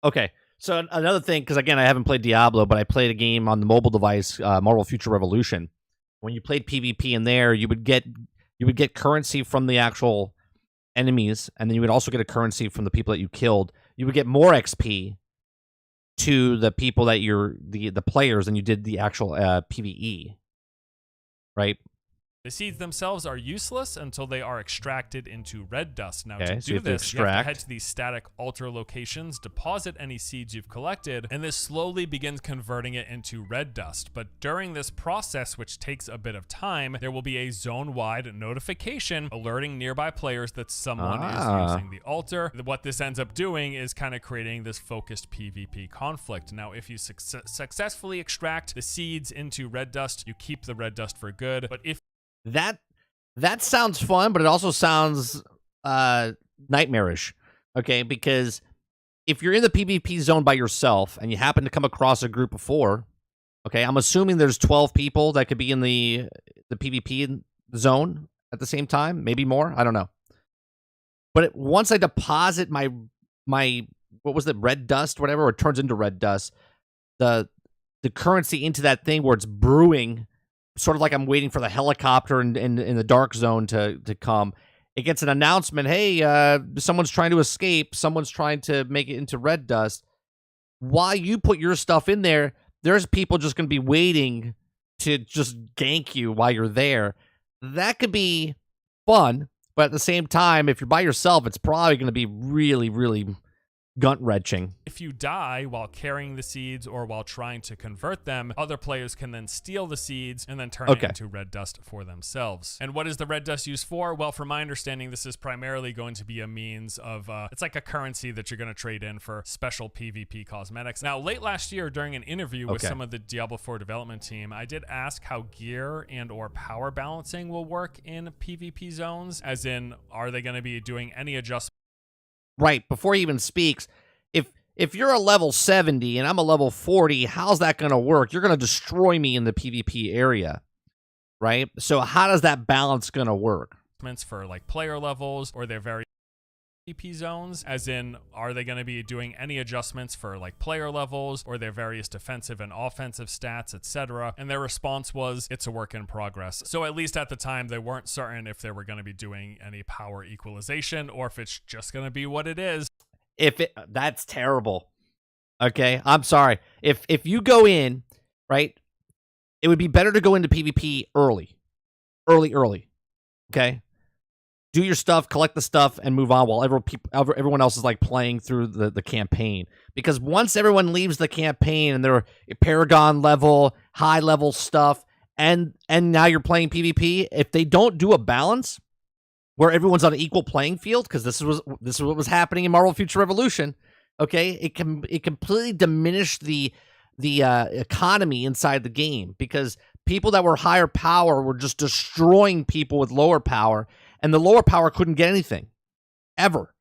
Okay, So another thing, because again, I haven't played Diablo, but I played a game on the mobile device, Marvel Future Revolution. When you played PvP in there, you would get currency from the actual enemies, and then you would also get a currency from the people that you killed. You would get more XP to the people that you're the players than you did the actual PvE, right? The seeds themselves are useless until they are extracted into red dust. Now, Okay, to so do you have to this, you have to extract. head to these static altar locations, deposit any seeds you've collected, and this slowly begins converting it into red dust. But during this process, which takes a bit of time, there will be a zone-wide notification alerting nearby players that someone is using the altar. What this ends up doing is kind of creating this focused PvP conflict. Now, if you successfully extract the seeds into red dust, you keep the red dust for good. But if That sounds fun, but it also sounds nightmarish. Okay, because if you're in the PvP zone by yourself and you happen to come across a group of 4, okay, I'm assuming there's 12 people that could be in the PvP zone at the same time, maybe more. I don't know. But once I deposit my what was it, red dust, whatever, or it turns into red dust, the currency into that thing where it's brewing. Sort of like I'm waiting for the helicopter in the dark zone to come. It gets an announcement, hey, someone's trying to escape. Someone's trying to make it into red dust. While you put your stuff in there, there's people just going to be waiting to just gank you while you're there. That could be fun, but at the same time, if you're by yourself, it's probably going to be really, really gut-wrenching. if you die while carrying the seeds or while trying to convert them, other players can then steal the seeds and then turn it into red dust for themselves. And what is the red dust used for? Well, from my understanding, this is primarily going to be a means of, it's like a currency that you're going to trade in for special PvP cosmetics. Now, late last year, during an interview with some of the Diablo 4 development team, I did ask how gear and or power balancing will work in PvP zones, as in, are they going to be doing any adjustments? Right, before he even speaks, if you're a level 70 and I'm a level 40, how's that going to work? You're going to destroy me in the PvP area, right? So how does that balance going to work? For like player levels or their very PvP zones, as in, are they going to be doing any adjustments for like player levels or their various defensive and offensive stats, etc.? And their response was, it's a work in progress. So at least at the time, they weren't certain if they were going to be doing any power equalization or if it's just going to be what it is. That's terrible. Okay, I'm sorry. If you go in, right, it would be better to go into PvP early. Okay? Do your stuff, collect the stuff, and move on while everyone else is like playing through the campaign. Because once everyone leaves the campaign and they're Paragon level, high level stuff, and now you're playing PvP, if they don't do a balance where everyone's on an equal playing field, because this is what was happening in Marvel Future Revolution, okay, it completely diminished the economy inside the game, because people that were higher power were just destroying people with lower power, and the lower power couldn't get anything, ever,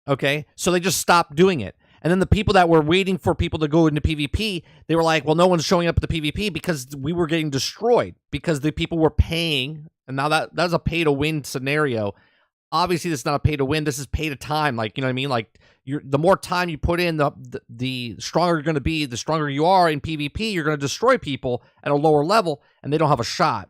okay? So they just stopped doing it. And then the people that were waiting for people to go into PvP, they were like, well, no one's showing up at the PvP because we were getting destroyed, because the people were paying, and now that's a pay-to-win scenario. Obviously, this is not a pay-to-win. This is pay-to-time. Like, you know what I mean? Like, the more time you put in, the stronger you're going to be. The stronger you are in PvP, you're going to destroy people at a lower level, and they don't have a shot.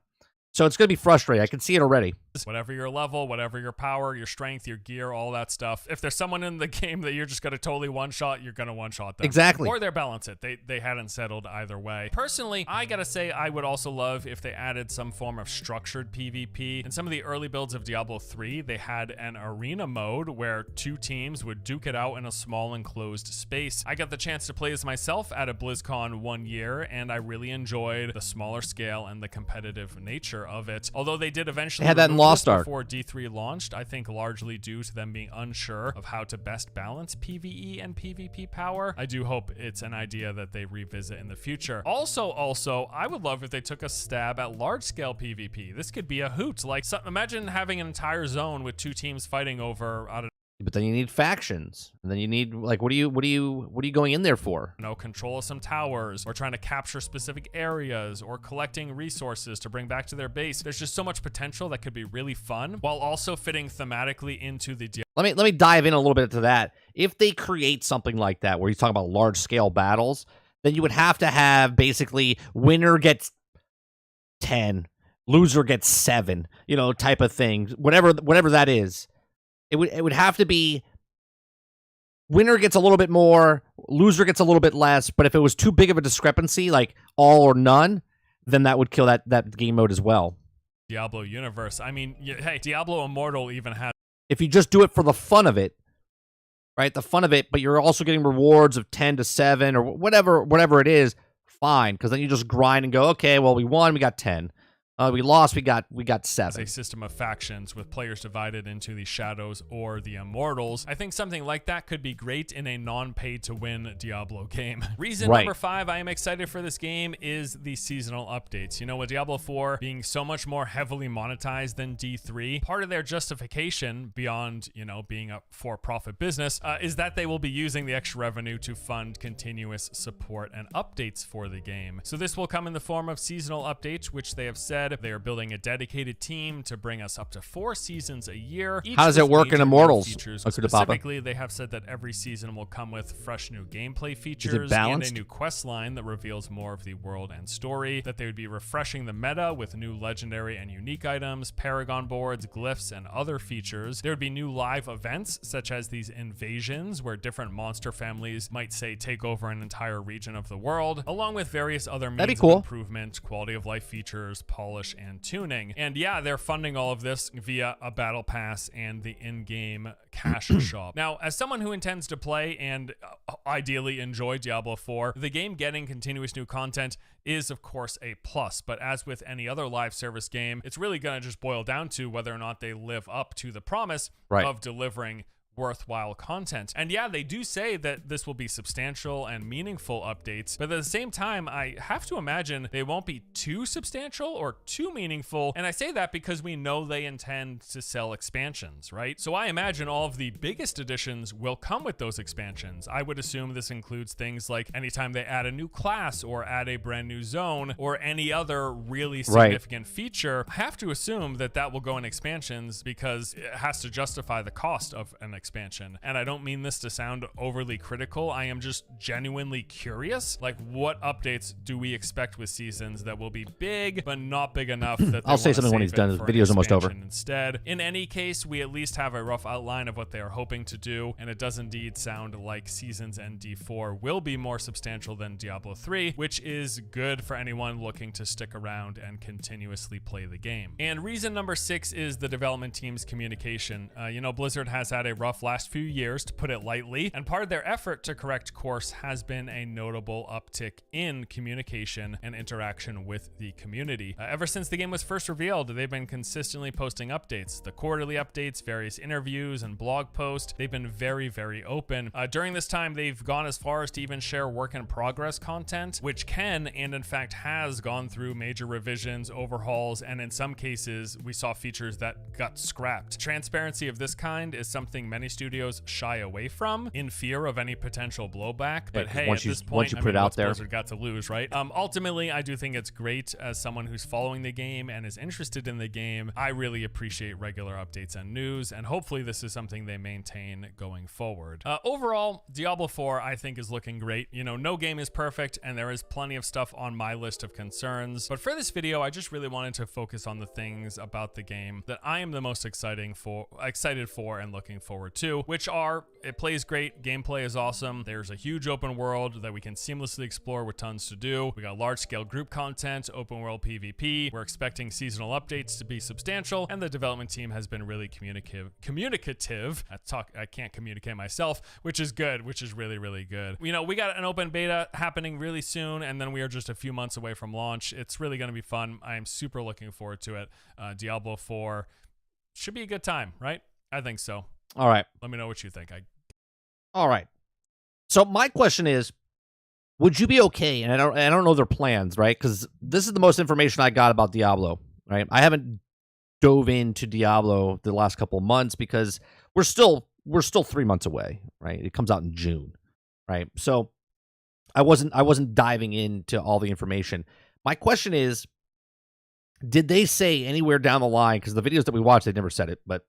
So it's going to be frustrating. I can see it already. Whatever your level, whatever your power, your strength, your gear, all that stuff. If there's someone in the game that you're just going to totally one-shot, you're going to one-shot them. Exactly. Or they balance it. They hadn't settled either way. Personally, I got to say I would also love if they added some form of structured PvP. In some of the early builds of Diablo 3, they had an arena mode where two teams would duke it out in a small enclosed space. I got the chance to play this myself at a BlizzCon one year, and I really enjoyed the smaller scale and the competitive nature of it. Although they did eventually had that in Lost Ark before D3 launched, I think largely due to them being unsure of how to best balance PvE and PvP power. I do hope it's an idea that they revisit in the future. Also, I would love if they took a stab at large-scale PvP. This could be a hoot. Like, imagine having an entire zone with two teams fighting over, I don't know, But then you need factions, and then you need like what are you going in there for? Control of some towers, or trying to capture specific areas, or collecting resources to bring back to their base. There's just so much potential that could be really fun while also fitting thematically into the Let me dive in a little bit to that. If they create something like that where you talk about large scale battles, then you would have to have basically winner gets 10, loser gets 7, type of thing. Whatever that is. It would have to be winner gets a little bit more, loser gets a little bit less, but if it was too big of a discrepancy, like all or none, then that would kill that game mode as well. Diablo universe. I mean, hey, Diablo Immortal even had... If you just do it for the fun of it, right? The fun of it, but you're also getting rewards of 10 to 7 or whatever it is, fine, because then you just grind and go, okay, well, we won, we got 10. We lost, we got 7. A system of factions with players divided into the Shadows or the Immortals. I think something like that could be great in a non-pay-to-win Diablo game. Reason number 5 I am excited for this game is the seasonal updates. With Diablo 4 being so much more heavily monetized than D3, part of their justification beyond, being a for-profit business is that they will be using the extra revenue to fund continuous support and updates for the game. So this will come in the form of seasonal updates, which they have said they are building a dedicated team to bring us up to 4 seasons a year. How does it work in Immortals? Specifically, they have said that every season will come with fresh new gameplay features and a new quest line that reveals more of the world and story, that they would be refreshing the meta with new legendary and unique items, paragon boards, glyphs, and other features. There would be new live events, such as these invasions, where different monster families might, say, take over an entire region of the world, along with various other means of improvement, quality of life features, polish, and tuning. And yeah, they're funding all of this via a battle pass and the in-game cash shop. Now, as someone who intends to play and ideally enjoy Diablo 4, the game getting continuous new content is of course a plus, but as with any other live service game, it's really gonna just boil down to whether or not they live up to the promise of delivering worthwhile content. And yeah, they do say that this will be substantial and meaningful updates, but at the same time, I have to imagine they won't be too substantial or too meaningful. And I say that because we know they intend to sell expansions, right? So I imagine all of the biggest additions will come with those expansions. I would assume this includes things like anytime they add a new class or add a brand new zone or any other really significant feature. I have to assume that that will go in expansions because it has to justify the cost of an expansion. And I don't mean this to sound overly critical. I am just genuinely curious. Like, what updates do we expect with seasons that will be big, but not big enough that I'll say something when he's done. The video's almost over. Instead, in any case, we at least have a rough outline of what they are hoping to do, and it does indeed sound like seasons and D4 will be more substantial than Diablo 3, which is good for anyone looking to stick around and continuously play the game. And reason number 6 is the development team's communication. Blizzard has had a rough last few years, to put it lightly, and part of their effort to correct course has been a notable uptick in communication and interaction with the community. Ever since the game was first revealed, they've been consistently posting updates, the quarterly updates, various interviews, and blog posts. They've been very, very open. During this time, they've gone as far as to even share work in progress content, which can, and in fact has, gone through major revisions, overhauls, and in some cases, we saw features that got scrapped. Transparency of this kind is something many studios shy away from in fear of any potential blowback. But hey, at this point, once you put it out there, Blizzard got to lose, right? Ultimately, I do think it's great as someone who's following the game and is interested in the game. I really appreciate regular updates and news, and hopefully this is something they maintain going forward. Overall, Diablo 4 I think is looking great. No game is perfect, and there is plenty of stuff on my list of concerns. But for this video, I just really wanted to focus on the things about the game that I am the most excited for and looking forward to, which are, it plays great, gameplay is awesome, there's a huge open world that we can seamlessly explore with tons to do, we got large scale group content, open world PvP, we're expecting seasonal updates to be substantial, and the development team has been really communicative. I can't communicate myself, which is good, which is really, really good. We got an open beta happening really soon, and then we are just a few months away from launch. It's really going to be fun. I am super looking forward to it. Diablo 4 should be a good time, right? I think so. All right. Let me know what you think. All right. So my question is, would you be okay? And I don't know their plans, right? Because this is the most information I got about Diablo, right? I haven't dove into Diablo the last couple of months because we're still we're still 3 months away, right? It comes out in June, right? So I wasn't diving into all the information. My question is, did they say anywhere down the line, because the videos that we watched, they never said it, but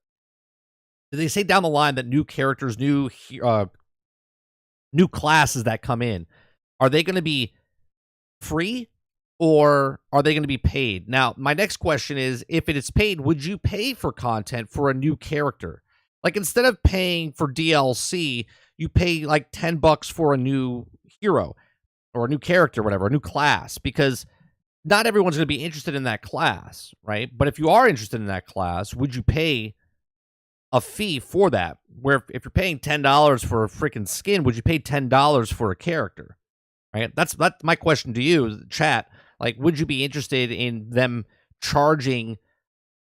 did they say down the line that new characters, new classes that come in, are they going to be free or are they going to be paid? Now, my next question is, if it is paid, would you pay for content for a new character? Like, instead of paying for DLC, you pay like $10 for a new hero or a new character, whatever, a new class, because not everyone's going to be interested in that class, right? But if you are interested in that class, would you pay a fee for that? Where if you're paying $10 for a freaking skin, would you pay $10 for a character? Right? That's my question to you, chat. Like, would you be interested in them charging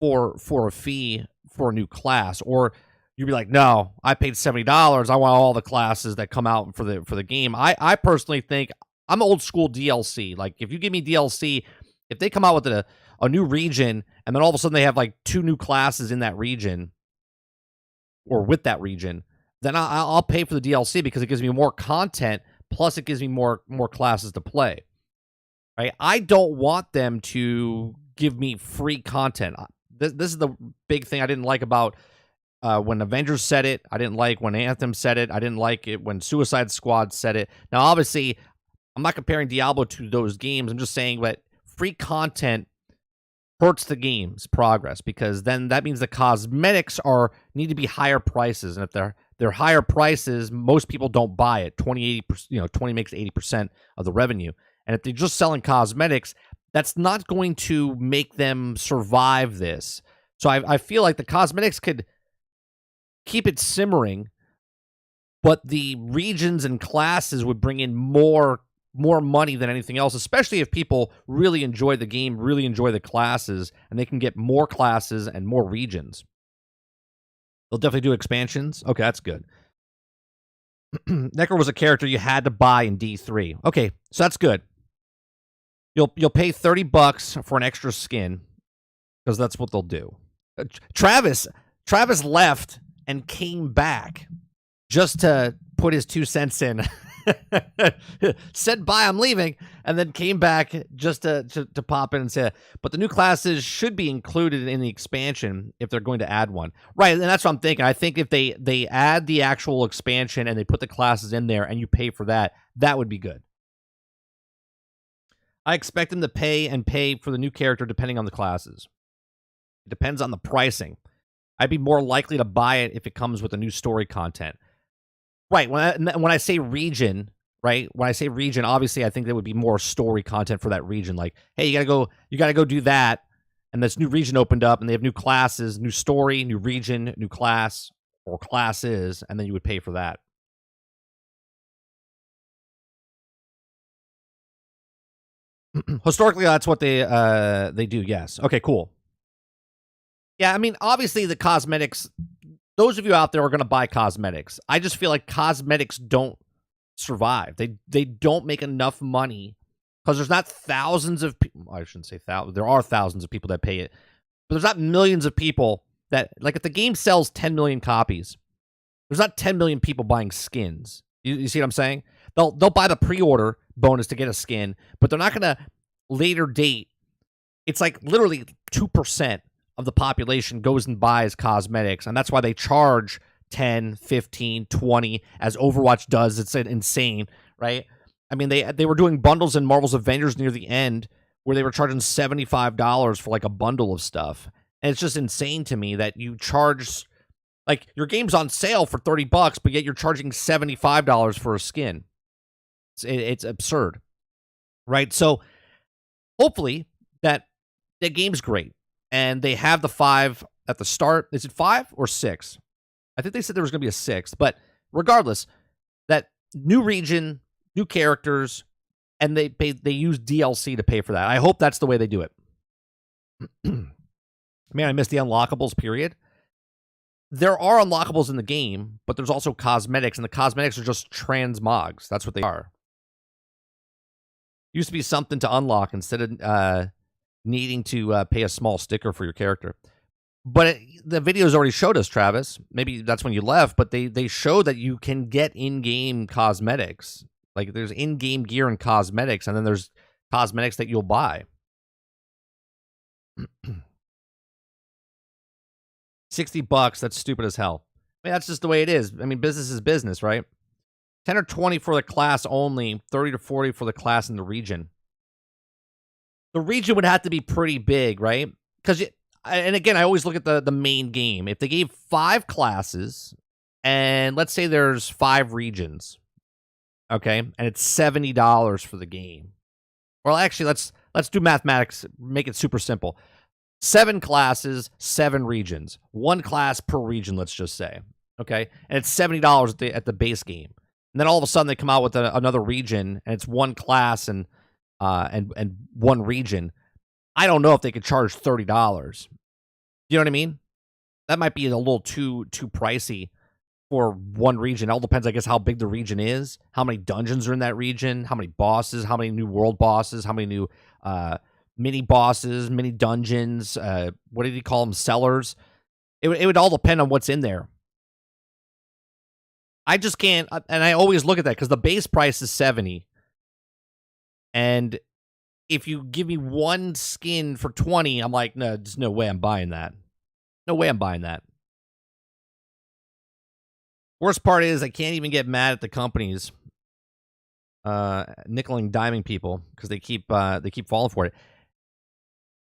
for a fee for a new class, or you'd be like, no, I paid $70. I want all the classes that come out for the game. I personally think I'm old school DLC. Like, if you give me DLC, if they come out with a new region and then all of a sudden they have like 2 new classes in that region or with that region, then I'll pay for the DLC because it gives me more content. Plus, it gives me more classes to play. Right? I don't want them to give me free content. This is the big thing I didn't like about when Avengers said it. I didn't like when Anthem said it. I didn't like it when Suicide Squad said it. Now, obviously, I'm not comparing Diablo to those games. I'm just saying that free content hurts the game's progress, because then that means the cosmetics need to be higher prices, and if they're higher prices, most people don't buy it. 20 makes 80% of the revenue, and if they're just selling cosmetics, that's not going to make them survive this. So I feel like the cosmetics could keep it simmering, but the regions and classes would bring in more money than anything else, especially if people really enjoy the game, really enjoy the classes, and they can get more classes and more regions. They'll definitely do expansions. Okay, that's good. Necker was a character you had to buy in D3. Okay, so that's good. You'll pay $30 for an extra skin, because that's what they'll do. Travis left and came back just to put his 2 cents in. Said bye, I'm leaving, and then came back just to pop in and say, but the new classes should be included in the expansion if they're going to add one. Right, and that's what I'm thinking. I think if they add the actual expansion and they put the classes in there and you pay for that, that would be good. I expect them to pay for the new character depending on the classes. It depends on the pricing. I'd be more likely to buy it if it comes with a new story content. Right, when I say region, right? When I say region, obviously I think there would be more story content for that region. Like, hey, you gotta go do that, and this new region opened up, and they have new classes, new story, new region, new class or classes, and then you would pay for that. Historically, that's what they do. Yes. Okay. Cool. Yeah, I mean, obviously the cosmetics. Those of you out there are going to buy cosmetics. I just feel like cosmetics don't survive. They don't make enough money because there's not thousands of people. I shouldn't say thousands. There are thousands of people that pay it, but there's not millions of people that, like, if the game sells 10 million copies, there's not 10 million people buying skins. You see what I'm saying? They'll buy the pre-order bonus to get a skin, but they're not going to later date. It's like literally 2% of the population goes and buys cosmetics, and that's why they charge 10, 15, 20, as Overwatch does. It's insane, right? I mean, they were doing bundles in Marvel's Avengers near the end where they were charging $75 for like a bundle of stuff. And it's just insane to me that you charge, like, your game's on sale for $30, but yet you're charging $75 for a skin. It's absurd, right? So hopefully that game's great. And they have the 5 at the start. Is it 5 or 6? I think they said there was going to be a 6th. But regardless, that new region, new characters, and they use DLC to pay for that. I hope that's the way they do it. Man, I missed the unlockables, period. There are unlockables in the game, but there's also cosmetics, and the cosmetics are just transmogs. That's what they are. Used to be something to unlock instead of needing to pay a small sticker for your character. But the videos already showed us, Travis. Maybe that's when you left, but they show that you can get in-game cosmetics. Like there's in-game gear and cosmetics, and then there's cosmetics that you'll buy. $60, that's stupid as hell. I mean, that's just the way it is. I mean, business is business, right? 10 or 20 for the class only, 30 to 40 for the class in the region. The region would have to be pretty big, right? Because, and again, I always look at the main game. If they gave 5 classes, and let's say there's 5 regions, okay, and it's $70 for the game. Well, actually, let's do mathematics, make it super simple. 7 classes, 7 regions. 1 class per region, let's just say. Okay? And it's $70 at the base game. And then all of a sudden they come out with another region, and it's 1 class and 1 region. I don't know if they could charge $30. You know what I mean? That might be a little too pricey for 1 region. It all depends, I guess, how big the region is, how many dungeons are in that region, how many bosses, how many new world bosses, how many new mini bosses, mini dungeons, what did he call them, sellers? It would all depend on what's in there. I just can't, and I always look at that because the base price is $70. And if you give me 1 skin for $20, I'm like, no, there's no way I'm buying that. No way I'm buying that. Worst part is I can't even get mad at the companies nickel and diming people because they keep falling for it.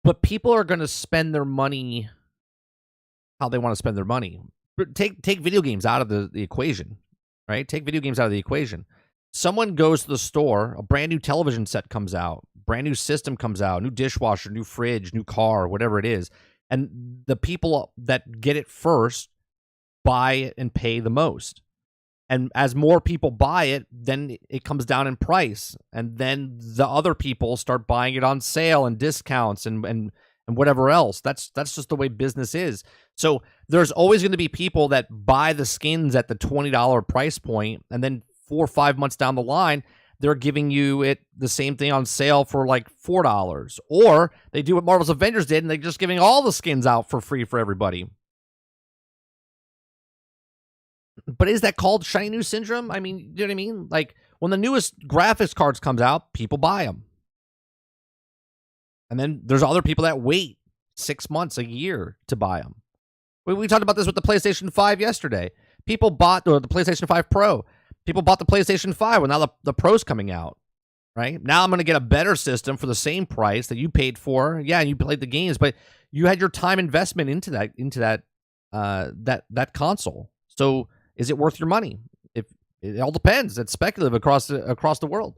But people are going to spend their money how they want to spend their money. Take video games out of the equation, right? Take video games out of the equation. Someone goes to the store, a brand new television set comes out, brand new system comes out, new dishwasher, new fridge, new car, whatever it is. And the people that get it first buy it and pay the most. And as more people buy it, then it comes down in price. And then the other people start buying it on sale and discounts and whatever else. That's just the way business is. So there's always going to be people that buy the skins at the $20 price point, and then 4 or 5 months down the line, they're giving you it the same thing on sale for like $4. Or they do what Marvel's Avengers did, and they're just giving all the skins out for free for everybody. But is that called shiny new syndrome? I mean, you know what I mean? Like, when the newest graphics cards comes out, people buy them. And then there's other people that wait 6 months, a year to buy them. We talked about this with the PlayStation 5 yesterday. People bought the PlayStation 5 Pro. People bought the PlayStation 5 when now the Pro's coming out, right? Now I'm going to get a better system for the same price that you paid for. Yeah, you played the games, but you had your time investment into that console. So is it worth your money? If it all depends. It's speculative across the world.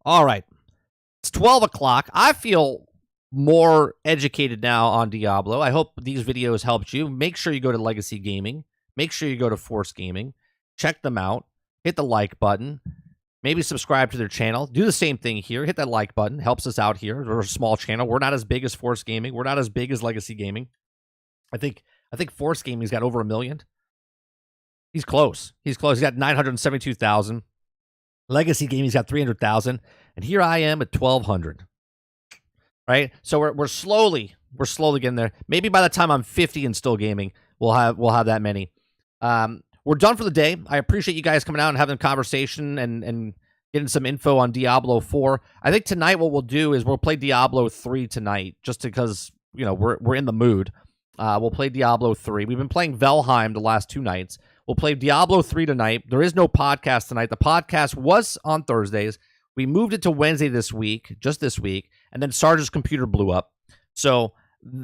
All right. It's 12 o'clock. I feel more educated now on Diablo. I hope these videos helped you. Make sure you go to Legacy Gaming. Make sure you go to Force Gaming. Check them out. Hit the like button. Maybe subscribe to their channel. Do the same thing here. Hit that like button. Helps us out here. We're a small channel. We're not as big as Force Gaming. We're not as big as Legacy Gaming. I think Force Gaming's got over 1 million. He's close. He's got 972,000. Legacy Gaming's got 300,000. And here I am at 1,200. Right? So we're slowly getting there. Maybe by the time I'm 50 and still gaming, we'll have that many. We're done for the day. I appreciate you guys coming out and having a conversation and getting some info on Diablo 4. I think tonight what we'll do is we'll play Diablo 3 tonight, just because, you know, we're in the mood. We'll play Diablo 3. We've been playing Valheim the last 2 nights. We'll play Diablo 3 tonight. There is no podcast tonight. The podcast was on Thursdays. We moved it to Wednesday this week, and then Sarge's computer blew up. So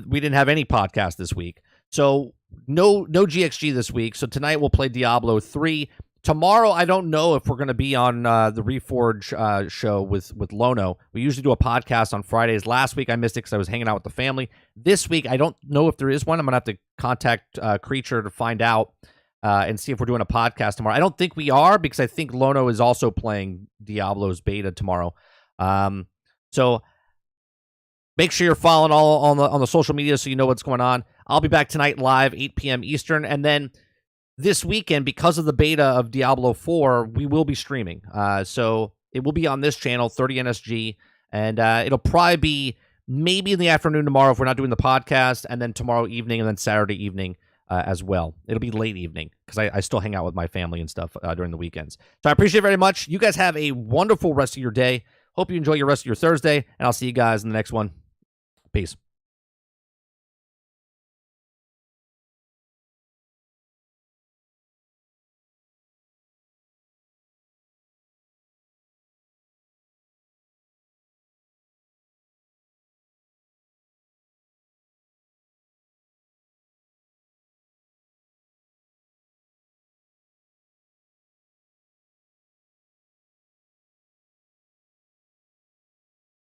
we didn't have any podcast this week. So no GXG this week. So tonight we'll play Diablo 3. Tomorrow, I don't know if we're going to be on the Reforge show with Lono. We usually do a podcast on Fridays. Last week, I missed it because I was hanging out with the family. This week, I don't know if there is one. I'm going to have to contact Creature to find out and see if we're doing a podcast tomorrow. I don't think we are, because I think Lono is also playing Diablo's beta tomorrow. So make sure you're following all on the social media so you know what's going on. I'll be back tonight live, 8 p.m. Eastern. And then this weekend, because of the beta of Diablo 4, we will be streaming. So it will be on this channel, 30NSG. And it'll probably be maybe in the afternoon tomorrow if we're not doing the podcast, and then tomorrow evening, and then Saturday evening as well. It'll be late evening because I still hang out with my family and stuff during the weekends. So I appreciate it very much. You guys have a wonderful rest of your day. Hope you enjoy your rest of your Thursday, and I'll see you guys in the next one. Peace.